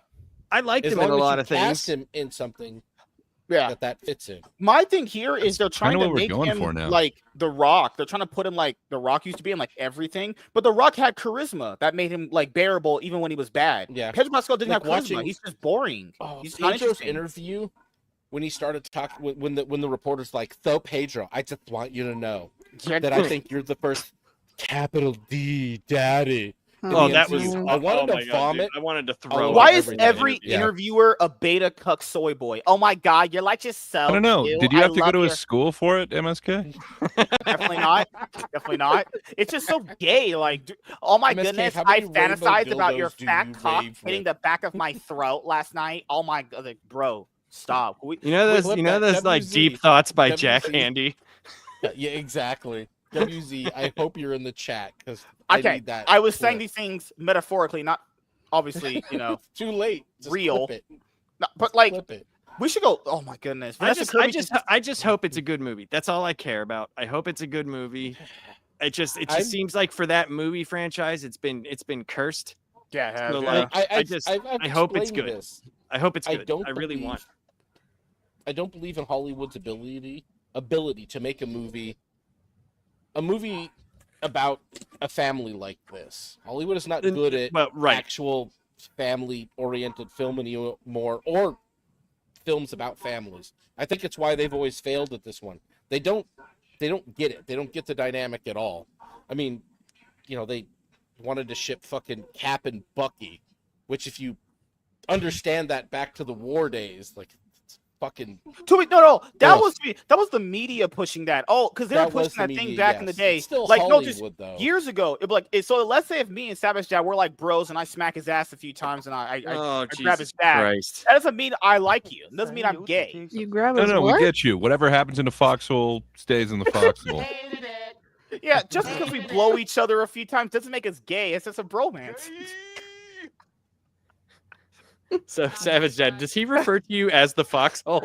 I liked as him long in a as lot you of things. cast him in something. Yeah, that fits in. My thing here is they're trying kinda to what we're make going him for now. like The Rock. They're trying to put him like The Rock used to be in like everything, but The Rock had charisma that made him like bearable even when he was bad. Yeah, Pedro Pascal didn't Like have charisma. watching- He's just boring. He's not Pedro's interesting. interview when he started to talk when the reporter's like, "So Pedro, I just want you to know that I think you're the first capital D daddy." Oh, that was. I wanted to vomit. Dude. I wanted to throw. Why up is every every interview. interviewer a beta cuck soy boy? Oh my god, you're like just so. I don't know. cute. Did you I have to go love to a your-" school for it, MSK? Definitely not. Definitely not. It's just so gay. Like, oh my MSK, goodness, how I many rainbow fantasized about your dildos do fat you cock rave hitting with? the back of my throat last night. Oh my god, like, bro, stop. You know those. You know those like WZ. deep thoughts by WZ. Jack Handy. Yeah, exactly. WZ, I hope you're in the chat because I Okay, need that. I was saying clip. these things metaphorically, not obviously, Too late. Just real. clip it. No, but like, Clip it. we should go. Oh my goodness, I Vanessa just Kirby hope it's a good movie. That's all I care about. I hope it's a good movie. It just I'm- seems like for that movie franchise, it's been cursed. Yeah, it has, So, yeah. like, I hope it's good. This. I hope it's I good. don't I really believe- want. I don't believe in Hollywood's ability to make a movie about a family like this. Hollywood is not good at actual family-oriented film anymore, or films about families. I think it's why they've always failed at this one. They don't get it. They don't get the dynamic at all. I mean, they wanted to ship fucking Cap and Bucky, which if you understand that back to the war days, like fucking No, that was the media pushing that. Oh, because they were That was pushing the that thing media, back in the yes. day. It's still Like no, just Hollywood, though. years ago. It'd be like so. Let's say if me and Savage Dad we're like bros, and I smack his ass a few times, and I grab his back. Christ. That doesn't mean I like you. It doesn't mean I'm gay. You grab No, his no, what? we get you. Whatever happens in the foxhole stays in the foxhole. Yeah, just because we blow each other a few times doesn't make us gay. It's just a bromance. So Savage Dad, does he refer to you as the foxhole?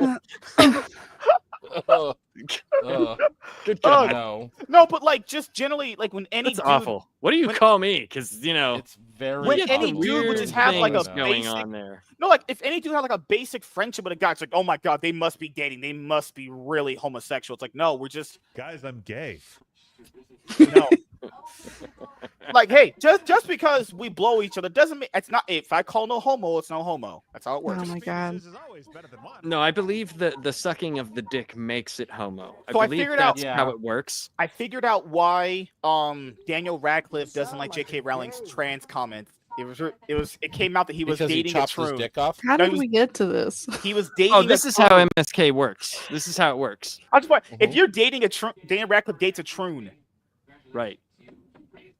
Good job. No, but like just generally, like when any That's dude, awful. What do you call me? Because it's very when any dude would just have like a going basic, on there. no, like if any dude had like a basic friendship with a guy, it's like, oh my god, they must be dating. They must be really homosexual. It's like, no, we're just guys. I'm gay. no. Like, hey, just because we blow each other doesn't mean it's not. If I call no homo, it's no homo. That's how it works. Oh my god. No, I believe the sucking of the dick makes it homo. So I believe figured that's out how it works. I figured out why Daniel Radcliffe doesn't like J.K. Rowling's trans comments. It came out that he was Because he dating a chops his troon. dick off? How No, did we get to this? He was dating. Oh, this a is how troon. MSK works. This is how it works. I just want, if you're dating a troon, Daniel Radcliffe dates a troon. Right.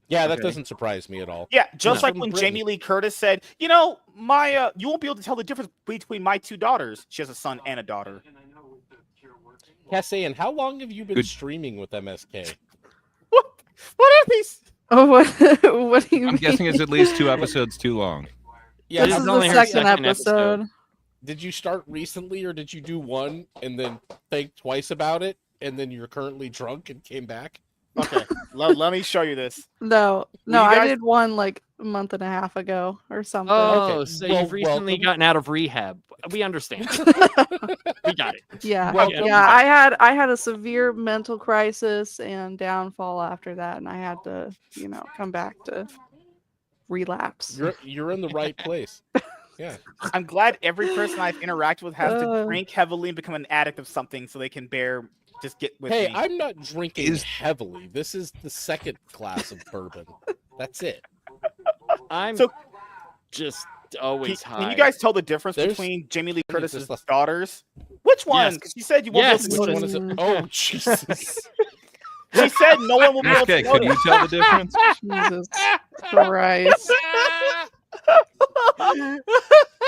Yeah, that doesn't surprise me at all. Yeah, just like when Jamie Lee Curtis said, you know, my you won't be able to tell the difference between my two daughters. She has a son and a daughter. Cassaiyan, how long have you been streaming with MSK? What are these? Oh, what do you mean? I'm guessing it's at least 2 episodes too long. Yeah, this is the second episode. Did you start recently, or did you do one and then think twice about it, and then you're currently drunk and came back? Okay, let me show you this. No, I did one like a month and a half ago or something. Oh, okay. So you've recently gotten out of rehab. We understand. We got it. Yeah, I had a severe mental crisis and downfall after that, and I had to, come back to relapse. You're in the right place. Yeah, I'm glad every person I've interacted with has to drink heavily and become an addict of something so they can just get with me. Hey, I'm not drinking heavily. This is the second glass of bourbon. That's it. I'm just always high. Can you guys tell the difference between Jamie Lee Curtis's daughters? Which one? Because she said you won't be able to notice. Oh, Jesus. She said no one will be able to notice. Can you tell the difference? Jesus Christ.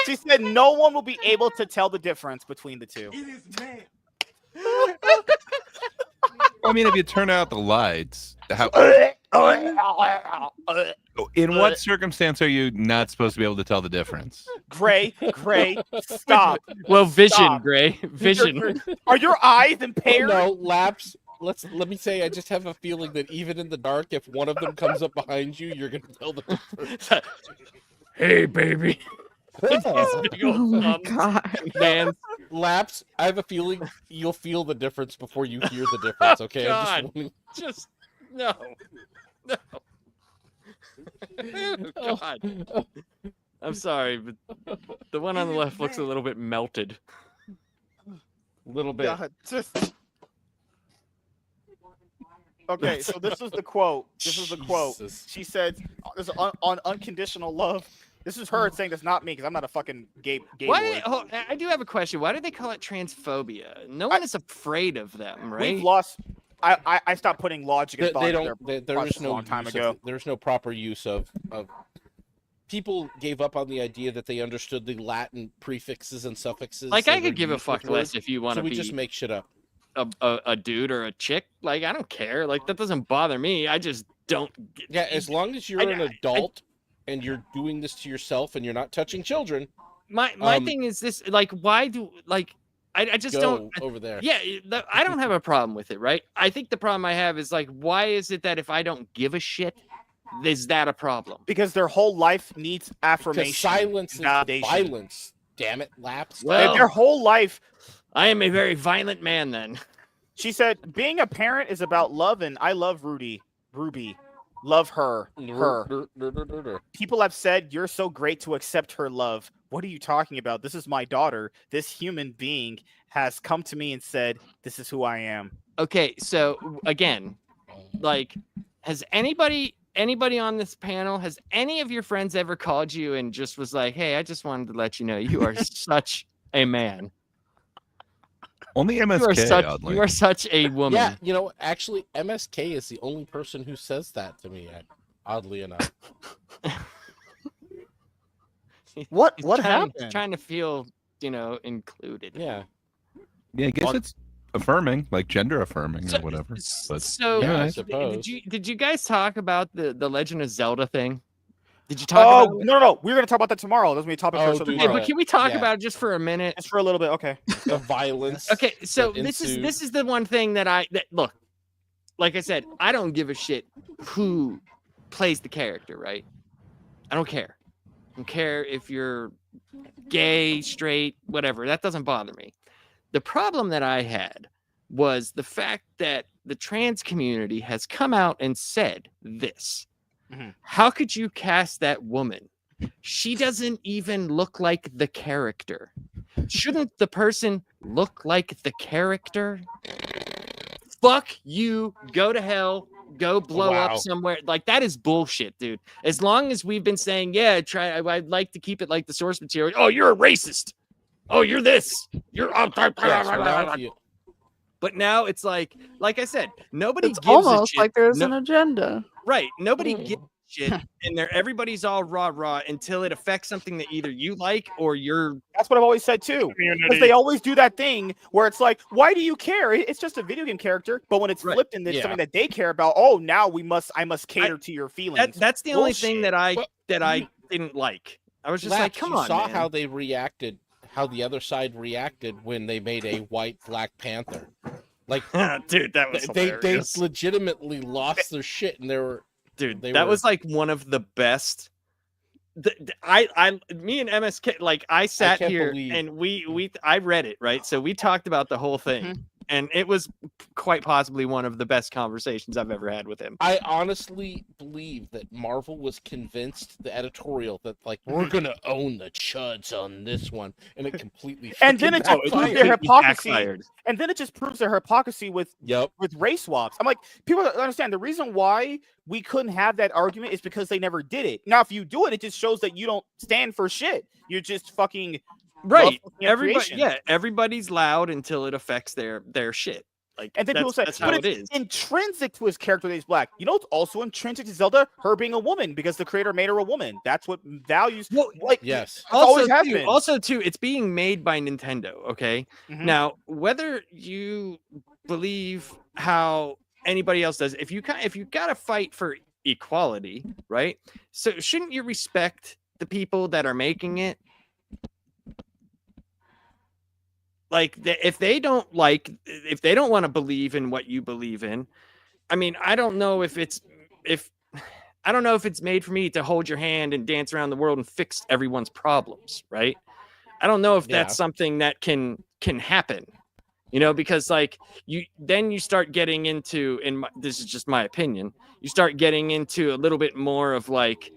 She said no one will be able to tell the difference between the two. It is man. I mean, if you turn out the lights, in what circumstance are you not supposed to be able to tell the difference? Gray, stop. Well, vision, Stop. Gray, vision. Are your eyes impaired? No, Laps. Let me say, I just have a feeling that even in the dark, if one of them comes up behind you, you're gonna tell the difference. Hey, baby. Oh my God. Man, Laps, I have a feeling you'll feel the difference before you hear the difference, okay? God. Just no. Oh, God. I'm sorry, but the one on the left looks a little bit melted. A little bit. God, just... Okay, so this is the quote. She said, "This on unconditional love." This is her saying that's not me because I'm not a fucking gay boy. I do have a question. Why do they call it transphobia? No one is afraid of them, right? We've lost. I stopped putting logic and thought There is no a long time ago. There's no proper use of. People gave up on the idea that they understood the Latin prefixes and suffixes. Like, I could give a fuck less if you want to be. So we just make shit up. A dude or a chick, like, I don't care. Like, that doesn't bother me. I just don't. Yeah, as long as you're an adult and you're doing this to yourself and you're not touching children. My thing is this: like, why do I just don't over there? Yeah, I don't have a problem with it, right? I think the problem I have is like, why is it that if I don't give a shit, is that a problem? Because their whole life needs affirmation. Because silence is validation. violence. Damn it, Laps. Well, their whole life. I am a very violent man. Then she said, "Being a parent is about love, and I love Ruby. Love her. People have said you're so great to accept her love. What are you talking about? This is my daughter. This human being has come to me and said, this is who I am." Okay, so again, like, has anybody on this panel, has any of your friends ever called you and just was like, "Hey, I just wanted to let you know you are such a man"? Only MSK. You are such a woman. Yeah, actually, MSK is the only person who says that to me. Oddly enough. What He's happened? Trying to feel, included. Yeah. Yeah, I guess it's affirming, like gender affirming or whatever. But so, yeah, I suppose. Did you guys talk about the Legend of Zelda thing? Did you talk about it? No. We're going to talk about that tomorrow. That's going to be a topic for tomorrow. Yeah, but can we talk about it just for a minute? Just for a little bit, okay. The violence. Okay, so this is the one thing that look, like I said, I don't give a shit who plays the character, right? I don't care. I don't care if you're gay, straight, whatever. That doesn't bother me. The problem that I had was the fact that the trans community has come out and said this. Mm-hmm. How could you cast that woman? She doesn't even look like the character. Shouldn't the person look like the character? Fuck you. Go to hell. Go blow up somewhere. Like, that is bullshit, dude. As long as we've been saying, I'd like to keep it like the source material. Oh, you're a racist. Oh, you're this. You're but now it's like I said, nobody it's gives a almost shit. like there's an agenda. right. Nobody gives a shit, and everybody's all rah until it affects something that either you like or you're. That's what I've always said too. Because they always do that thing where it's like, why do you care? It's just a video game character. But when it's flipped and it's something that they care about, oh, now I must cater to your feelings. That's the only thing that I didn't like. I was just like, come on, saw man. how they reacted, how the other side reacted when they made a white Black Panther. Like, dude, that was they hilarious. legitimately lost their shit, and that was like one of the best. Me and MSK, like I sat here and I read it, right? So we talked about the whole thing, and it was quite possibly one of the best conversations I've ever had with him. I honestly believe that Marvel was convinced, the editorial, that like we're gonna own the chuds on this one, and it completely and then it just proves their hypocrisy. And then it just proves their hypocrisy with race swaps. I'm like, people don't understand the reason why we couldn't have that argument is because they never did it. Now, if you do it, it just shows that you don't stand for shit. You're just fucking right. Everybody's loud until it affects their shit. Like, and then people say, that's how it is. Intrinsic to his character that he's black. You know what's also intrinsic to Zelda? Her being a woman, because the creator made her a woman. That's what values. Well, like, yes. Always has been. Also, too, it's being made by Nintendo. Okay. Now, whether you believe how anybody else does, if you got to fight for equality, right? So shouldn't you respect the people that are making it? Like, if they don't want to believe in what you believe in, I mean, I don't know if it's made for me to hold your hand and dance around the world and fix everyone's problems, right? I don't know if that's something that can happen, because like you start getting into, this is just my opinion, you start getting into a little bit more of like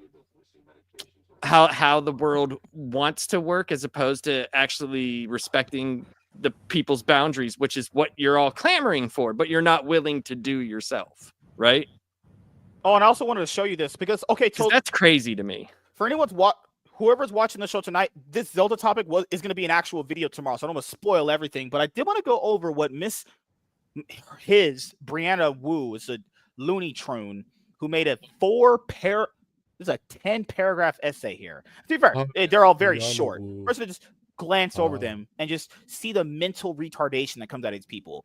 how the world wants to work as opposed to actually respecting the people's boundaries, which is what you're all clamoring for, but you're not willing to do yourself, right? Oh, and I also wanted to show you this because that's crazy to me. For whoever's watching the show tonight, this Zelda topic is going to be an actual video tomorrow, so I don't want to spoil everything. But I did want to go over what Brianna Wu is a Looney Tune who made a 10-paragraph essay here. To be fair, they're all very short. First, just glance over them and just see the mental retardation that comes out of these people.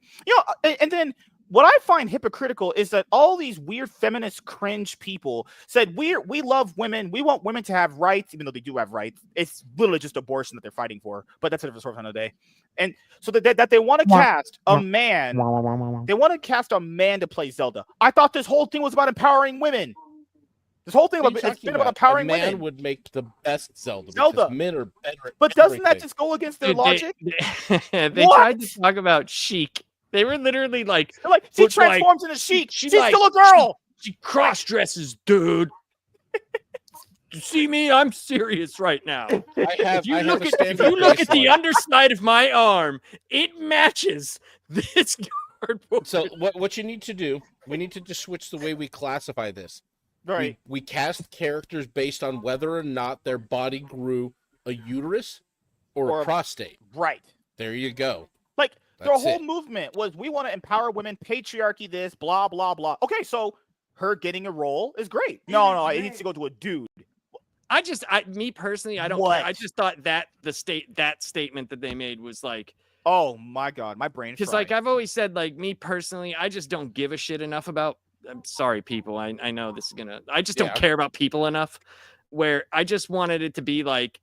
And then what I find hypocritical is that all these weird feminist cringe people said we love women, we want women to have rights, even though they do have rights. It's literally just abortion that they're fighting for, but that's a different story for another day. And so that they want to cast a man, to play Zelda. I thought this whole thing was about empowering women. This whole thing it's been about empowering women. A man would make the best Zelda. Because men are better at but doesn't that just go against their logic? They tried to talk about Sheik. They were literally like, she transforms into Sheik. She's still a girl. She cross-dresses, dude. You see me? I'm serious right now. If you look at the underside of my arm, it matches this cardboard. So what you need to do, we need to just switch the way we classify this. Right. We cast characters based on whether or not their body grew a uterus or a prostate. Right. There you go. Like, their whole movement was, we want to empower women, patriarchy this, blah, blah, blah. Okay, so her getting a role is great. No, it needs to go to a dude. Me personally, I don't care. I just thought that that statement that they made was like, oh my God, my brain. Because like I've always said, like me personally, I just don't give a shit enough about. I'm sorry, people. I know this is gonna. I just don't care about people enough. Where I just wanted it to be like,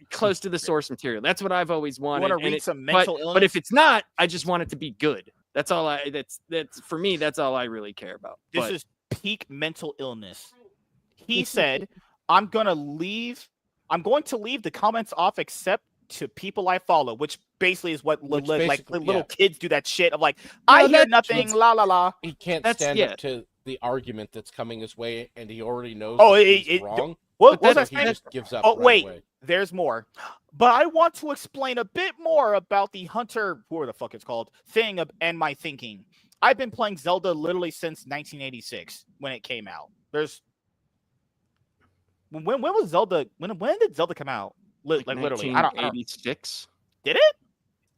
close to the source material. That's what I've always wanted. Want to read some mental illness? But if it's not, I just want it to be good. That's all that's for me. That's all I really care about. This is peak mental illness. He said, I'm going to leave the comments off except to people I follow, which basically is what little kids do that shit of like, I hear nothing, la la la. He can't stand up to the argument that's coming his way, and he already knows he's wrong. What was that? He just gives up. Wait, there's more. But I want to explain a bit more about the Hunter, whatever the fuck it's called, thing and my thinking. I've been playing Zelda literally since 1986 when it came out. When was Zelda? When did Zelda come out? Like literally, 1986. Did it?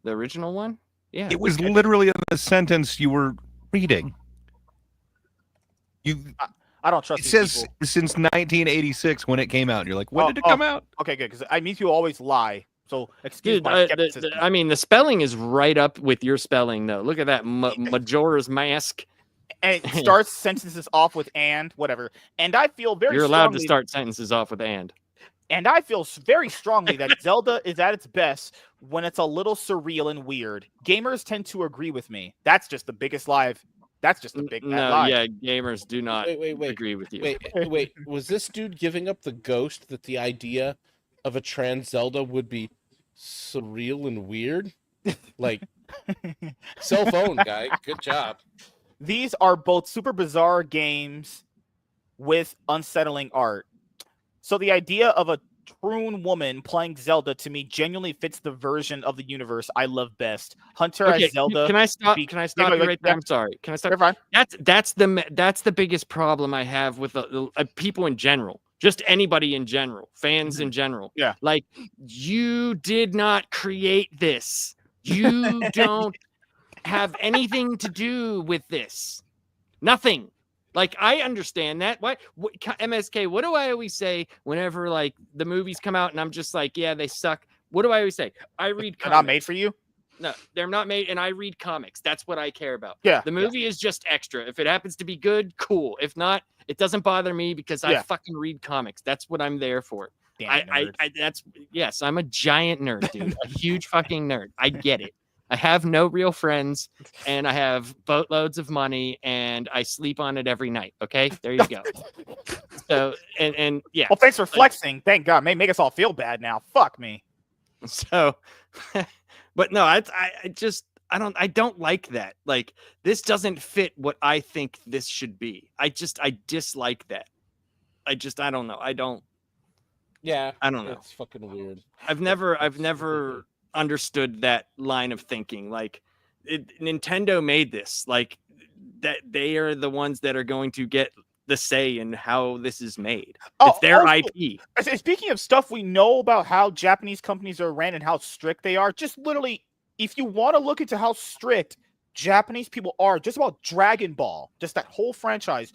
The original one? Yeah. It was literally in the sentence you were reading. I don't trust. It says people. Since 1986 when it came out. And you're like, when did it come out? Okay, good. Because I mean, you always lie. So excuse Dude, my skepticism. I mean, the spelling is right up with your spelling, though. Look at that Majora's Mask. And it starts sentences off with "and," whatever. And I feel very. You're allowed to start sentences off with "and." And I feel very strongly that Zelda is at its best when it's a little surreal and weird. Gamers tend to agree with me. That's just the biggest lie. That's just a big lie. Yeah, gamers do not agree with you. Wait. Was this dude giving up the ghost that the idea of a trans Zelda would be surreal and weird? Like, cell phone guy, good job. These are both super bizarre games with unsettling art. So the idea of a troon woman playing Zelda to me genuinely fits the version of the universe I love best. Hunter as Zelda. Can I stop? Can I stop you right there? I'm sorry. Can I stop? You're fine. That's the biggest problem I have with people in general. Just anybody in general, fans in general. Yeah. Like, you did not create this. You don't have anything to do with this. Nothing. Like, I understand that. What MSK, what do I always say whenever, like, the movies come out and I'm just like, yeah, they suck? What do I always say? I read comics. They're not made for you? No, they're not made, and I read comics. That's what I care about. Yeah. The movie is just extra. If it happens to be good, cool. If not, it doesn't bother me because I fucking read comics. That's what I'm there for. Damn yes, I'm a giant nerd, dude. A huge fucking nerd. I get it. I have no real friends, and I have boatloads of money, and I sleep on it every night. Okay, there you go. So, and yeah. Well, thanks for flexing. Thank God. May make us all feel bad now. Fuck me. So, but no, I don't like that. Like, this doesn't fit what I think this should be. I dislike that. I don't know. Yeah, I don't know. It's fucking weird. I've never understood that line of thinking. Like, Nintendo made this, like, that they are the ones that are going to get the say in how this is made. It's their IP. Speaking of stuff we know about how Japanese companies are ran and how strict they are, just literally, if you want to look into how strict Japanese people are, just about Dragon Ball, just that whole franchise,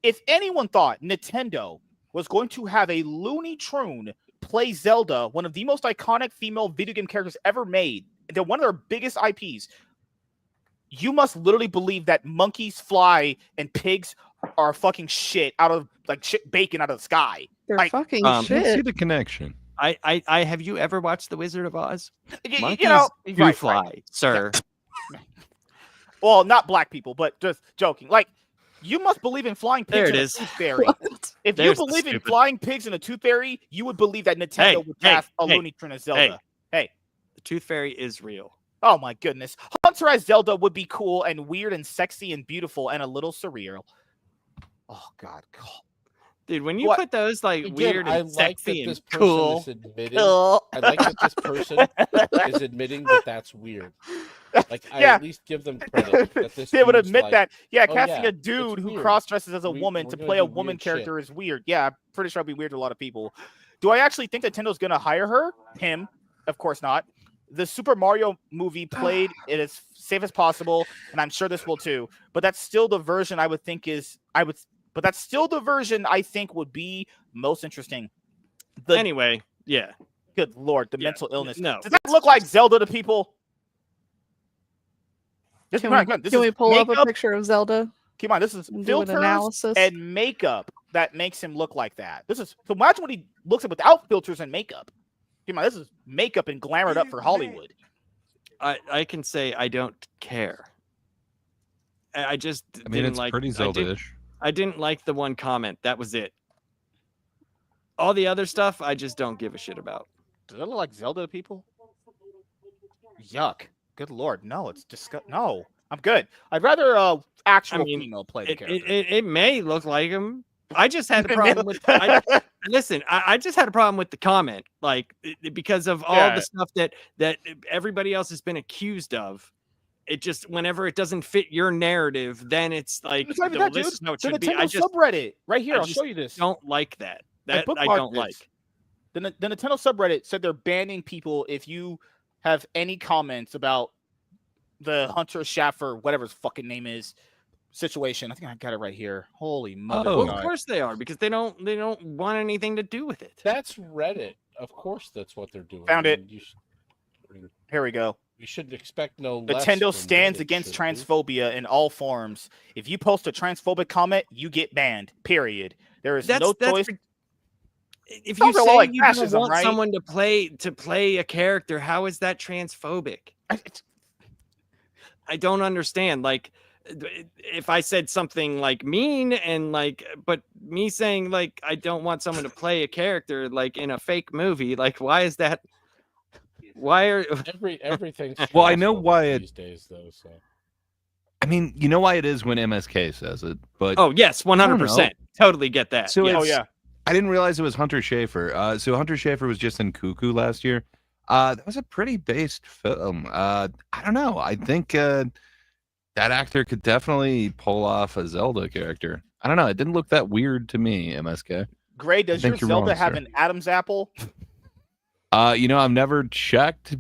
if anyone thought Nintendo was going to have a Looney Tune play Zelda, one of the most iconic female video game characters ever made, they're one of their biggest IPs, you must literally believe that monkeys fly and pigs are fucking shit out of, like, shit bacon out of the sky. They're like, fucking shit. I see the connection. I have you ever watched The Wizard of Oz? Monkeys do fly, sir. Well, not black people, but just joking. Like, you must believe in flying pigs and a tooth fairy. If you believe in flying pigs and a tooth fairy, you would believe that Nintendo would cast a Looney Tune as Zelda. Hey, the tooth fairy is real. Oh my goodness. Hunter as Zelda would be cool and weird and sexy and beautiful and a little surreal. Oh God. Dude, when you put those, like, weird and sexy and cool. I like that this person is admitting that that's weird. Like, I at least give them credit that this they would admit like, that. Yeah, casting a dude who cross-dresses as a woman to play a woman character is weird. Yeah, I'm pretty sure it'd be weird to a lot of people. Do I actually think Nintendo's going to hire him? Of course not. The Super Mario movie played it as safe as possible, and I'm sure this will too. But that's still the version I would think but that's still the version I think would be most interesting. Anyway, yeah. Good Lord, the mental illness. No. Does that look like Zelda to people? Can we pull up a picture of Zelda? Keep on, this is filters analysis and makeup that makes him look like that. So imagine what he looks like without filters and makeup. Keep on, this is makeup and glamored up for Hollywood. I can say I don't care. I just it's pretty Zelda-ish. I didn't like the one comment. That was it. All the other stuff, I just don't give a shit about. Does that look like Zelda to people? Yuck. Good Lord. No, it's disgusting. No, I'm good. I'd rather actual female play the character. It may look like him. I just had a problem with listen, I just had a problem with the comment, like, because of all the stuff that everybody else has been accused of. It just, whenever it doesn't fit your narrative, then it's like, this is how it should be. I just subreddit right here. I'll show you this. Don't like that. That I don't like. The Nintendo subreddit said they're banning people if you have any comments about the Hunter Schaffer, whatever his fucking name is, situation. I think I got it right here. Holy mother! Well, of course they are, because they don't want anything to do with it. That's Reddit. Of course, that's what they're doing. Found it. Here we go. We should expect no less. Nintendo stands against transphobia in all forms. If you post a transphobic comment, you get banned. Period. There is no choice. If you say like you don't want someone to play a character, how is that transphobic? I don't understand. Like, if I said something like mean and like, but me saying like I don't want someone to play a character like in a fake movie, like why is that? Why are everything's well? I know why these days though. So I mean, you know why it is when MSK says it, but oh yes, 100%, totally get that. So yeah. I didn't realize it was Hunter Schafer. So Hunter Schafer was just in Cuckoo last year. That was a pretty based film. I don't know. I think that actor could definitely pull off a Zelda character. I don't know. It didn't look that weird to me, MSK. Gray, does your Zelda have an Adam's apple? I've never checked.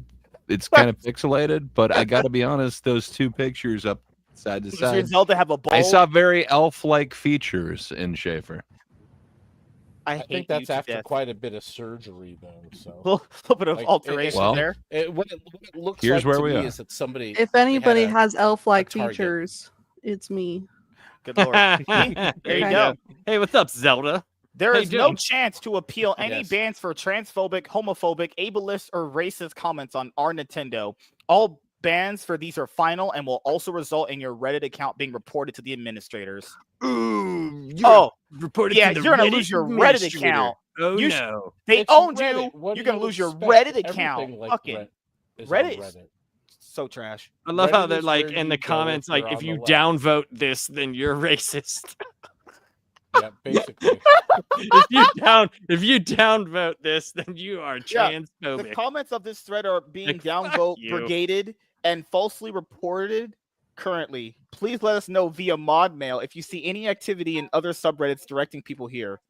It's kind of pixelated, but I got to be honest, those two pictures up side to side. Does your Zelda have a bowl? I saw very elf-like features in Schafer. I think that's after quite a bit of surgery, though. So a little bit of alteration there. What it looks here's like where to we me are. is that somebody. If anybody has elf-like features, it's me. Good lord. There you go. Hey, what's up, Zelda? There is no chance to appeal any bans for transphobic, homophobic, ableist, or racist comments on our Nintendo. All bans for these are final and will also result in your Reddit account being reported to the administrators. Reported yeah, to the you're gonna Reddit lose your Reddit administrator. account. Oh You no. They It's owned Reddit. you. What do You're gonna you lose your expect? Reddit Everything account. like Fucking is Reddit on is so trash. I love how Reddit they're is like where in you the go comments, if you're like if on you the left. downvote this, then you're racist. Yeah, basically. if you downvote this, then you are Yeah, transphobic. the comments of this thread are being Like, fuck downvote you. brigaded and falsely reported currently. Please let us know via mod mail if you see any activity in other subreddits directing people here.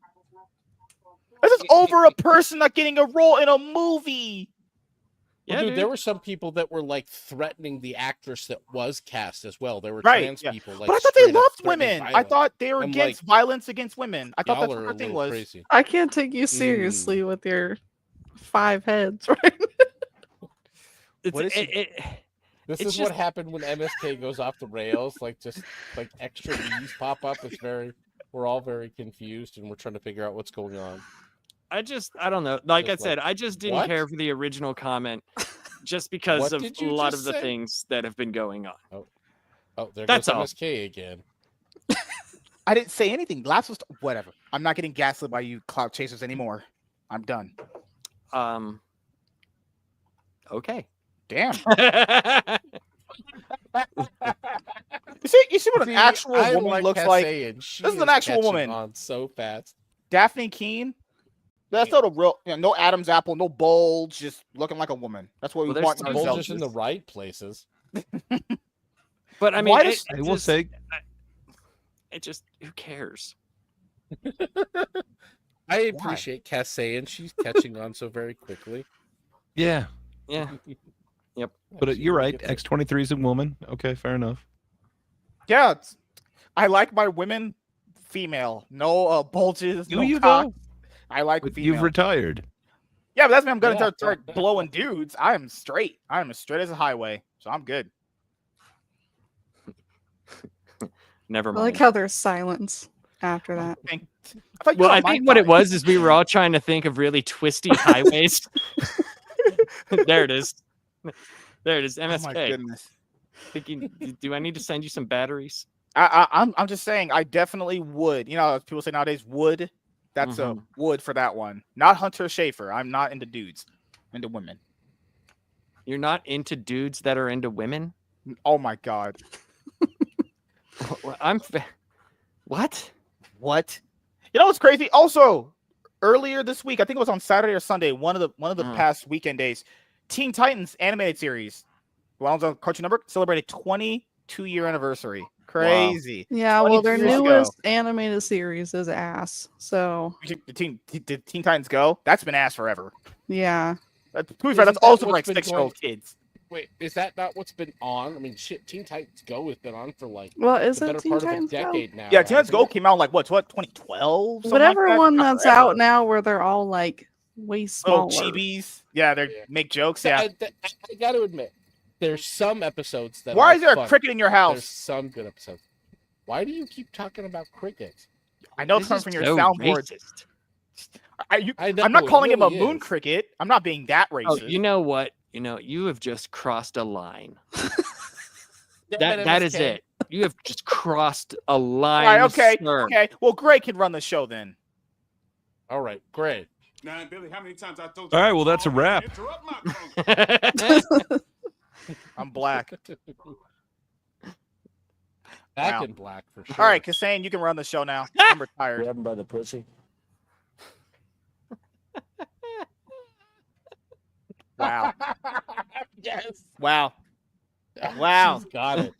This is over a person not getting a role in a movie. Well, Yeah, dude, there were some people that were like threatening the actress that was cast as well. There were Right, trans yeah. people, like, But I thought they straight up loved threatening women. I violence. thought they were I'm against like, violence against women. I thought y'all that's are what a their thing little was. crazy. I can't take you seriously with your 5 heads, right? What is This It's is just- what happened when MSK goes off the rails. Like just like extra V's pop up. We're all very confused and we're trying to figure out what's going on. I don't know. Like Just I said, like, I just didn't what? care for the original comment just because What of did a you lot just of the say? things that have been going on. Oh, there That's goes all. MSK again. I didn't say anything. Last was whatever. I'm not getting gaslit by you clout chasers anymore. I'm done. Okay. Damn. You see what an actual I woman like looks like? Cassaiyan. She This is an actual catching woman. on so fast. Daphne Keene. That's not a real. No Adam's apple, no bulge, just looking like a woman. That's what Well, we there's want some in Bulge ourselves. just in the right places. But I mean, Why does- I will say, it just who cares? I appreciate Cassaiyan. She's catching on so very quickly. yeah. Yeah. Yep. But you're right. X23 is a woman. Okay, fair enough. Yeah, I like my women female. No bulges. Do no you cock. though? I like But female. you've retired. Yeah, but that's me. I'm gonna Yeah. start blowing dudes. I am straight. I am as straight as a highway, so I'm good. Never I mind. like how there's silence after that. I thought you Well, were on I my think what it side. was is we were all trying to think of really twisty highways. There it is. There it is. Oh my MSK. goodness. Thinking, do I need to send you some batteries? I'm just saying. I definitely would. You know, people say nowadays would. That's a Mhm. would for that one. Not Hunter Schafer. I'm not into dudes. Into women. You're not into dudes that are into women? Oh my god. What? What? You know what's crazy? Also, earlier this week, I think it was on Saturday or Sunday, one of the past weekend days, Teen Titans animated series, one was on Cartoon Network, celebrated 22-year anniversary. Crazy. Yeah, well, their 22 years ago. newest animated series is ass. So Did Teen Titans Go? That's been ass forever. yeah, To be fair, that's Isn't that also for what's like been 6-year-old kids. Wait, is that not what's been on? I mean, shit, Teen Titans Go has been on for like the better Teen part Titans of a decade Go? now. Yeah, Teen Titans Go came out like what 2012? Whatever like that? one Not that's forever. out now, where they're all like way smaller. Little chibis. Yeah, they make jokes. Yeah. I got to admit, there's some episodes that. Why are is there fun. a cricket in your house? There's some good episodes. Why do you keep talking about cricket? I know it's coming from your soundboard. I'm not it calling him a really moon is. cricket. I'm not being that racist. Oh, you know what? You have just crossed a line. that is it. You have just crossed a line. All right, okay, sir. okay. Well, Greg can run the show then. All right, Greg. Now, Billy, how many times I told you? All right, well, that's a wrap. Interrupt my I'm black. Back in black for sure. All right, Cassaiyan, you can run the show now. I'm retired. Grab him by the pussy. Wow. Yes. Wow. Wow. She's got it.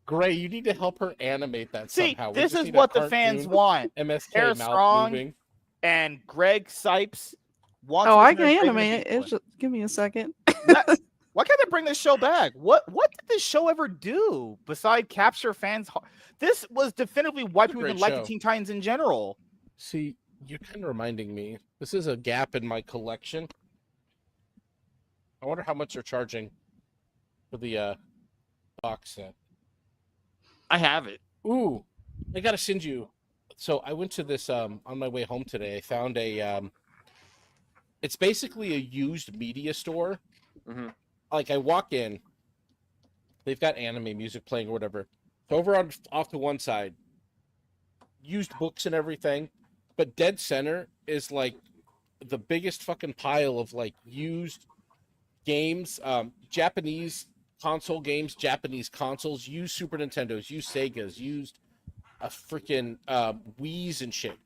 Gray, you need to help her animate that See, somehow. We this just is need a what the fans cartoon, want. MSK Tara mouth Strong moving. and Greg Sipes. wants Oh, to I be can their favorite animate it. people. It's just, give me a second. Why can't they bring this show back? What did this show ever do besides capture fans' heart? This was definitively why people Great even like the show. Teen Titans in general. See, you're kind of reminding me. This is a gap in my collection. I wonder how much they're charging for the box set. I have it. Ooh, I gotta send you. So I went to this on my way home today. I found a it's basically a used media store. Mm-hmm. Like I walk in, they've got anime music playing or whatever. So over on off to one side, used books and everything, but dead center is like the biggest fucking pile of like used games, Japanese console games, Japanese consoles, used Super Nintendos, used Segas, used a freaking Wii's and shit.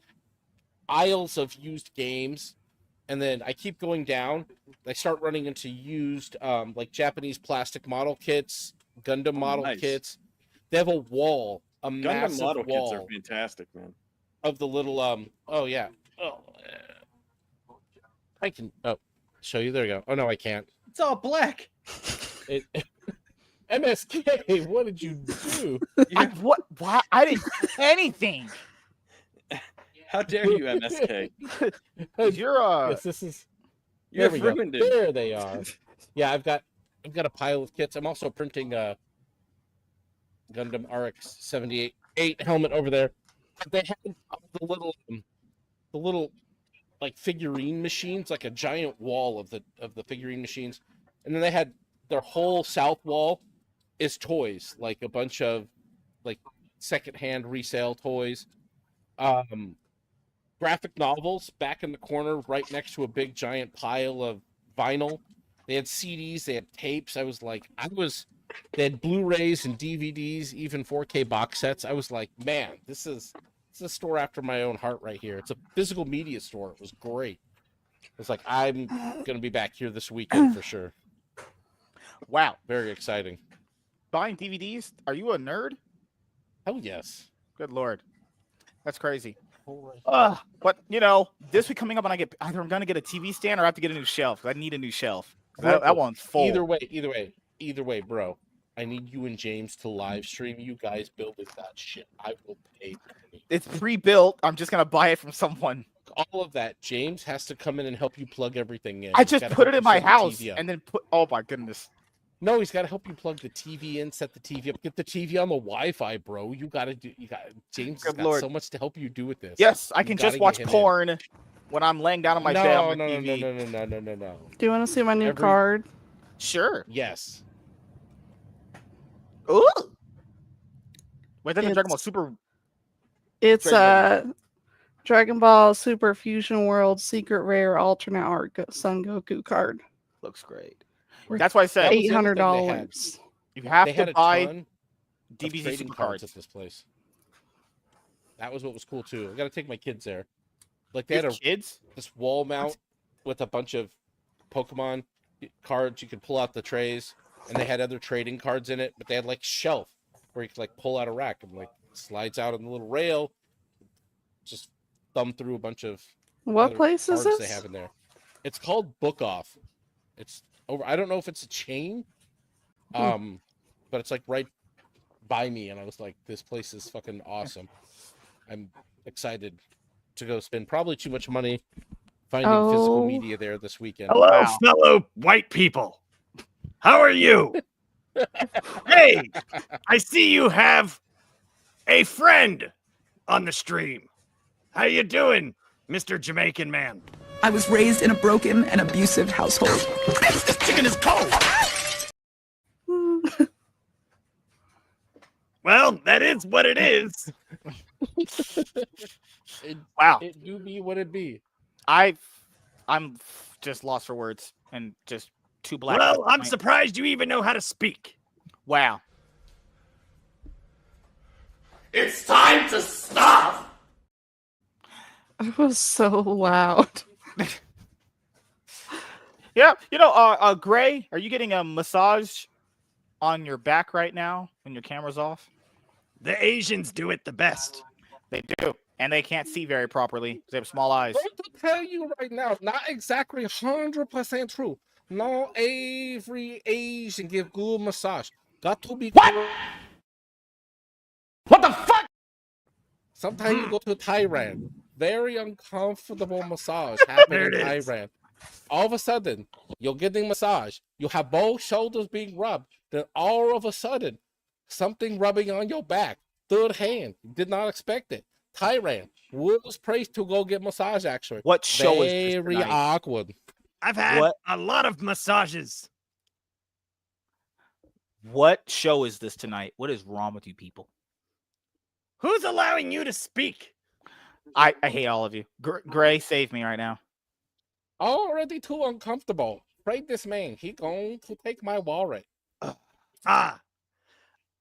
Aisles of used games. And then I keep going down. I start running into used, like Japanese plastic model kits, Gundam model kits. They have a wall, a Gundam massive model wall kits are fantastic, man. of the little Oh yeah. Oh, I can show you. There you go. Oh no, I can't. It's all black. MSK, what did you do? What? Why? I didn't do anything. How dare you, MSK? You're Yes, this is. You've There we go. ruined it. There they are. Yeah, I've got a pile of kits. I'm also printing Gundam RX 78 helmet over there. They had the little like figurine machines, like a giant wall of the figurine machines, and then they had their whole south wall is toys, like a bunch of like secondhand resale toys. Graphic novels back in the corner right next to a big giant pile of vinyl. They had CDs, they had tapes. They had Blu-rays and DVDs, even 4K box sets. I was like, man, this is a store after my own heart right here. It's a physical media store. It was great. It's like, I'm going to be back here this weekend for sure. Wow. Very exciting. Buying DVDs? Are you a nerd? Hell yes. Good Lord. That's crazy. But this week coming up, and I'm gonna get a TV stand or I have to get a new shelf. 'Cause I need a new shelf. That one's full. Either way, bro. I need you and James to live stream you guys building that shit. I will pay. It's pre-built. I'm just gonna buy it from someone. All of that. James has to come in and help you plug everything in. I He's just gotta put help it in you my set the house TV up. and then put. Oh my goodness. No, he's got to help you plug the TV in, set the TV up, get the TV on the Wi-Fi, bro. James has got so much to help you do with this. Yes, I can just watch porn when I'm laying down on my bed on the TV. No. Do you want to see my new card? Sure. Yes. Ooh. Wait, that's a Dragon Ball Super. It's Dragon Ball Super Fusion World Secret Rare Alternate Art Son Goku card. Looks great. That's why I said $800. You have They had to a buy ton of DBZ trading Super cards cards at this place. That was what was cool too. I got to take my kids there. Like they had this wall mount with a bunch of Pokemon cards. You could pull out the trays, and they had other trading cards in it. But they had like shelf where you could like pull out a rack and like slides out on the little rail. Just thumb through a bunch of what place is cards this? they have in there. It's called Book Off. It's over. I don't know if it's a chain But it's like right by me, and I was like, this place is fucking awesome. I'm excited to go spend probably too much money finding physical media there this weekend. Hello, fellow white people. How are you? Hey, I see you have a friend on the stream. How you doing, Mr. Jamaican man? I was raised in a broken and abusive household. This chicken is cold. Well, that is what it is. Wow. It do be what it be. I'm just lost for words and just too black. Well, I'm surprised you even know how to speak. Wow. It's time to stop. It was so loud. Yeah, Gray, are you getting a massage on your back right now when your camera's off? The Asians do it the best. They do. And they can't see very properly because they have small eyes. I'm going to tell you right now, not exactly 100% true. No, every Asian give good massage. Got to be what? What the fuck? Sometimes you go to Thailand. Very uncomfortable massage happening in Thailand. All of a sudden, you're getting massage. You have both shoulders being rubbed. Then all of a sudden, something rubbing on your back. Third hand. Did not expect it. Thailand. World's place to go get massage, actually. What show is this Very tonight? awkward. I've had a lot of massages. What show is this tonight? What is wrong with you people? Who's allowing you to speak? I hate all of you. Gray, save me right now. Already too uncomfortable. Pray this man. He going to take my wallet. Ah,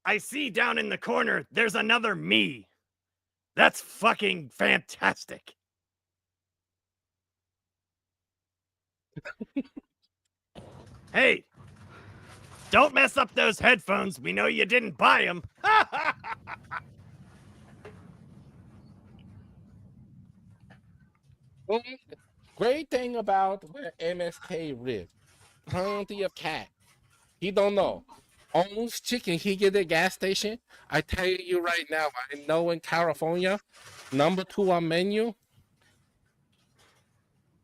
I see down in the corner, there's another me. That's fucking fantastic. Hey, don't mess up those headphones. We know you didn't buy them. Great thing about where MSK lives, plenty of cat. He don't know. Owns chicken, he get at gas station. I tell you right now, I know in California, number 2 on menu,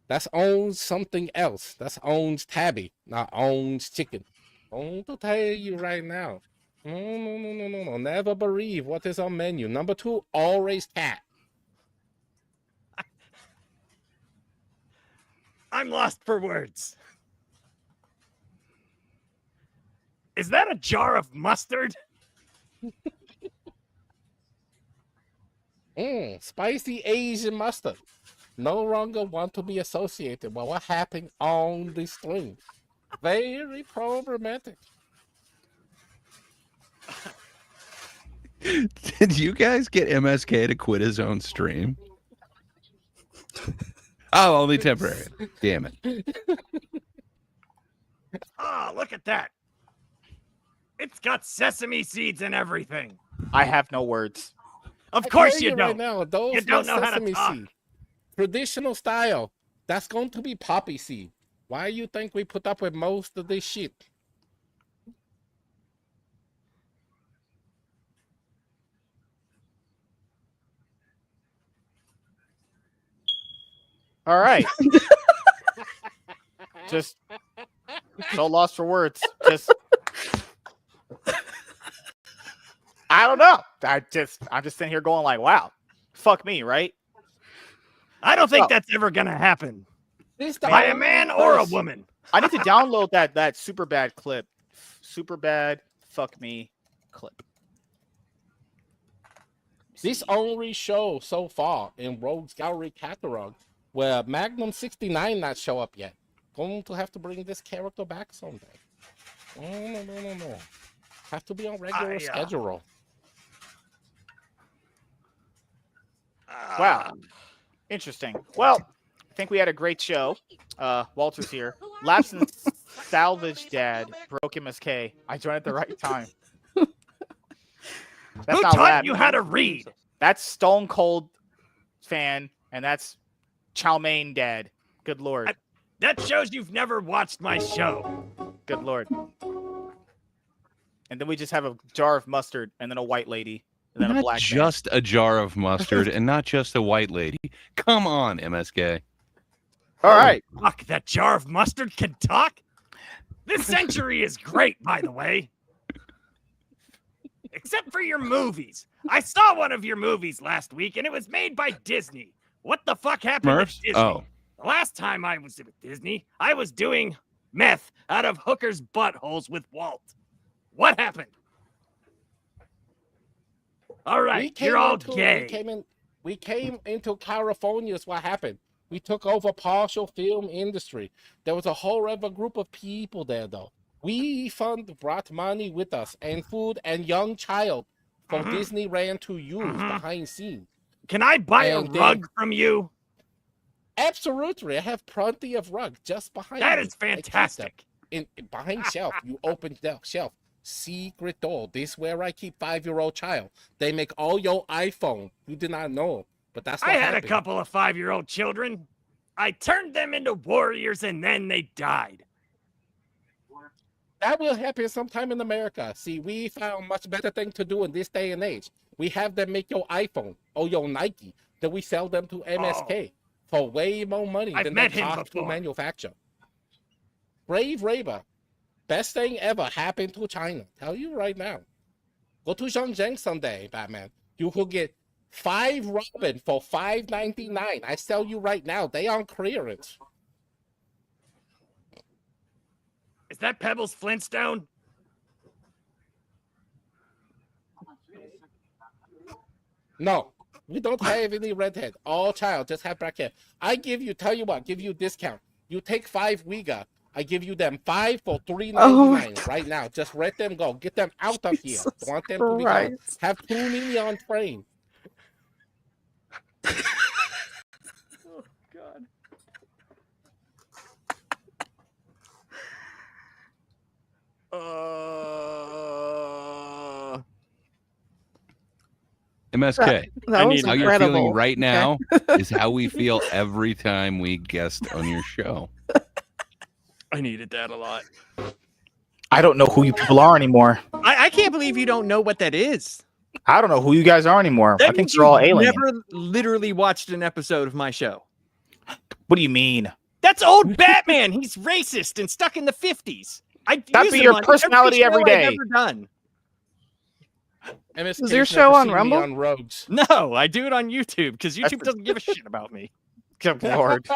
that's owns something else. That's owns Tabby, not owns chicken. I'm to tell you right now. No. Never believe what is on menu. Number 2, always cat. I'm lost for words. Is that a jar of mustard? Spicy Asian mustard. No longer want to be associated with what happened on the stream. Very problematic. Did you guys get MSK to quit his own stream? Oh, only temporary. Damn it. Oh, look at that. It's got sesame seeds and everything. I have no words. Of course you Right don't. now, those You don't know how to sesame talk. seed. Traditional style. That's going to be poppy seed. Why you think we put up with most of this shit? All right. Just so lost for words. Just I don't know. I'm just sitting here going like, wow, fuck me, right? I don't think that's ever gonna happen. This By a man or a woman. I need to download that super bad clip. Super bad fuck me clip. This only show so far in Rogue's Gallery catalog where Magnum 69 not show up yet. Going to have to bring this character back someday. No. Have to be on regular schedule. Wow. Interesting. Well, I think we had a great show. Walter's here. Laps and Salvage Dad broke MSK. I joined at the right time. That's Who not taught Lab. you how to read? That's Stone Cold fan, and that's Chow Mein Dad. Good Lord. That shows you've never watched my show. Good Lord. And then we just have a jar of mustard and then a white lady and then a black just a jar of mustard and not just a white lady. Come on, MSK. All right. Fuck, that jar of mustard can talk? This century is great, by the way. Except for your movies. I saw one of your movies last week, and it was made by Disney. What the fuck happened with Disney? Oh. The last time I was with Disney, I was doing meth out of hookers' buttholes with Walt. What happened? All right, you're all gay. We came into California is what happened. We took over partial film industry. There was a whole other group of people there, though. We brought money with us and food and young child for Disneyland to use behind scenes. Can I buy a rug from you? Absolutely. I have plenty of rugs just behind That me. is fantastic. Behind shelf, you open the shelf. Secret door. This is where I keep 5-year-old child. They make all your iPhone. You did not know, but that's what I had happened. a couple of 5-year-old children. I turned them into warriors and then they died. That will happen sometime in America. See, we found much better thing to do in this day and age. We have them make your iPhone or your Nike. Then we sell them to MSK for way more money than they cost to manufacture. Brave Raver. Best thing ever happened to China. Tell you right now. Go to Shenzhen someday, Batman. You could get 5 Robin for $5.99. I tell you right now, they on clearance. Is that Pebbles Flintstone? No, we don't have any redhead. All child, just have black hair. I give you, tell you what, give you a discount. You take 5 Wiga. I give you them 5 for $3.99 right now. Just let them go. Get them out of here. Don't want them to be gone. Have too many on train. Oh, God. MSK, that was how you're incredible. feeling right now is how we feel every time we guest on your show. I needed that a lot. I don't know who you people are anymore. I can't believe you don't know what that is. I don't know who you guys are anymore. That I think means you're all you've alien. Never literally watched an episode of my show. What do you mean? That's old Batman. He's racist and stuck in the 50s. That'd be your personality every day. I've ever done. MSK's Is your never show on seen me Rumble? on Rogues. No, I do it on YouTube because YouTube doesn't give a shit about me. Good Lord.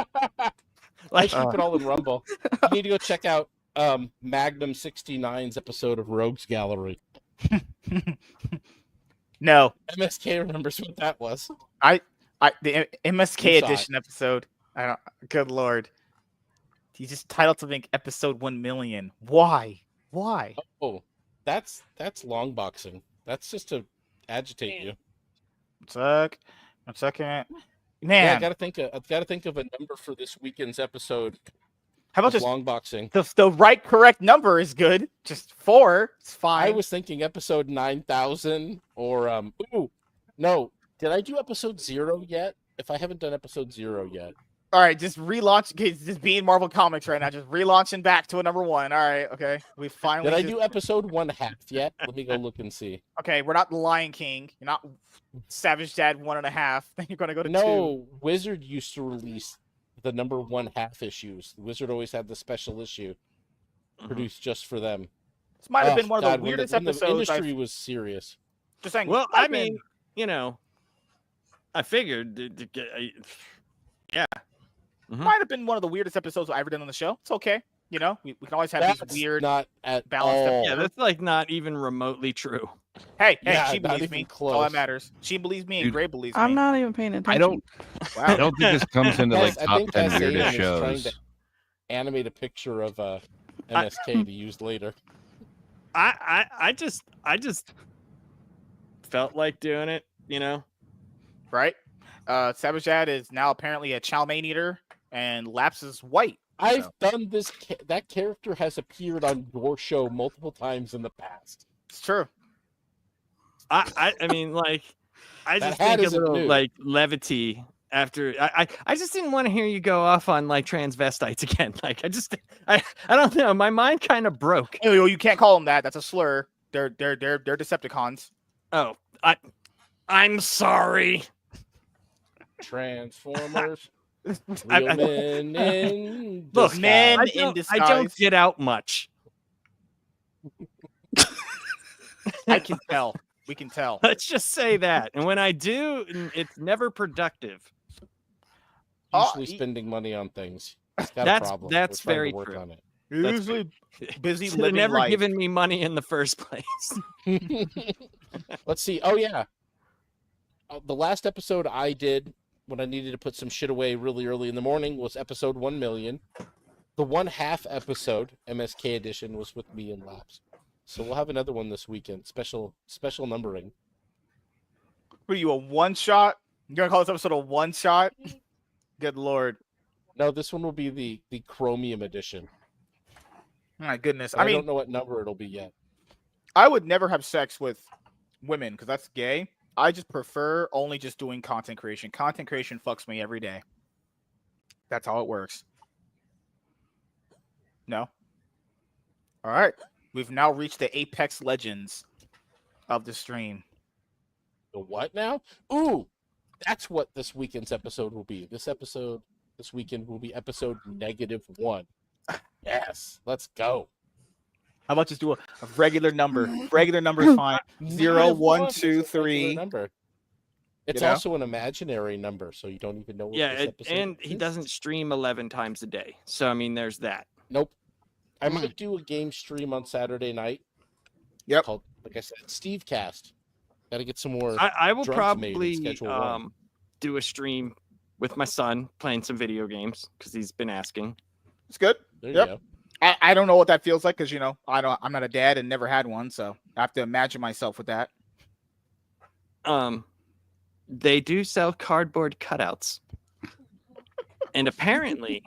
I keep it all in Rumble. You need to go check out Magnum 69's episode of Rogues Gallery. No. MSK remembers what that was. The MSK edition episode. I don't. Good Lord. He just titled something episode 1 million. Why? Why? Oh, that's long boxing. That's just to agitate you. One second. Man, yeah, I gotta think of a number for this weekend's episode. How about just long boxing? The right correct number is good. Just 4. It's fine. I was thinking episode 9,000 or no. Did I do episode 0 yet? If I haven't done episode 0 yet. All right, just relaunch. Just being Marvel Comics right now. Just relaunching back to a number 1. All right, okay. We finally. Did I do episode 1/2 yet? Let me go look and see. Okay, we're not the Lion King. You're not Savage Dad 1.5. Then you're gonna go to 2. No, Wizard used to release the number 1/2 issues. Wizard always had the special issue produced just for them. This might have been one of the weirdest when episodes. The industry was serious. Just saying. Well, I mean, you know, I figured, yeah. Might have been one of the weirdest episodes I've ever done on the show. It's okay. You know, we can always have these weird, not at balanced all. Yeah, that's like not even remotely true. Hey, Yeah, she not believes even me. That's close. all that matters. She believes me, and Gray believes me. I'm not even paying attention. I don't think this comes into like I top think 10 Cassaiyan weirdest is trying shows. to animate a picture of MSK to use later. I just felt like doing it, you know. Right? Savage Dad is now apparently a chow mein eater, and Laps is white. I've done this. That character has appeared on your show multiple times in the past. It's true. I mean, like, I That just hat think a isn't little new. like levity after. I just didn't want to hear you go off on like transvestites again. Like, I don't know. My mind kind of broke. Oh, you can't call him that. That's a slur. They're Decepticons. Oh, I'm sorry. Transformers. Real men in Look, disguise. men in disguise. I don't get out much. I can tell. We can tell. Let's just say that. And when I do, it's never productive. Usually spending money on things. It's got a problem. That's very work true. on it. Usually busy Should have living never life. given me money in the first place. Let's see. Oh yeah, the last episode I did when I needed to put some shit away really early in the morning was episode 1 million. The 1/2 episode, MSK edition, was with me and Laps. So we'll have another one this weekend. Special numbering. What are you, a one shot? You're gonna call this episode a one shot? Good lord. No, this one will be the Chromium edition. My goodness. But I mean, don't know what number it'll be yet. I would never have sex with women because that's gay. I just prefer only just doing content creation. Content creation fucks me every day. That's how it works. No? All right. We've now reached the Apex Legends of the stream. The what now? Ooh, that's what this weekend's episode will be. This weekend will be episode -1. Yes, let's go. How about just do a regular number? Regular number is fine. 0, 1, 2, 3. Number. It's You know? also an imaginary number, so you don't even know what this episode and is. he doesn't stream 11 times a day. So, I mean, there's that. Nope. I might do a game stream on Saturday night. Yep. Called, like I said, Steve Cast. Got to get some more. I will drums made in probably Schedule 1. do a stream with my son playing some video games because he's been asking. It's good. There you Yep. go. I don't know what that feels like because I'm not a dad and never had one, so I have to imagine myself with that. They do sell cardboard cutouts, and apparently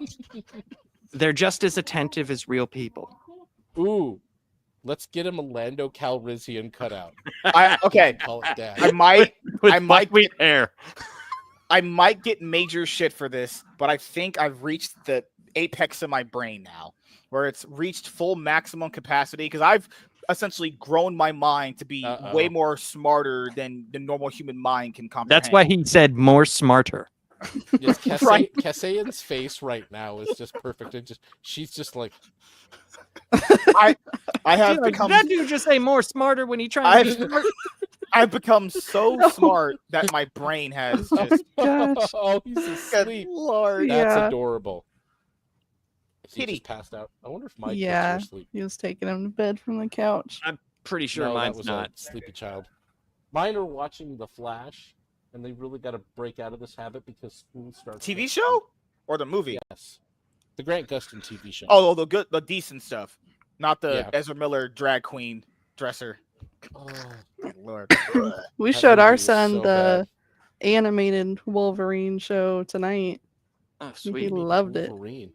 they're just as attentive as real people. Ooh, let's get him a Lando Calrissian cutout. Okay. Call it Dad. I might get hair. I might get major shit for this, but I think I've reached the apex of my brain now, where it's reached full maximum capacity because I've essentially grown my mind to be way more smarter than the normal human mind can comprehend. That's why he said more smarter. Yes, Right. Cassaiyan's face right now is just perfect. She's just like, I have become. That dude just say more smarter when he tries to be smart. I've become so smart that my brain has just. Oh, he's asleep. Lord, that's Yeah. adorable. He Kitty just passed out. I wonder if my Yeah, kids are asleep. he was taking him to bed from the couch. I'm pretty sure No, that mine's was not. a sleepy child. Mine are watching The Flash, and they really got to break out of this habit because school starts. TV next show week. or the movie? Yes, the Grant Gustin TV show. Oh, the decent stuff, not the Yeah. Ezra Miller drag queen dresser. Oh, Lord. We That showed our movie is son so the animated Wolverine show tonight. Oh, He sweet. loved it. Wolverine.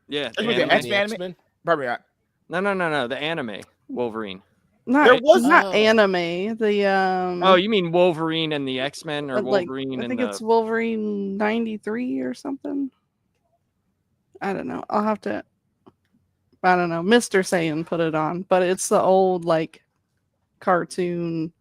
Yeah. That's what the X-Men. Probably not. No. The anime Wolverine. Not, There was- not anime. The Oh, you mean Wolverine and the X-Men, or like, Wolverine I and think the? it's Wolverine 93 or something. I don't know. I'll have to. I don't know. Mr. Saiyan put it on, but it's the old like cartoon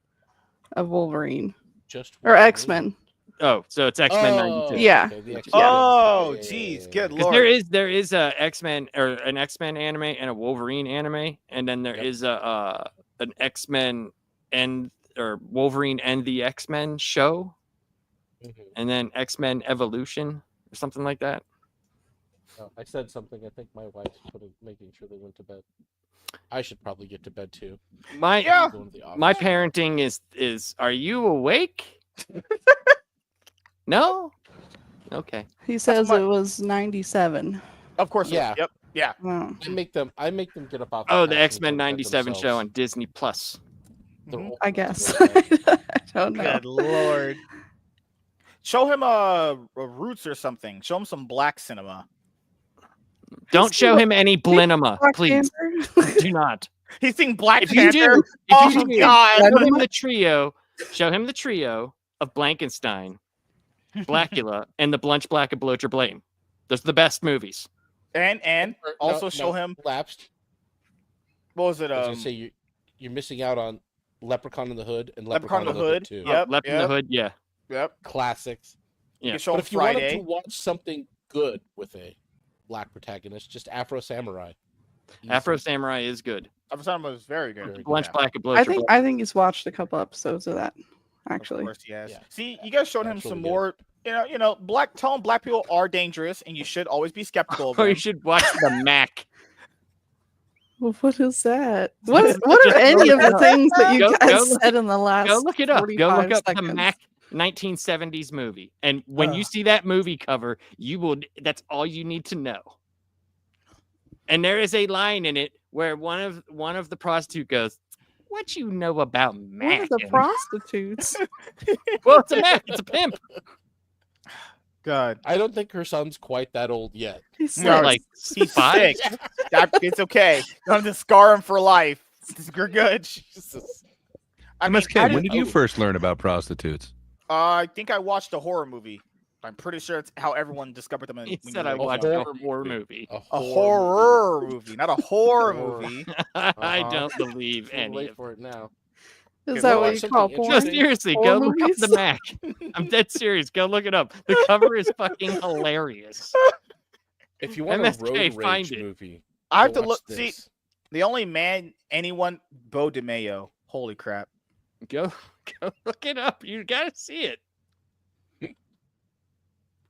of Wolverine Just or X-Men. Oh, so it's X-Men 92. Yeah. Okay, the X-Men. Oh, jeez, good 'Cause lord. there is a X-Men or an X-Men anime and a Wolverine anime, and then there is an X-Men and or Wolverine and the X-Men show, and then X-Men Evolution or something like that. Oh, I said something. I think my wife's making sure they went to bed. I should probably get to bed too. My Going to the office. my parenting is are you awake? No? Okay. He says it was 97. Of course. Yeah. Yep. Yeah. Oh. I make them get up off. Oh, the the couch and X-Men go to bed 97 show themselves. on Disney Plus. They're old I enough guess. to go to bed. I don't know. Good lord. Show him a Roots or something. Show him some black cinema. Don't show him any Blinema, Black please. Panther? Do not. He's seen Black If you Panther. do, Oh, if you do, God. show him the trio. Show him the trio of Blankenstein, Blackula, and the Blunch Black and Blocher Blame. Those are the best movies. And also No, show him lapsed. what was it? I was gonna say you're missing out on Leprechaun in the Hood and Leprechaun in the Hood too. Yep. Leprechaun in the Hood, yeah. Yep. Classics. You Yeah. can show But them if you wanted Friday. to watch something good with a black protagonist, just Afro Samurai. Easy. Afro Samurai is good. Afro Samurai was very good. Lunch Black and I think he's watched a couple episodes of that. Actually, Of course, yes. See, you guys showed him That's some really more. Telling black people are dangerous, and you should always be skeptical of Or them. you should watch the Mac. well, what is that? What are any of the things that you guys said in the last? Go look it up. Go look 45 up seconds? the Mac 1970s movie, and when you see that movie cover, you will. That's all you need to know. And there is a line in it where one of the prostitute goes, "What you know about Mac?" One of the prostitutes. Well, it's a Mac. It's a pimp. God, I don't think her son's quite that old yet. He's No, like he's 5. 6. It's okay. You don't have to scar him for life. You're good. Jesus. I mean, MSK, when did you first learn about prostitutes? I think I watched a horror movie. I'm pretty sure it's how everyone discovered them. He when said you I were watched young. a horror movie. A horror movie, not a horror movie. I don't believe any Wait of for it now. Is Okay, that we'll what watch you call something porn? No, seriously, Horror go look up movies? the Mac. I'm dead serious. Go look it up. The cover is fucking hilarious. If you want MSK, a road find rage it. movie, I have go to watch look. See, this. the only man, anyone, Bo DeMayo. Holy crap! Go look it up. You gotta see it.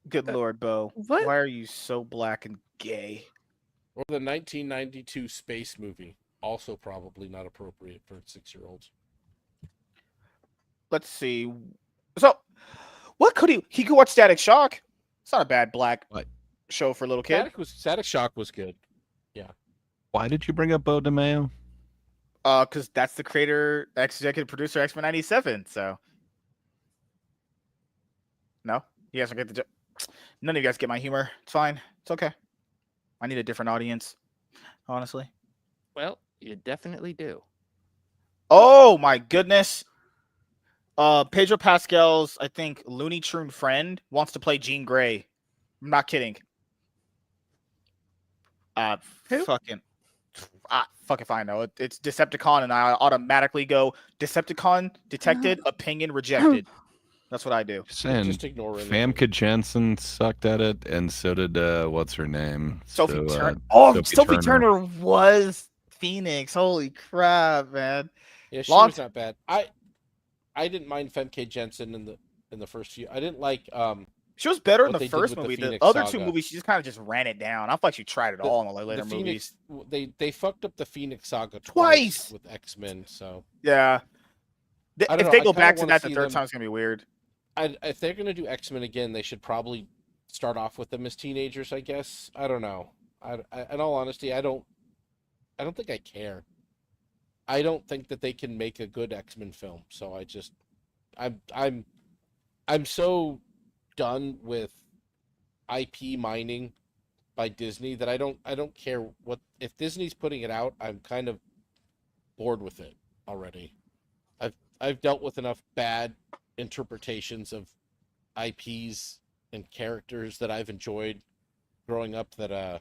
Good Lord, Bo. What? Why are you so black and gay? Or the 1992 space movie, also probably not appropriate for 6-year-olds. Let's see. So, what could he could watch Static Shock. It's not a bad black show for a little kid. Static Shock was good. Yeah. Why did you bring up Bo DeMayo? Because that's the creator, executive producer, X-Men '97. So, no, you guys don't get the. None of you guys get my humor. It's fine. It's okay. I need a different audience, honestly. Well, you definitely do. Oh my goodness. Pedro Pascal's, I think, Looney Tune friend wants to play Jean Grey. I'm not kidding. Who? Fuck if I know. It's Decepticon, and I automatically go Decepticon detected, opinion rejected. That's what I do. Saying Just ignore it. Famke Janssen sucked at it, and so did what's her name? Sophie Turner. Sophie Sophie Turner was Phoenix. Holy crap, man. Yeah, she was not bad. I didn't mind Femke Jensen in the first few. I didn't like she was better in what the they did first with movie. The Phoenix other Saga. two movies, she just kind of just ran it down. I feel like she tried it all in the later movies. They fucked up the Phoenix Saga Twice with X-Men. So yeah, I don't if know, they I go kinda back to wanna that the see third them- time, it's gonna be weird. if they're gonna do X-Men again, they should probably start off with them as teenagers. I guess. I don't know. In all honesty, I don't think I care. I don't think that they can make a good X-Men film. So I'm so done with IP mining by Disney that I don't care what if Disney's putting it out. I'm kind of bored with it already. I've dealt with enough bad interpretations of IPs and characters that I've enjoyed growing up that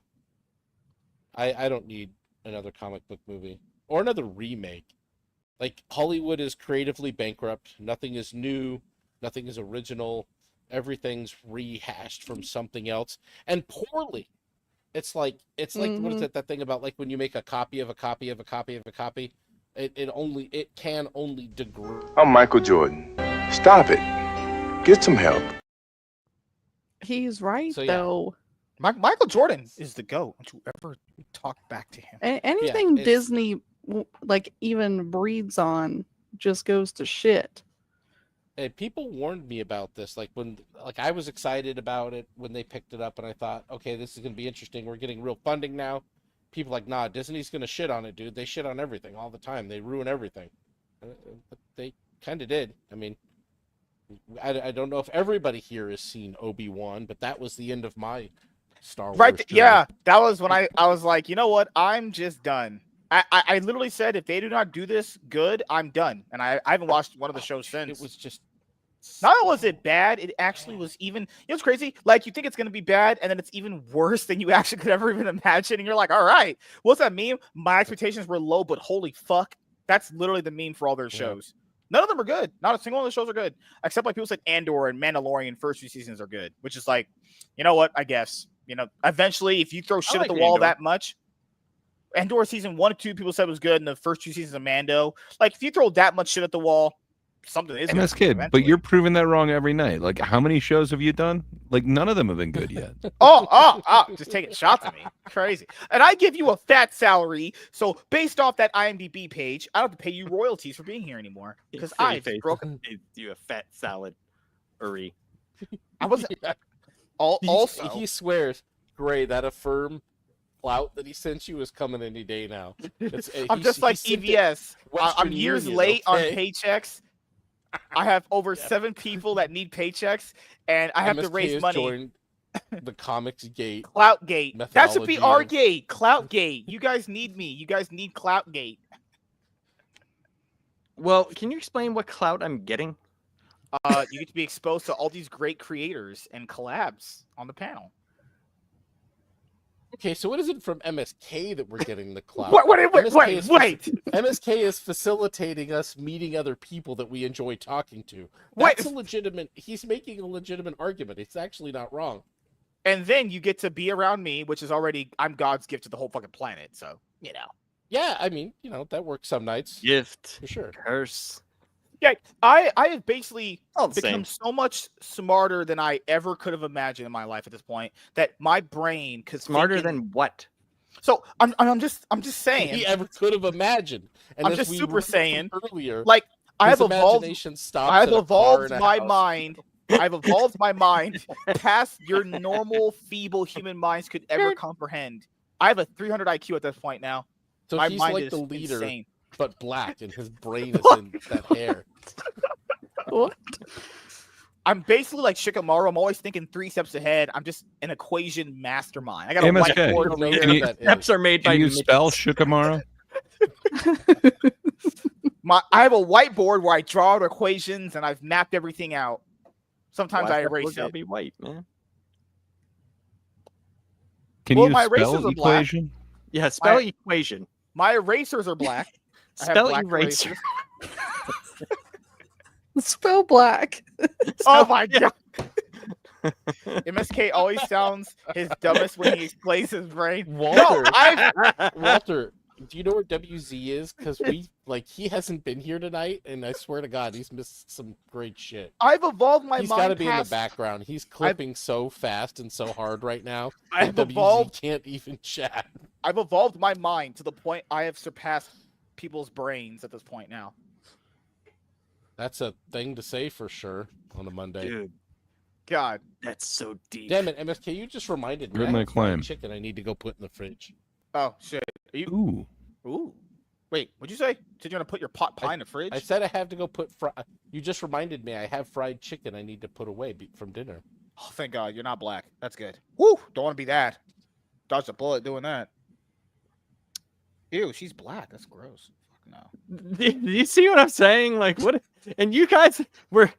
I don't need another comic book movie or another remake. Like Hollywood is creatively bankrupt. Nothing is new. Nothing is original. Everything's rehashed from something else and poorly. It's like what is that thing about like when you make a copy of a copy of a copy of a copy? It can only degrade. I'm Michael Jordan. Stop it. Get some help. He's right So, yeah. though. Michael Jordan is the GOAT. Don't you ever talk back to him. Anything Disney like even breeds on just goes to shit. Hey, people warned me about this. Like I was excited about it when they picked it up, and I thought, okay, this is gonna be interesting. We're getting real funding now. People like, nah, Disney's gonna shit on it, dude. They shit on everything all the time. They ruin everything. But they kind of did. I mean, I don't know if everybody here has seen Obi-Wan, but that was the end of my Star Wars. Right? journey. Yeah, that was when I was like, you know what? I'm just done. I literally said, if they do not do this good, I'm done. And I haven't watched one of the shows since. It was just. Not only was it bad, it actually was even. You know what's crazy? Like you think it's gonna be bad, and then it's even worse than you actually could ever even imagine. And you're like, all right, what's that mean? My expectations were low, but holy fuck, That's literally the meme for all their shows. None of them are good. Not a single one of the shows are good. Except like people said Andor and Mandalorian first 2 seasons are good, which is like, you know what? I guess, eventually if you throw shit at the wall that much, Andor season 1 and 2 people said was good, and the first 2 seasons of Mando, like if you throw that much shit at the wall, something is MSK, but you're proving that wrong every night. Like, how many shows have you done? Like, none of them have been good yet. Just taking shots at me. Crazy. And I give you a fat salary, so based off that IMDb page, I don't have to pay you royalties for being here anymore because I've broken you a fat salad. I wasn't. Also, he swears, Gray, that affirm clout that he sent you is coming any day now. I'm just like EVS. I'm years late on paychecks. I have over 7 people that need paychecks, and I have MSK to raise money. Joined the comics gate. Clout gate. That should be our gate. Clout gate. You guys need me. You guys need clout gate. Well, can you explain what clout I'm getting? You get to be exposed to all these great creators and collabs on the panel. Okay, so what is it from MSK that we're getting the clout? Wait! MSK is facilitating us meeting other people that we enjoy talking to. That's a legitimate. He's making a legitimate argument. It's actually not wrong. And then you get to be around me, which is already I'm God's gift to the whole fucking planet. So Yeah, I mean, that works some nights. Gift for sure. Curse. Yeah, I have basically become so much smarter than I ever could have imagined in my life at this point. That my brain could smarter than what? So I'm just saying he ever could have imagined. And I'm just super saying earlier. Like I have evolved. I've evolved my mind. I've evolved my mind past your normal feeble human minds could ever comprehend. I have a 300 IQ at this point now. So my he's mind like is the leader. insane. But black, and his brain is in that hair. What? I'm basically like Shikamaru. I'm always thinking 3 steps ahead. I'm just an equation mastermind. I got a MSK. whiteboard over there. Steps are made by Can you spell Shikamaru? I have a whiteboard where I draw out equations and I've mapped everything out. Sometimes I erase it. Be white, man. Can you my spell erasers are black. equation? Yeah, spell equation. My erasers are black. Spell eraser. Spell black. Oh my god. MSK always sounds his dumbest when he explains his brain. Walter, Walter, do you know where WZ is? Because he hasn't been here tonight, and I swear to God, he's missed some great shit. I've evolved my He's mind. got to be in the background. He's clipping so fast and so hard right now. I've WZ evolved. Can't even chat. I've evolved my mind to the point I have surpassed people's brains at this point now. That's a thing to say for sure on a Monday. Dude, God, that's so deep. Damn it, MSK, you just reminded me. Heard I my have fried claim. chicken I need to go put in the fridge. Oh shit! Ooh. Wait, what'd you say? Said you're gonna put your pot pie in the fridge? I said I have to go put. You just reminded me. I have fried chicken I need to put away from dinner. Oh, thank God you're not black. That's good. Woo! Don't want to be that. Dodged a bullet doing that. Ew, she's black. That's gross. Fuck no. Do you see what I'm saying? Like what? And you guys we're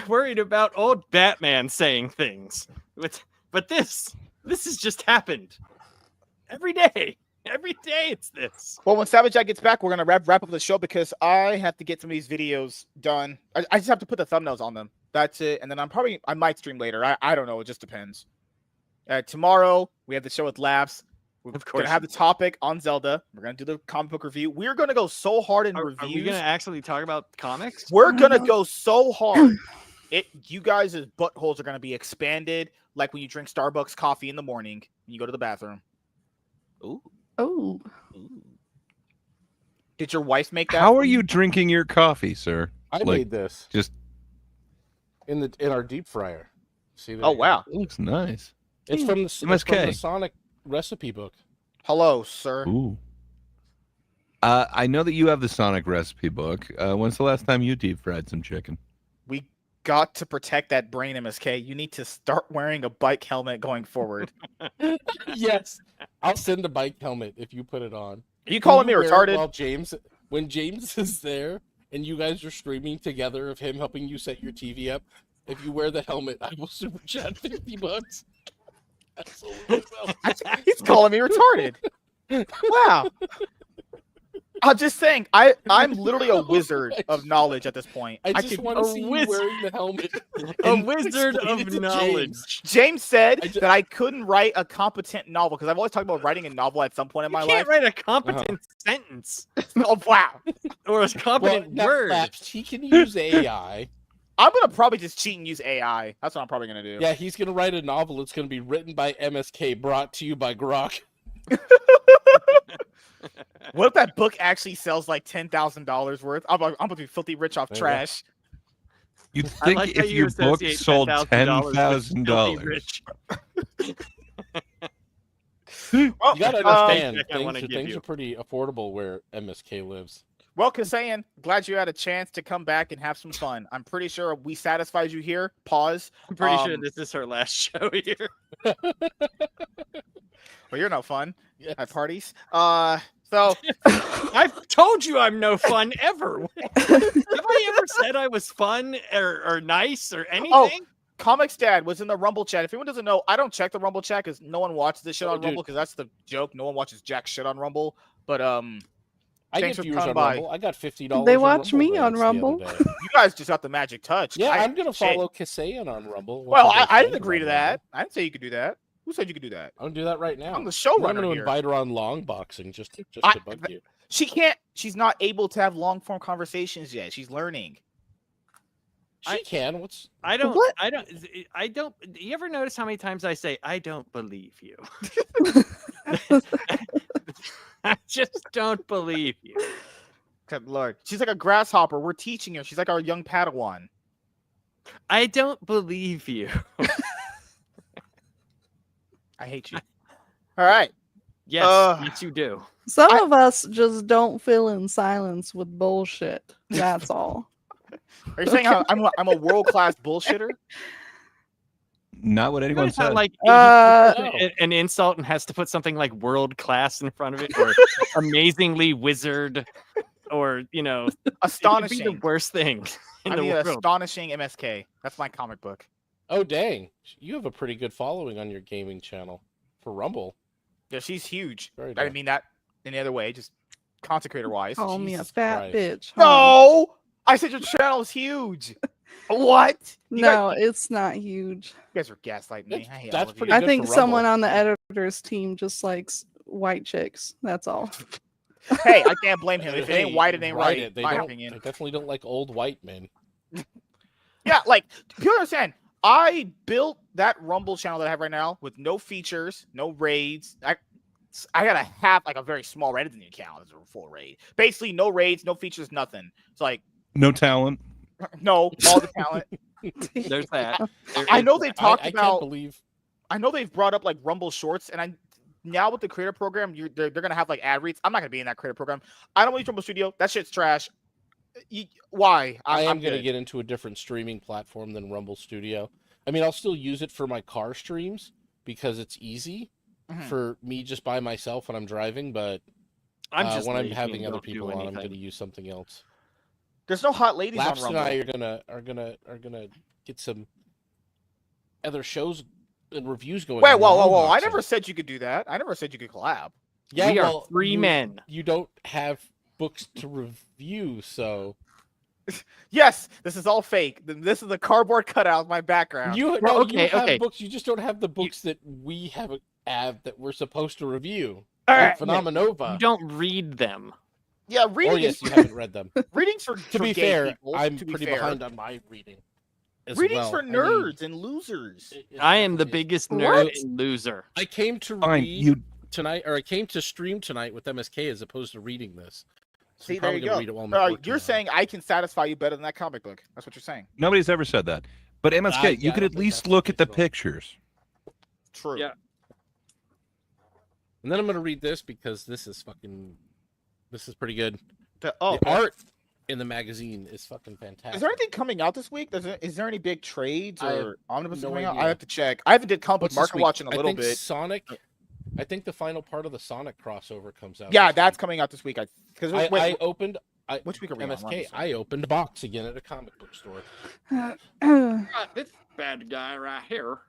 worried about old Batman saying things, but this has just happened every day. Every day it's this. Well, when Savage Jack gets back, we're gonna wrap up the show because I have to get some of these videos done. I just have to put the thumbnails on them. That's it. And then I might stream later. I don't know. It just depends. Tomorrow we have the show with Labs. We're gonna have the topic on Zelda. We're gonna do the comic book review. We're gonna go so hard in reviews. Are we gonna actually talk about comics? We're gonna go so hard. You guys' buttholes are gonna be expanded like when you drink Starbucks coffee in the morning and you go to the bathroom. Ooh. Oh. Did your wife make that? How are you drinking your coffee, sir? I made this just in our deep fryer. See that? Oh wow, it looks nice. It's from the MSK. Sonic recipe book. Hello, sir. Ooh. I know that you have the Sonic recipe book. When's the last time you deep fried some chicken? We got to protect that brain, MSK. You need to start wearing a bike helmet going forward. Yes, I'll send a bike helmet if you put it on. Are you calling me retarded? While when James is there and you guys are streaming together of him helping you set your TV up, if you wear the helmet, I will super chat $50. Absolutely. He's calling me retarded. Wow. I'm just saying, I'm literally a wizard of knowledge at this point. I just want to see you wearing the helmet. A wizard of knowledge. James said that I couldn't write a competent novel because I've always talked about writing a novel at some point in my life. You can't write a competent sentence. Oh wow! Or a competent word. He can use AI. I'm gonna probably just cheat and use AI. That's what I'm probably gonna do. Yeah, he's gonna write a novel. It's gonna be written by MSK, brought to you by Grok. What if that book actually sells like $10,000 worth? I'm gonna be filthy rich off trash. You'd think like if your book sold $10,000. You gotta understand, things things are pretty affordable where MSK lives. Well, Cassaiyan, glad you had a chance to come back and have some fun. I'm pretty sure we satisfied you here. Pause. I'm pretty sure this is her last show here. Well, you're no fun at parties. So I've told you I'm no fun ever. Have I ever said I was fun or nice or anything? Oh, Comics Dad was in the Rumble chat. If anyone doesn't know, I don't check the Rumble chat because no one watches this shit on Rumble because that's the joke. No one watches jack shit on Rumble. But I thanks get for viewers coming on by. Rumble. I got $50. They watch me on Rumble. You guys just got the magic touch. Yeah, I'm gonna follow Cassaiyan on Rumble. Well, I didn't agree to that. I didn't say you could do that. Who said you could do that? I'm gonna do that right now. I'm the showrunner I'm gonna here. invite her on long boxing just to bug you. She can't. She's not able to have long form conversations yet. She's learning. She can. I don't. What? I don't. Do you ever notice how many times I say I don't believe you? I just don't believe you. Good Lord, she's like a grasshopper. We're teaching her. She's like our young Padawan. I don't believe you. I hate you. All right. Yes, yes, you do. Some of us just don't fill in silence with bullshit. That's all. Are you saying I'm a world class bullshitter? Not what anyone It's not said. like he puts an insult and has to put something like world class in front of it, or amazingly wizard, or astonishing. It could be the worst thing in the world. Astonishing MSK. That's my comic book. Oh dang, you have a pretty good following on your gaming channel for Rumble. Yeah, she's huge. Very I nice. didn't mean that any other way. Just consecrator wise. Call me a fat bitch. No, I said your channel is huge. What? No, it's not huge. You guys are gaslighting me. I hate That's all of you. pretty I good think for someone Rumble. on the editor's team just likes white chicks. That's all. Hey, I can't blame him. If it ain't Hey, white, it ain't right. They My don't. opinion. They definitely don't like old white men. Yeah, like people understand. I built that Rumble channel that I have right now with no features, no raids. I got a very small raid in the account as a full raid. Basically, no raids, no features, nothing. It's like No talent. no, all the talent. There's that. I know they talked I about. can't believe. I know they've brought up like Rumble Shorts, and now with the creator program, they're gonna have like ad reads. I'm not gonna be in that creator program. I don't use Rumble Studio. That shit's trash. Why? I'm I'm going to good. get into a different streaming platform than Rumble Studio. I mean, I'll still use it for my car streams because it's easy for me just by myself when I'm driving. But when I'm having other people on, I'm going to use something else. There's no hot ladies Laps on and Rumble. I are gonna get some other shows and reviews going. Wait, on whoa! I unboxing. never said you could do that. I never said you could collab. Yeah, We are well, three men. You don't have books to review, so Yes, this is all fake. This is a cardboard cutout of my background. you okay, have okay. books. You just don't have the books that we have that we're supposed to review. All Like right. Phenomenova. You don't read them. Yeah, reading Oh yes, is you haven't read them. reading's for To for be gay fair, people, I'm to be pretty fair. behind on my reading. As Reading's well. for I mean, nerds and losers. I am the biggest nerd and loser. I came to Fine, read tonight, or I came to stream tonight with MSK as opposed to reading this. So See, I'm there probably you gonna go. read it while I'm at work You're tomorrow. saying I can satisfy you better than that comic book. That's what you're saying. Nobody's ever said that. But MSK, yeah, you I could don't at think least that's look the at the case at all. pictures. True. Yeah. And then I'm gonna read this because this is pretty good. The The art in the magazine is fucking fantastic. Is there anything coming out this week? Is there any big trades I have or omnibus no coming out? idea. I have to check. I haven't did comic book What's this market week? watch in a I little think bit. Sonic. I think the final part of the Sonic crossover comes out. Yeah, this that's week. coming out this week. Because I opened. which week are we on? MSK. I opened a box again at a comic book store. This bad guy right here.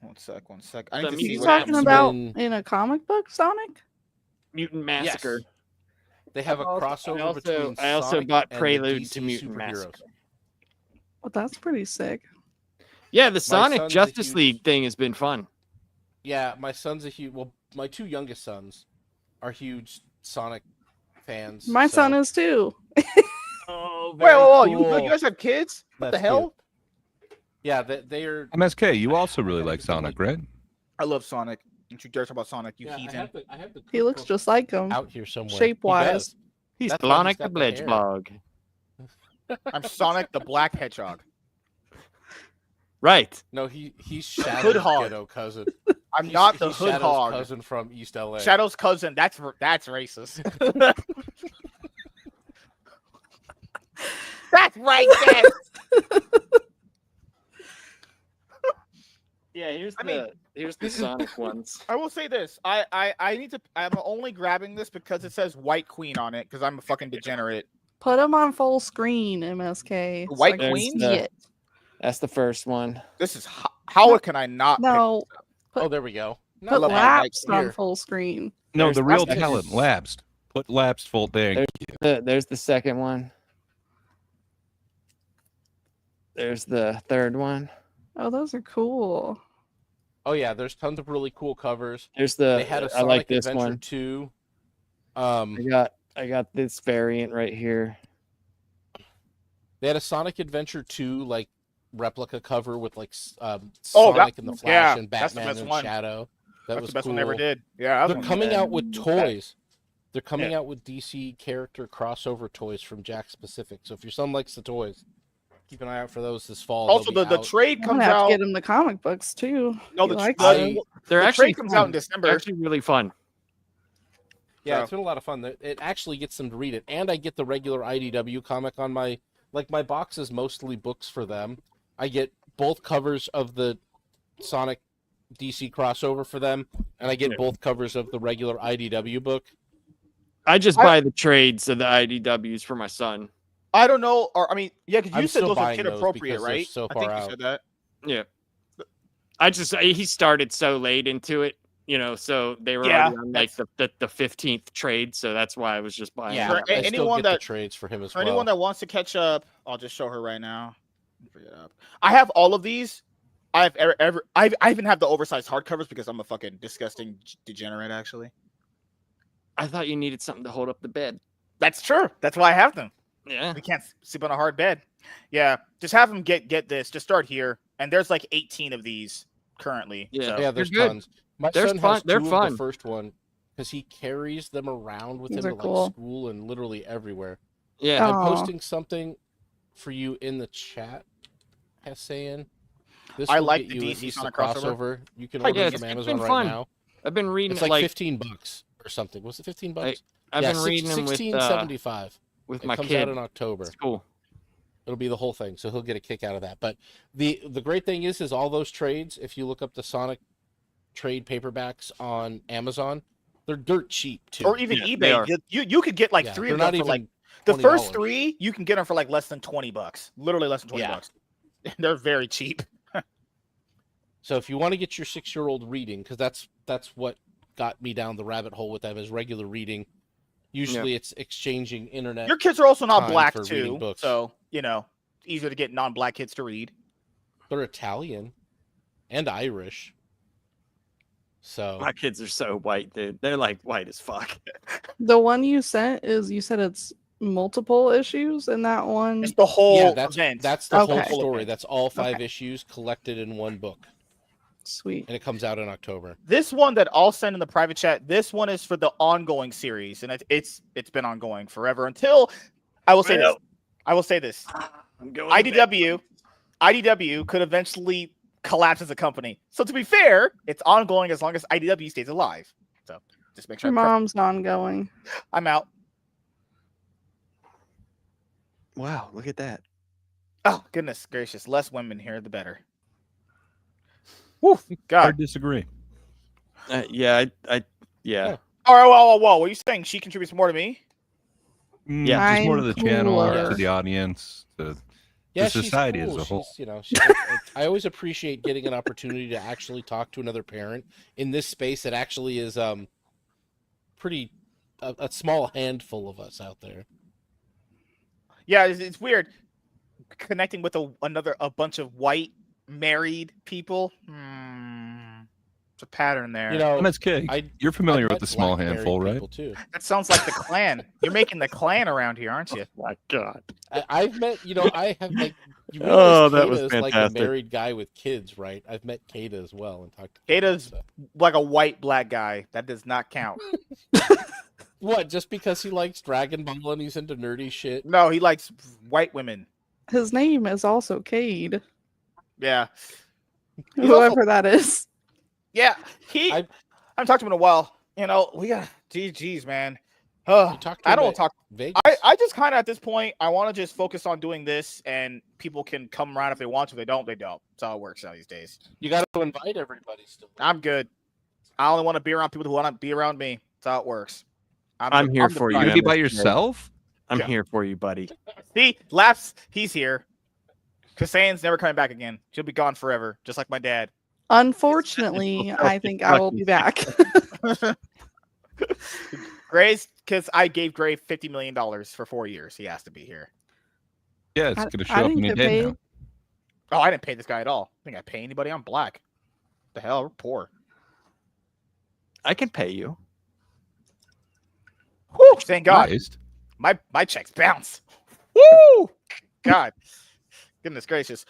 One sec. The I need to see mutant what Talking happens. about been- in a comic book, Sonic? Mutant Massacre. They have a crossover between I also Sonic bought and Prelude the to DC Mutant superheroes. Massacre. Well, that's pretty sick. Yeah, the Sonic son's a Justice huge- League thing has been fun. Yeah, my son's a huge. Well, my two youngest sons are huge Sonic fans. My son is too. Oh, Wait, whoa, cool. you guys have kids? What the That's hell? Yeah, they are. MSK, you also really like Sonic, right? I love Sonic. Don't you dare talk about Sonic, you heathen. I have the He looks just like him. out here somewhere. Shape He wise. does. He's That's why Sonic the got the hair. Hedgehog. I'm Sonic the Black Hedgehog. Right. No, he's Hood Shadow's hog. ghetto cousin. I'm not the He's Hood Shadow's Hog. cousin from East LA. Shadow's cousin. That's racist. That's racist. Yeah, here's the Sonic ones. I will say this. I'm only grabbing this because it says White Queen on it because I'm a fucking degenerate. Put him on full screen, MSK. White I can Queen? see it. That's the first one. This is how can I not? No. Oh, there we go. Put love my Laps White on here. full screen. No, There's the real that's- talent, lapsed. Put lapsed full thing. There's the second one. There's the third one. Oh, those are cool. Oh yeah, there's tons of really cool covers. There's They had a I Sonic like this Adventure one. 2. I got this variant right here. They had a Sonic Adventure 2 like replica cover with like Oh, Sonic and the Flash yeah, and that's the Batman best and one. Shadow. That That's was the best cool. one they ever did. Yeah, that They're was coming one. out with toys. They're coming Yeah. out with DC character crossover toys from Jack Specific. So if your son likes the toys, keep an eye out for those this fall. Also, They'll the be out. trade I'm comes gonna have out. to get him the comic books too. No, He the, likes the, them. They're the actually trade comes fun. out in December. They're actually really fun. Yeah, So- it's been a lot of fun. It actually gets them to read it, and I get the regular IDW comic on my box is mostly books for them. I get both covers of the Sonic DC crossover for them, and I get both covers of the regular IDW book. I just buy the trades of the IDWs for my son. I don't know, or I mean, yeah, because you I'm said still those are buying kid those appropriate, because they're right? so I think far you out. said that. Yeah. He started so late into it, so they were Yeah, already on like the 15th trade, so that's why I was just buying. Yeah, For it. I still anyone get the that- trades for him as For well. anyone that wants to catch up, I'll just show her right now. Bring it up. I have all of these. I even have the oversized hardcovers because I'm a fucking disgusting degenerate. Actually, I thought you needed something to hold up the bed. that's true. That's why I have them. Yeah. We can't sleep on a hard bed. Yeah, just have them get this. Just start here, and there's like 18 of these currently. Yeah. so- Yeah, there's They're good. tons. My They're son fun- has they're two of fun. the first one because he carries them around with These him are to cool. like school and literally everywhere. Yeah. I'm Aw. posting something for you in the chat, Cassaiyan. This I will like get the you at DC least Sonic a crossover. You can Yeah, order it it's from been Amazon right fun. now. I've been reading It's it like $15 or something. Was it $15? I've Yeah, been reading them with $16.75. with It my comes kid. out in October. It's cool. It'll be the whole thing, so he'll get a kick out of that. But the great thing is all those trades. If you look up the Sonic trade paperbacks on Amazon, they're dirt cheap too. Or even Yeah, they are. eBay. You could get like Yeah, 3 they're of not them for even like the first $20. 3. You can get them for like less than $20. Literally less than $20. Yeah. They're very cheap. So if you want to get your 6-year-old reading, because that's what got me down the rabbit hole with them is regular reading. Usually it's exchanging internet. Your kids are also not time black for reading too, books. so easier to get non-black kids to read. They're Italian and Irish. So My kids are so white, dude. They're like white as fuck. The one you said it's multiple issues in that one. It's the whole yeah, that's event. the Okay. whole story. That's all 5 Okay. issues collected in one book, Sweet. and it comes out in October. This one that I'll send in the private chat. This one is for the ongoing series, and it's been ongoing forever until I will say this. I will say this. I'm going. IDW could eventually collapse as a company. So to be fair, it's ongoing as long as IDW stays alive. So just make sure. Your mom's ongoing. I'm out. Wow, look at that. Oh goodness gracious! Less women here, the better. Woo, God. I disagree. Yeah. Oh, whoa. What are you saying? She contributes more to me? Yeah. Just more to the channel, cooler. to the audience, to Yeah, the she's society cool. as a whole. I always appreciate getting an opportunity to actually talk to another parent in this space that actually is pretty a small handful of us out there. Yeah, it's weird connecting with a bunch of white married people. It's a pattern there. You know, MSK, you're familiar with the small handful, right? Too. That sounds like the Klan. You're making the Klan around here, aren't you? Oh my God. I've met, I have like. You Oh, realize that was Kata is like a fantastic. married guy with kids, right? I've met Kata as well and talked to Kata's like a white black guy. That does not count. What? Just because he likes Dragon Ball and he's into nerdy shit? No, he likes white women. His name is also Cade. Yeah. Whoever that is. Yeah, I haven't talked to him in a while. We got GGs, man. I don't want to talk. I just kind of at this point, I want to just focus on doing this, and people can come around if they want to. If they don't, they don't. That's how it works now these days. You got to invite everybody still. I'm good. I only want to be around people who want to be around me. That's how it works. I'm here for you. You're gonna be by yourself? I'm here for you, buddy. See, Laps, he's here. Cassaiyan's never coming back again. She'll be gone forever, just like my dad. Unfortunately, I think I will be back. Gray's, because I gave Gray $50 million for 4 years. He has to be here. Yeah, it's going to show up any day now. Oh, I didn't pay this guy at all. I think I pay anybody. I'm black. The hell, we're poor. I can pay you. Whew, thank God. Nice. My checks bounce. Woo! God. Goodness gracious.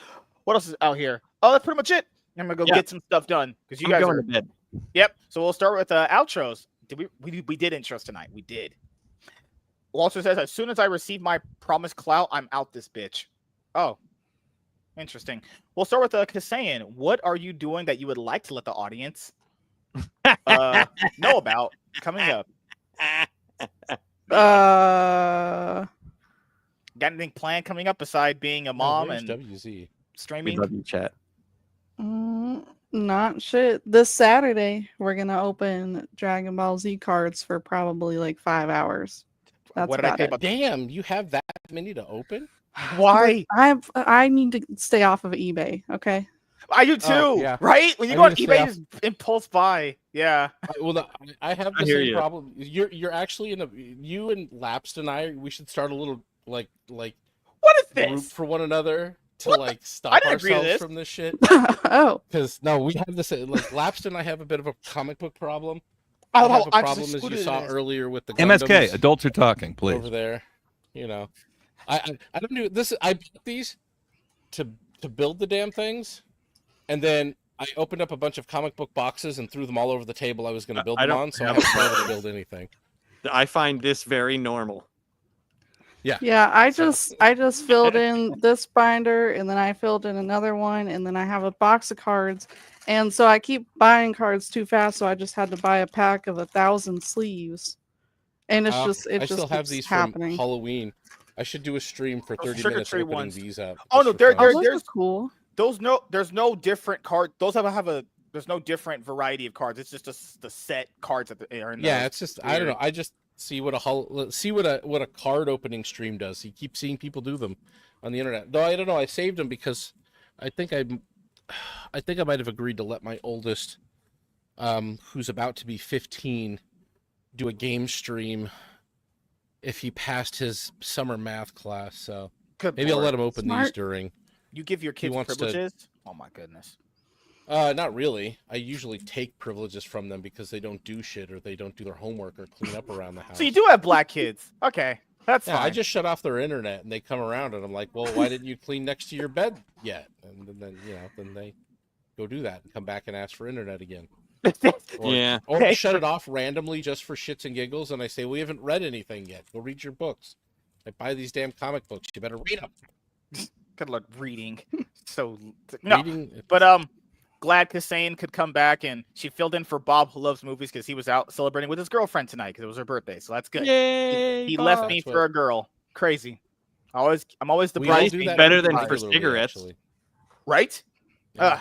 What else is out here? Oh, that's pretty much it. I'm gonna go get some stuff done because you guys going are. to bed. Yep. So we'll start with outros. Did we did intros tonight? We did. Walter says, as soon as I receive my promised clout, I'm out this bitch. Oh, interesting. We'll start with Cassaiyan. What are you doing that you would like to let the audience know about coming up? Got anything planned coming up beside being a mom and WZ streaming? We love you, chat. Not shit. This Saturday, we're gonna open Dragon Ball Z cards for probably like 5 hours. That's what did I pay about? Damn, you have that many to open? Why? I need to stay off of eBay. Okay. I do too, yeah. right? When you go on eBay, just impulse buy. Yeah. I have the same problem. You're actually you and Lapsed and we should start a little like what is group this for one another to stop ourselves from this shit. Oh, because no, we have this like Lapsed and I have a bit of a comic book problem. I have a problem as you saw earlier with the MSK. Adults are talking, please. Over there, I don't do this. I bought these to build the damn things, and then I opened up a bunch of comic book boxes and threw them all over the table I was going to build them on, so I haven't been able to build anything. I find this very normal. Yeah, I just filled in this binder, and then I filled in another one, and then I have a box of cards, and so I keep buying cards too fast, so I just had to buy a pack of 1,000 sleeves, and it's just I still have these happening. From Halloween. I should do a stream for 30 minutes opening these up. Oh no, there's cool. There's no different card. Those there's no different variety of cards. It's just the set cards that are in. Yeah, it's just I don't know. I just see what a card opening stream does. You keep seeing people do them on the internet. Though I don't know. I saved them because I think I might have agreed to let my oldest, who's about to be 15, do a game stream if he passed his summer math class. So maybe I'll let him open these during. You give your kids privileges? Oh my goodness. Not really. I usually take privileges from them because they don't do shit or they don't do their homework or clean up around the house. So you do have black kids. Okay. That's fine. I just shut off their internet and they come around and I'm like, well, why didn't you clean next to your bed yet? And then then they go do that and come back and ask for internet again. Or shut it off randomly just for shits and giggles. And I say, we haven't read anything yet. Go read your books. I buy these damn comic books. You better read them. Good luck reading. But glad Cassaiyan could come back, and she filled in for Bob, who loves movies, because he was out celebrating with his girlfriend tonight because it was her birthday. So that's good. Yay, he left me for a girl. Crazy. I'm always the bridesmaid. Better than for cigarettes, right? Yeah.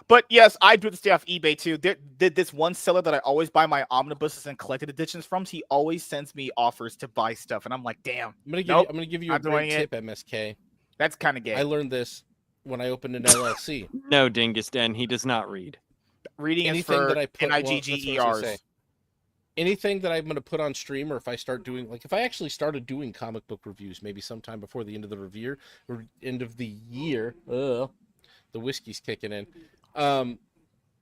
But yes, I do the stay off eBay too. Did this one seller that I always buy my omnibuses and collected editions from? He always sends me offers to buy stuff, and I'm like, damn. I'm gonna give you a great tip, MSK. That's kind of gay. I learned this when I opened an LLC. No, Dingus Den, he does not read. Reading anything is for that I put, NIGGERs. anything that I'm going to put on stream, or if I start doing, like, if I actually started doing comic book reviews, maybe sometime before the end of the review or end of the year, the whiskey's kicking in.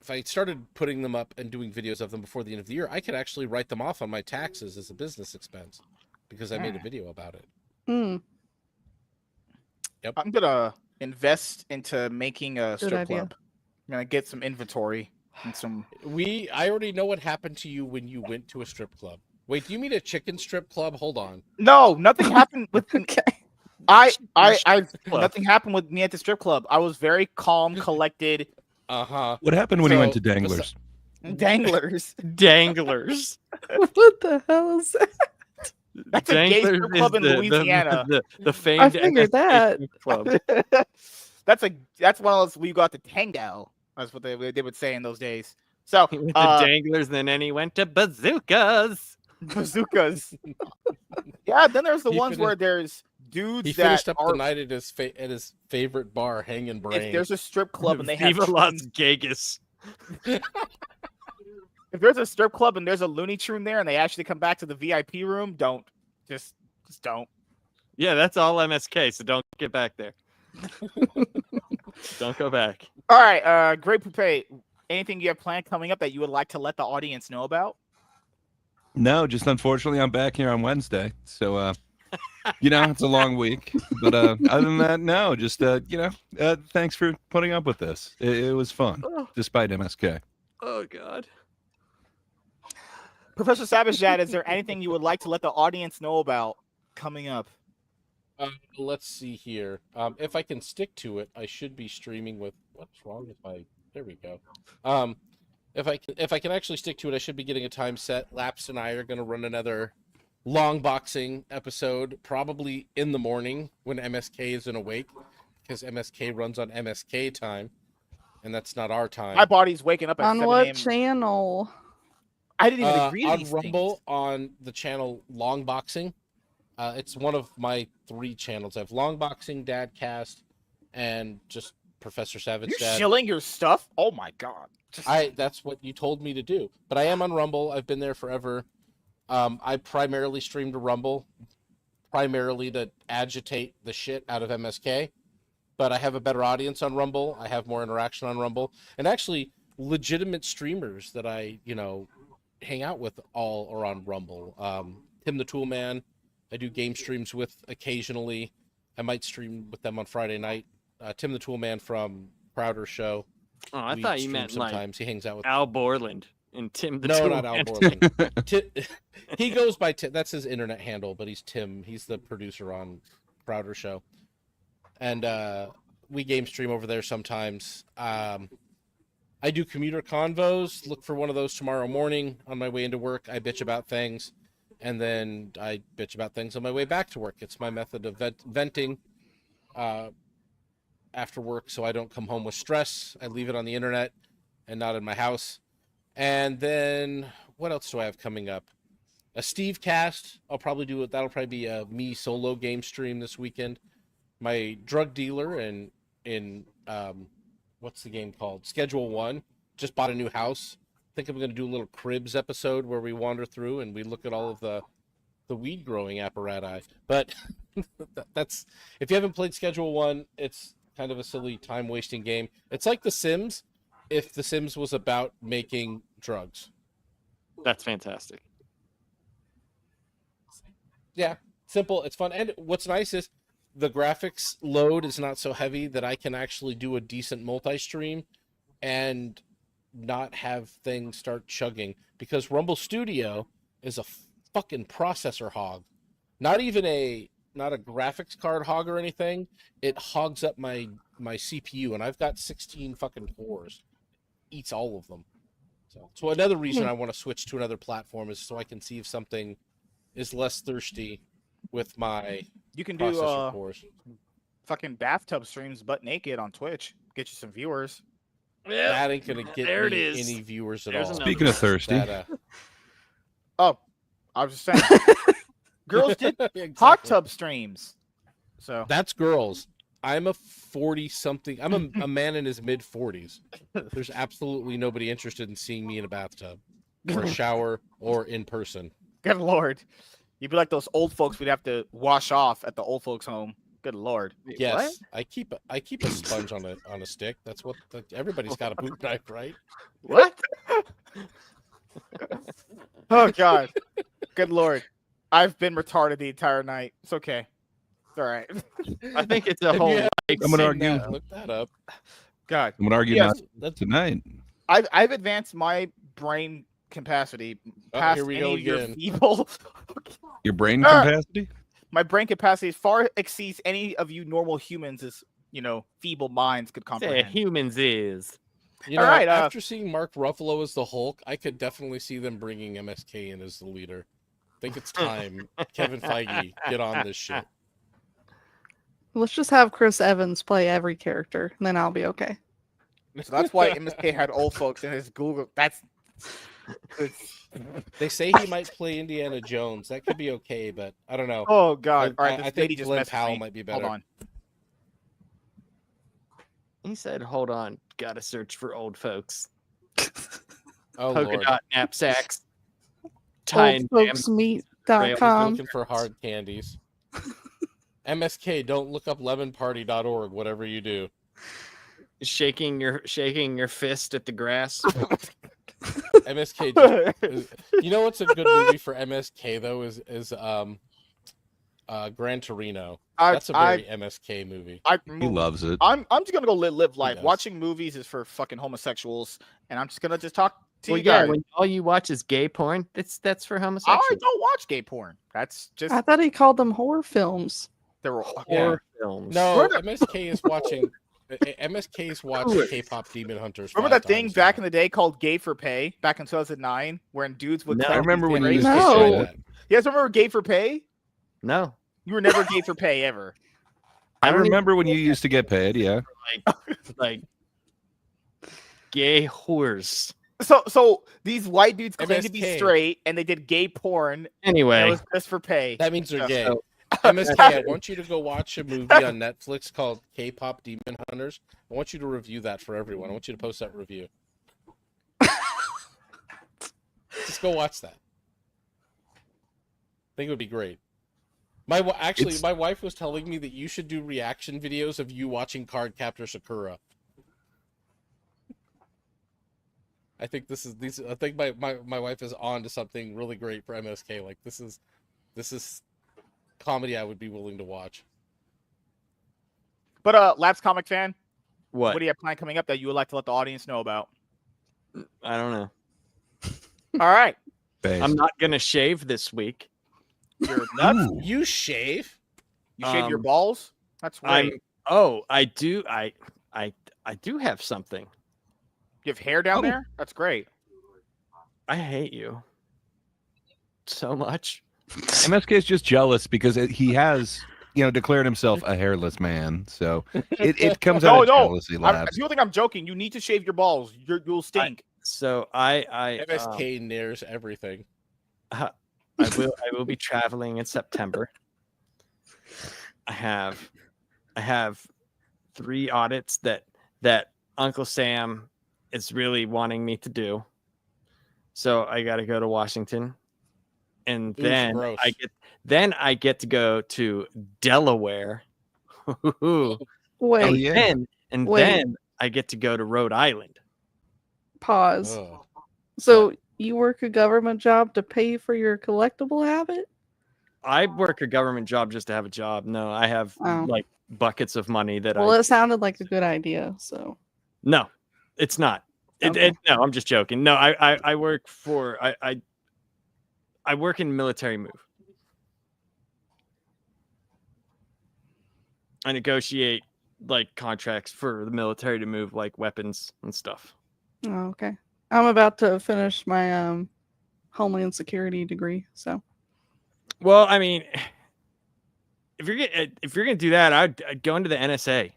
If I started putting them up and doing videos of them before the end of the year, I could actually write them off on my taxes as a business expense because I made a video about it. Yep. I'm gonna invest into making a Good strip idea. club. I'm gonna get some inventory and some. I already know what happened to you when you went to a strip club. Wait, do you mean a chicken strip club? Hold on. No, nothing happened with nothing happened with me at the strip club. I was very calm, collected. What happened when you went to Danglers? Danglers. Danglers. What the hell is that? That's a gay strip club in Louisiana. The famed I figured that. club. That's one of those we got the tango. That's what they would say in those days. So he went to Danglers, then he went to bazookas. Bazookas. Yeah, then there's the ones where there's dudes he that finished up the night at his favorite bar, Hanging Brain. If there's a strip club and they have Viva Las Vegas. If there's a strip club and there's a Looney Tune there and they actually come back to the VIP room, don't. Just don't. Yeah, that's all MSK, so don't get back there. Don't go back. All right, Great Poupe, anything you have planned coming up that you would like to let the audience know about? No, just unfortunately I'm back here on Wednesday. So it's a long week. But other than that, no, just thanks for putting up with this. It was fun, despite MSK. Oh God. Professor Savage Dad, is there anything you would like to let the audience know about coming up? Let's see here. If I can stick to it, I should be streaming with. What's wrong with my? There we go. If I can actually stick to it, I should be getting a time set. Laps and I are going to run another long boxing episode, probably in the morning when MSK isn't awake, because MSK runs on MSK time, and that's not our time. My body's waking up at 7 On what a.m. channel? I didn't even agree to on these Rumble things. on the channel Long Boxing. It's one of my 3 channels. I have Long Boxing, Dadcast, and just Professor Savage You're Dad. shilling your stuff? Oh my God. That's what you told me to do. But I am on Rumble. I've been there forever. I primarily stream to Rumble, primarily to agitate the shit out of MSK. But I have a better audience on Rumble. I have more interaction on Rumble. And actually, legitimate streamers that I, hang out with all are on Rumble. Tim the Tool Man, I do game streams with occasionally. I might stream with them on Friday night. Tim the Tool Man from Crowder Show. Oh, I We thought you stream meant sometimes. He hangs out with Al Borland and Tim the No, Tool not Al Man. Borland. He goes by Tim. That's his internet handle, but he's Tim. He's the producer on Crowder Show. And we game stream over there sometimes. I do commuter convos. Look for one of those tomorrow morning on my way into work. I bitch about things, and then I bitch about things on my way back to work. It's my method of venting after work, so I don't come home with stress. I leave it on the internet and not in my house. And then what else do I have coming up? A Steve cast. I'll probably do it. That'll probably be a me solo game stream this weekend. My drug dealer in what's the game called? Schedule 1. Just bought a new house. I think I'm going to do a little Cribs episode where we wander through and we look at all of the weed growing apparatus. But that's, if you haven't played Schedule 1, it's kind of a silly time wasting game. It's like The Sims if The Sims was about making drugs. That's fantastic. Yeah, simple. It's fun. And what's nice is the graphics load is not so heavy that I can actually do a decent multi-stream and not have things start chugging, because Rumble Studio is a fucking processor hog. Not a graphics card hog or anything. It hogs up my CPU, and I've got 16 fucking cores. Eats all of them. So another reason I want to switch to another platform is so I can see if something is less thirsty with my You can processor do cores. fucking bathtub streams butt naked on Twitch. Get you some viewers. Yeah, that ain't gonna get there it me is. any viewers at There's all. another Speaking of thirsty. Oh, I was just saying. Girls did Exactly. hot tub streams. So That's girls. I'm a 40-something. I'm a man in his mid-40s. There's absolutely nobody interested in seeing me in a bathtub. or shower or in person. Good Lord. You'd be like those old folks we'd have to wash off at the old folks' home. Good Lord. Yes, What? I keep a sponge on a stick. That's what everybody's got a boot knife, right? What? Oh God. Good Lord. I've been retarded the entire night. It's okay. It's all right. I think it's a If whole. you haven't I'm gonna seen argue. that, look that up. God. I'm gonna argue Yes. not tonight. I've advanced my brain capacity past here we any go of your again. feeble. Your brain capacity? My brain capacity far exceeds any of you normal humans' feeble minds could Say comprehend. humans is. You know, All right, after seeing Mark Ruffalo as the Hulk, I could definitely see them bringing MSK in as the leader. I think it's time. Kevin Feige, get on this shit. Let's just have Chris Evans play every character, and then I'll be okay. So that's why MSK had old folks in his Google. They say he might play Indiana Jones. That could be okay, but I don't know. Oh God! All right, I this think lady just Glenn messaged Powell me. might be better. Hold on. He said, "Hold on, gotta search for old folks." Oh Polka Lord. dot knapsacks. Tying Oldfolksmeat.com. Looking for hard candies. MSK, don't look up lemonparty.org, whatever you do. shaking your fist at the grass. MSK. You know what's a good movie for MSK though is Gran Torino. That's a very MSK movie. He loves it. I'm just gonna go live life. does. Watching movies is for fucking homosexuals, and I'm just gonna talk to Well, you yeah, guys. when all you watch is gay porn, that's for homosexuals. I don't watch gay porn. That's just I thought he called them horror films. there were horror films. No, MSK is watching. MSK is watching K-pop Demon Hunters. Remember that thing back in the day called Gay for Pay back in 2009, when dudes would. No. claim I remember to be when you gay? used to say that. You guys remember Gay for Pay? No. You were never gay for pay ever. I remember when you used to get paid. Yeah. Like gay whores. So these white dudes claim to be MSK. straight, and they did gay porn. Anyway. and it was just for pay. That means they're gay. So- MSK, I want you to go watch a movie on Netflix called K-pop Demon Hunters. I want you to review that for everyone. I want you to post that review. Just go watch that. I think it would be great. My wife was telling me that you should do reaction videos of you watching Cardcaptor Sakura. I think I think my wife is on to something really great for MSK. Like this is comedy I would be willing to watch. But Labs comic fan, What do you have planned coming up that you would like to let the audience know about? I don't know. All right, I'm not gonna shave this week. you're nuts. You shave? You shave your balls? That's right. I do. I do have something. You have hair down there? That's great. I hate you so much. MSK is just jealous because he has, declared himself a hairless man. So it comes out of jealousy. Labs. People think I'm joking. You need to shave your balls. You'll stink. I MSK nares everything. I will be traveling in September. I have 3 audits that Uncle Sam is really wanting me to do. So I got to go to Washington, and then gross. I get to go to Delaware. Wait. Then I get to go to Rhode Island. Pause. Oh. So you work a government job to pay for your collectible habit? I work a government job just to have a job. No, I have like buckets of money that Well, it sounded like a good idea. So No, it's not. Okay. No, I'm just joking. No, I work for I work in military move. I negotiate like contracts for the military to move like weapons and stuff. Oh, okay. I'm about to finish my Homeland Security degree. So Well, I mean, if you're gonna do that, I'd go into the NSA.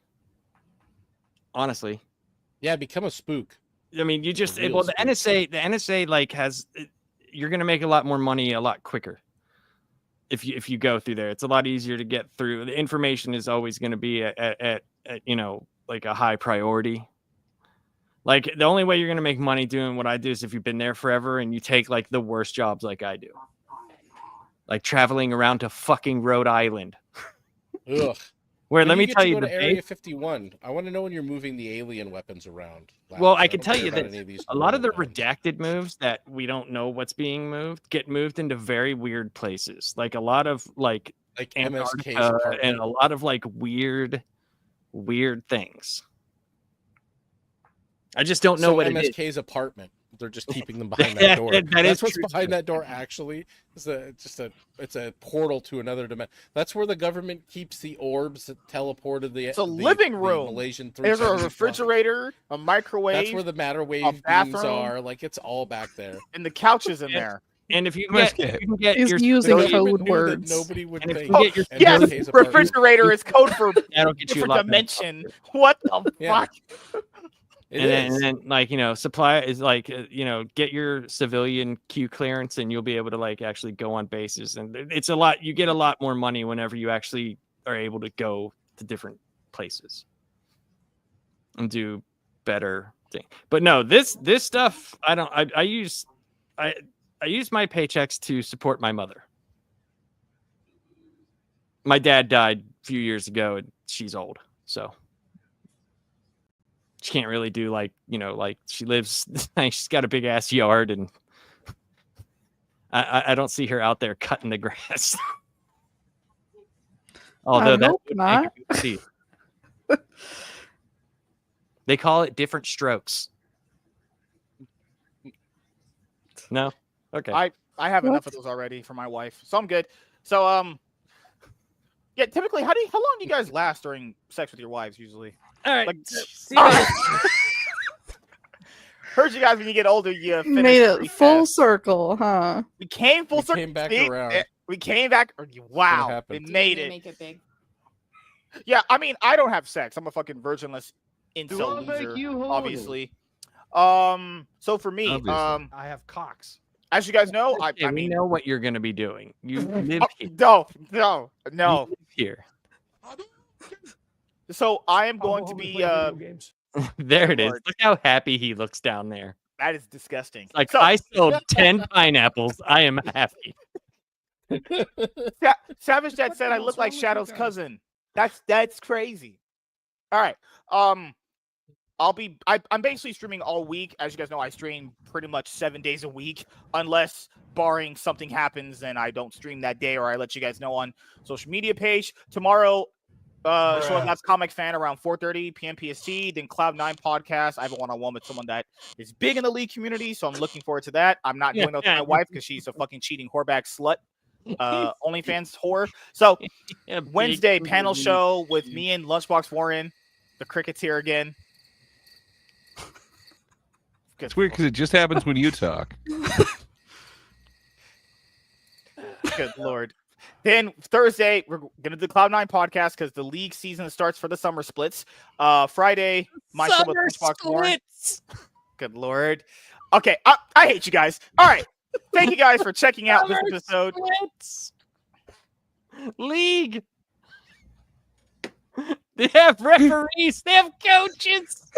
Honestly. Yeah, become a spook. I mean, you just A real the spook. NSA like has you're gonna make a lot more money a lot quicker if you go through there. It's a lot easier to get through. The information is always going to be at like a high priority. Like the only way you're gonna make money doing what I do is if you've been there forever and you take like the worst jobs like I do, like traveling around to fucking Rhode Island. Ugh. Where When let do me get tell to you go the to Area base. 51. I want to know when you're moving the alien weapons around. Well, I I can don't tell care you about that any of these a lot of the normal ones. redacted moves that we don't know what's being moved get moved into very weird places. Like a lot of like MSK's Antarctica and apartment. a lot of like weird things. I just don't know So what it is. MSK's apartment. They're just keeping them behind that door. That's what's behind that door. Actually, it's a portal to another dimension. That's where the government keeps the orbs that teleported the. It's a living room. Malaysian There's a 375. refrigerator, a microwave. That's where the matter wave beams bathroom. are. Like it's all back there. And the couch is in there. And if you can get He's your using They even code knew that words. nobody would And if think. you get your Yes, MSK's apartment. refrigerator is code for that'll get you a different lot better dimension. What the Yeah. fuck? and then like supply is like get your civilian Q clearance and you'll be able to like actually go on bases, and it's a lot. You get a lot more money whenever you actually are able to go to different places and do better thing. But no, this stuff I use my paychecks to support my mother. My dad died a few years ago and she's old, so she can't really do like she lives. She's got a big ass yard, and I don't see her out there cutting the grass. Although that hope would not. make a good scene. They call it different strokes. No, okay. I have enough of those already for my wife, so I'm good. So yeah. Typically, how long do you guys last during sex with your wives? Usually, all right. Like, heard you guys when you get older, you finish Made pretty it full fast. circle, huh? We came full We circle. came back See? around. We came back. Wow, happened. we made They it. make it big. Yeah, I mean, I don't have sex. I'm a fucking virginless Do I incel make loser, you horny? obviously. So for me, Obviously. I have cocks. as you guys know, I we mean, know what you're going to be doing. You live here. no. You live here. So I am going to be. There it is. Lord. Look how happy he looks down there. That is disgusting. Like So- I sold 10 pineapples. I am happy. Savage Dad said I look like Shadow's cousin. That's crazy. All right. I'm basically streaming all week. As you guys know, I stream pretty much 7 days a week, unless barring something happens and I don't stream that day, or I let you guys know on social media page. Tomorrow, showing that's Comic Fan around 4:30 p.m. PST. Then Cloud9 podcast. I have a one-on-one with someone that is big in the League community, so I'm looking forward to that. I'm not doing that with my wife because she's a fucking cheating whoreback slut. OnlyFans whore. So Wednesday panel show with me and Lunchbox Warren. The cricket's here again. It's weird because it just happens when you talk. Good Lord. Then Thursday, we're gonna do the Cloud9 podcast because the league season starts for the summer splits. Friday, my show with Lunchbox Warren. Good Lord. Okay, I hate you guys. All right. Thank you guys for checking out this episode. League. They have referees. They have coaches.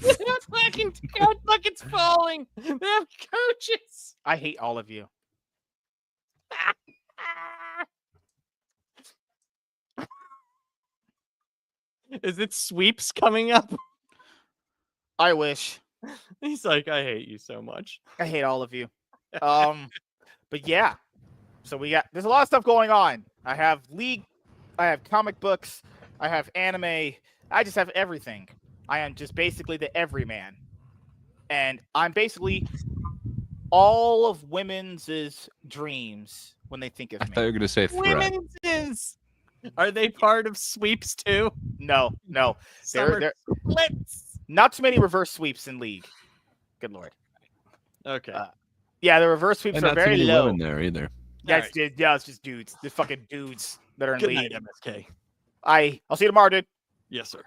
They have fucking coach buckets falling. They have coaches. I hate all of you. Is it sweeps coming up? I wish. He's like, I hate you so much. I hate all of you. But yeah. So there's a lot of stuff going on. I have League, I have comic books, I have anime, I just have everything. I am just basically the everyman. And I'm basically all of women's dreams when they think of me. I thought you were going to say threat. Women's. Are they part of sweeps too? No. Summer They're splits. not too many reverse sweeps in League. Good Lord. Okay. Yeah, the reverse sweeps And are not too very many low. women there either. Yeah, All it's just dudes. The fucking dudes that are in Good League. night, MSK. I'll see you tomorrow, dude. Yes, sir.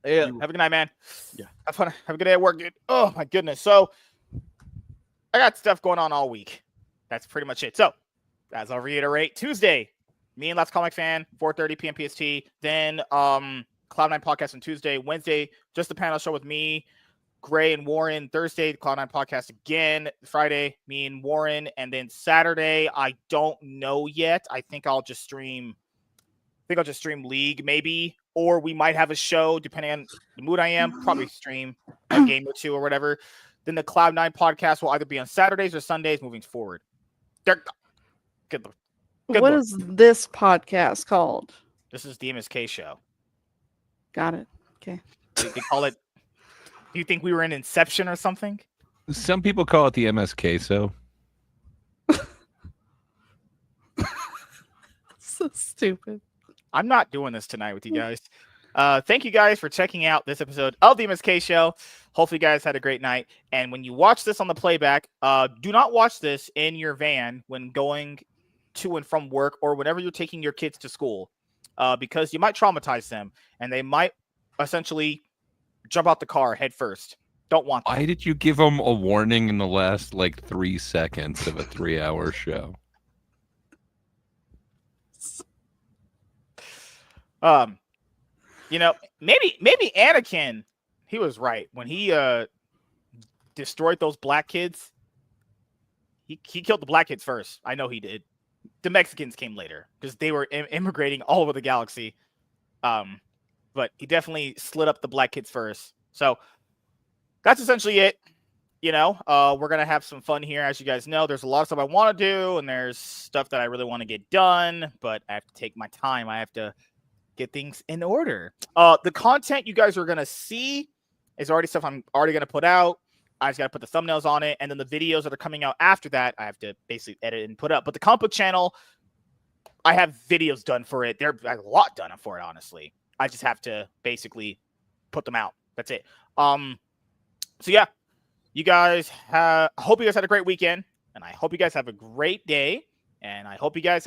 Yeah. Have a good night, man. Yeah. Have fun. Have a good day at work, dude. Oh my goodness. So I got stuff going on all week. That's pretty much it. So as I'll reiterate, Tuesday, me and Let's Comic Fan, 4:30 p.m. PST. Then Cloud9 podcast on Tuesday. Wednesday, just the panel show with me, Gray and Warren. Thursday, the Cloud9 podcast again. Friday, me and Warren. And then Saturday, I don't know yet. I think I'll just stream League maybe, or we might have a show depending on the mood I am. Probably stream a game or two or whatever. Then the Cloud9 podcast will either be on Saturdays or Sundays moving forward. Good What Lord. is this podcast called? This is the MSK show. Got it. Okay. They call it. Do you think we were in Inception or something? Some people call it the MSK. So So stupid. I'm not doing this tonight with you guys. Thank you guys for checking out this episode of the MSK show. Hopefully you guys had a great night. And when you watch this on the playback, do not watch this in your van when going to and from work or whenever you're taking your kids to school, because you might traumatize them and they might essentially jump out the car head first. Don't want that. Why did you give them a warning in the last 3 seconds of a 3-hour show? Maybe Anakin, he was right when he destroyed those black kids. He killed the black kids first. I know he did. The Mexicans came later because they were immigrating all over the galaxy. But he definitely slid up the black kids first. So that's essentially it. We're going to have some fun here. As you guys know, there's a lot of stuff I want to do, and there's stuff that I really want to get done, but I have to take my time. I have to get things in order. The content you guys are going to see is already stuff I'm already going to put out. I just got to put the thumbnails on it, and then the videos that are coming out after that, I have to basically edit and put up. But the comic book channel, I have videos done for it. There's a lot done for it, honestly. I just have to basically put them out. That's it. So yeah, you guys I hope you guys had a great weekend, and I hope you guys have a great day, and I hope you guys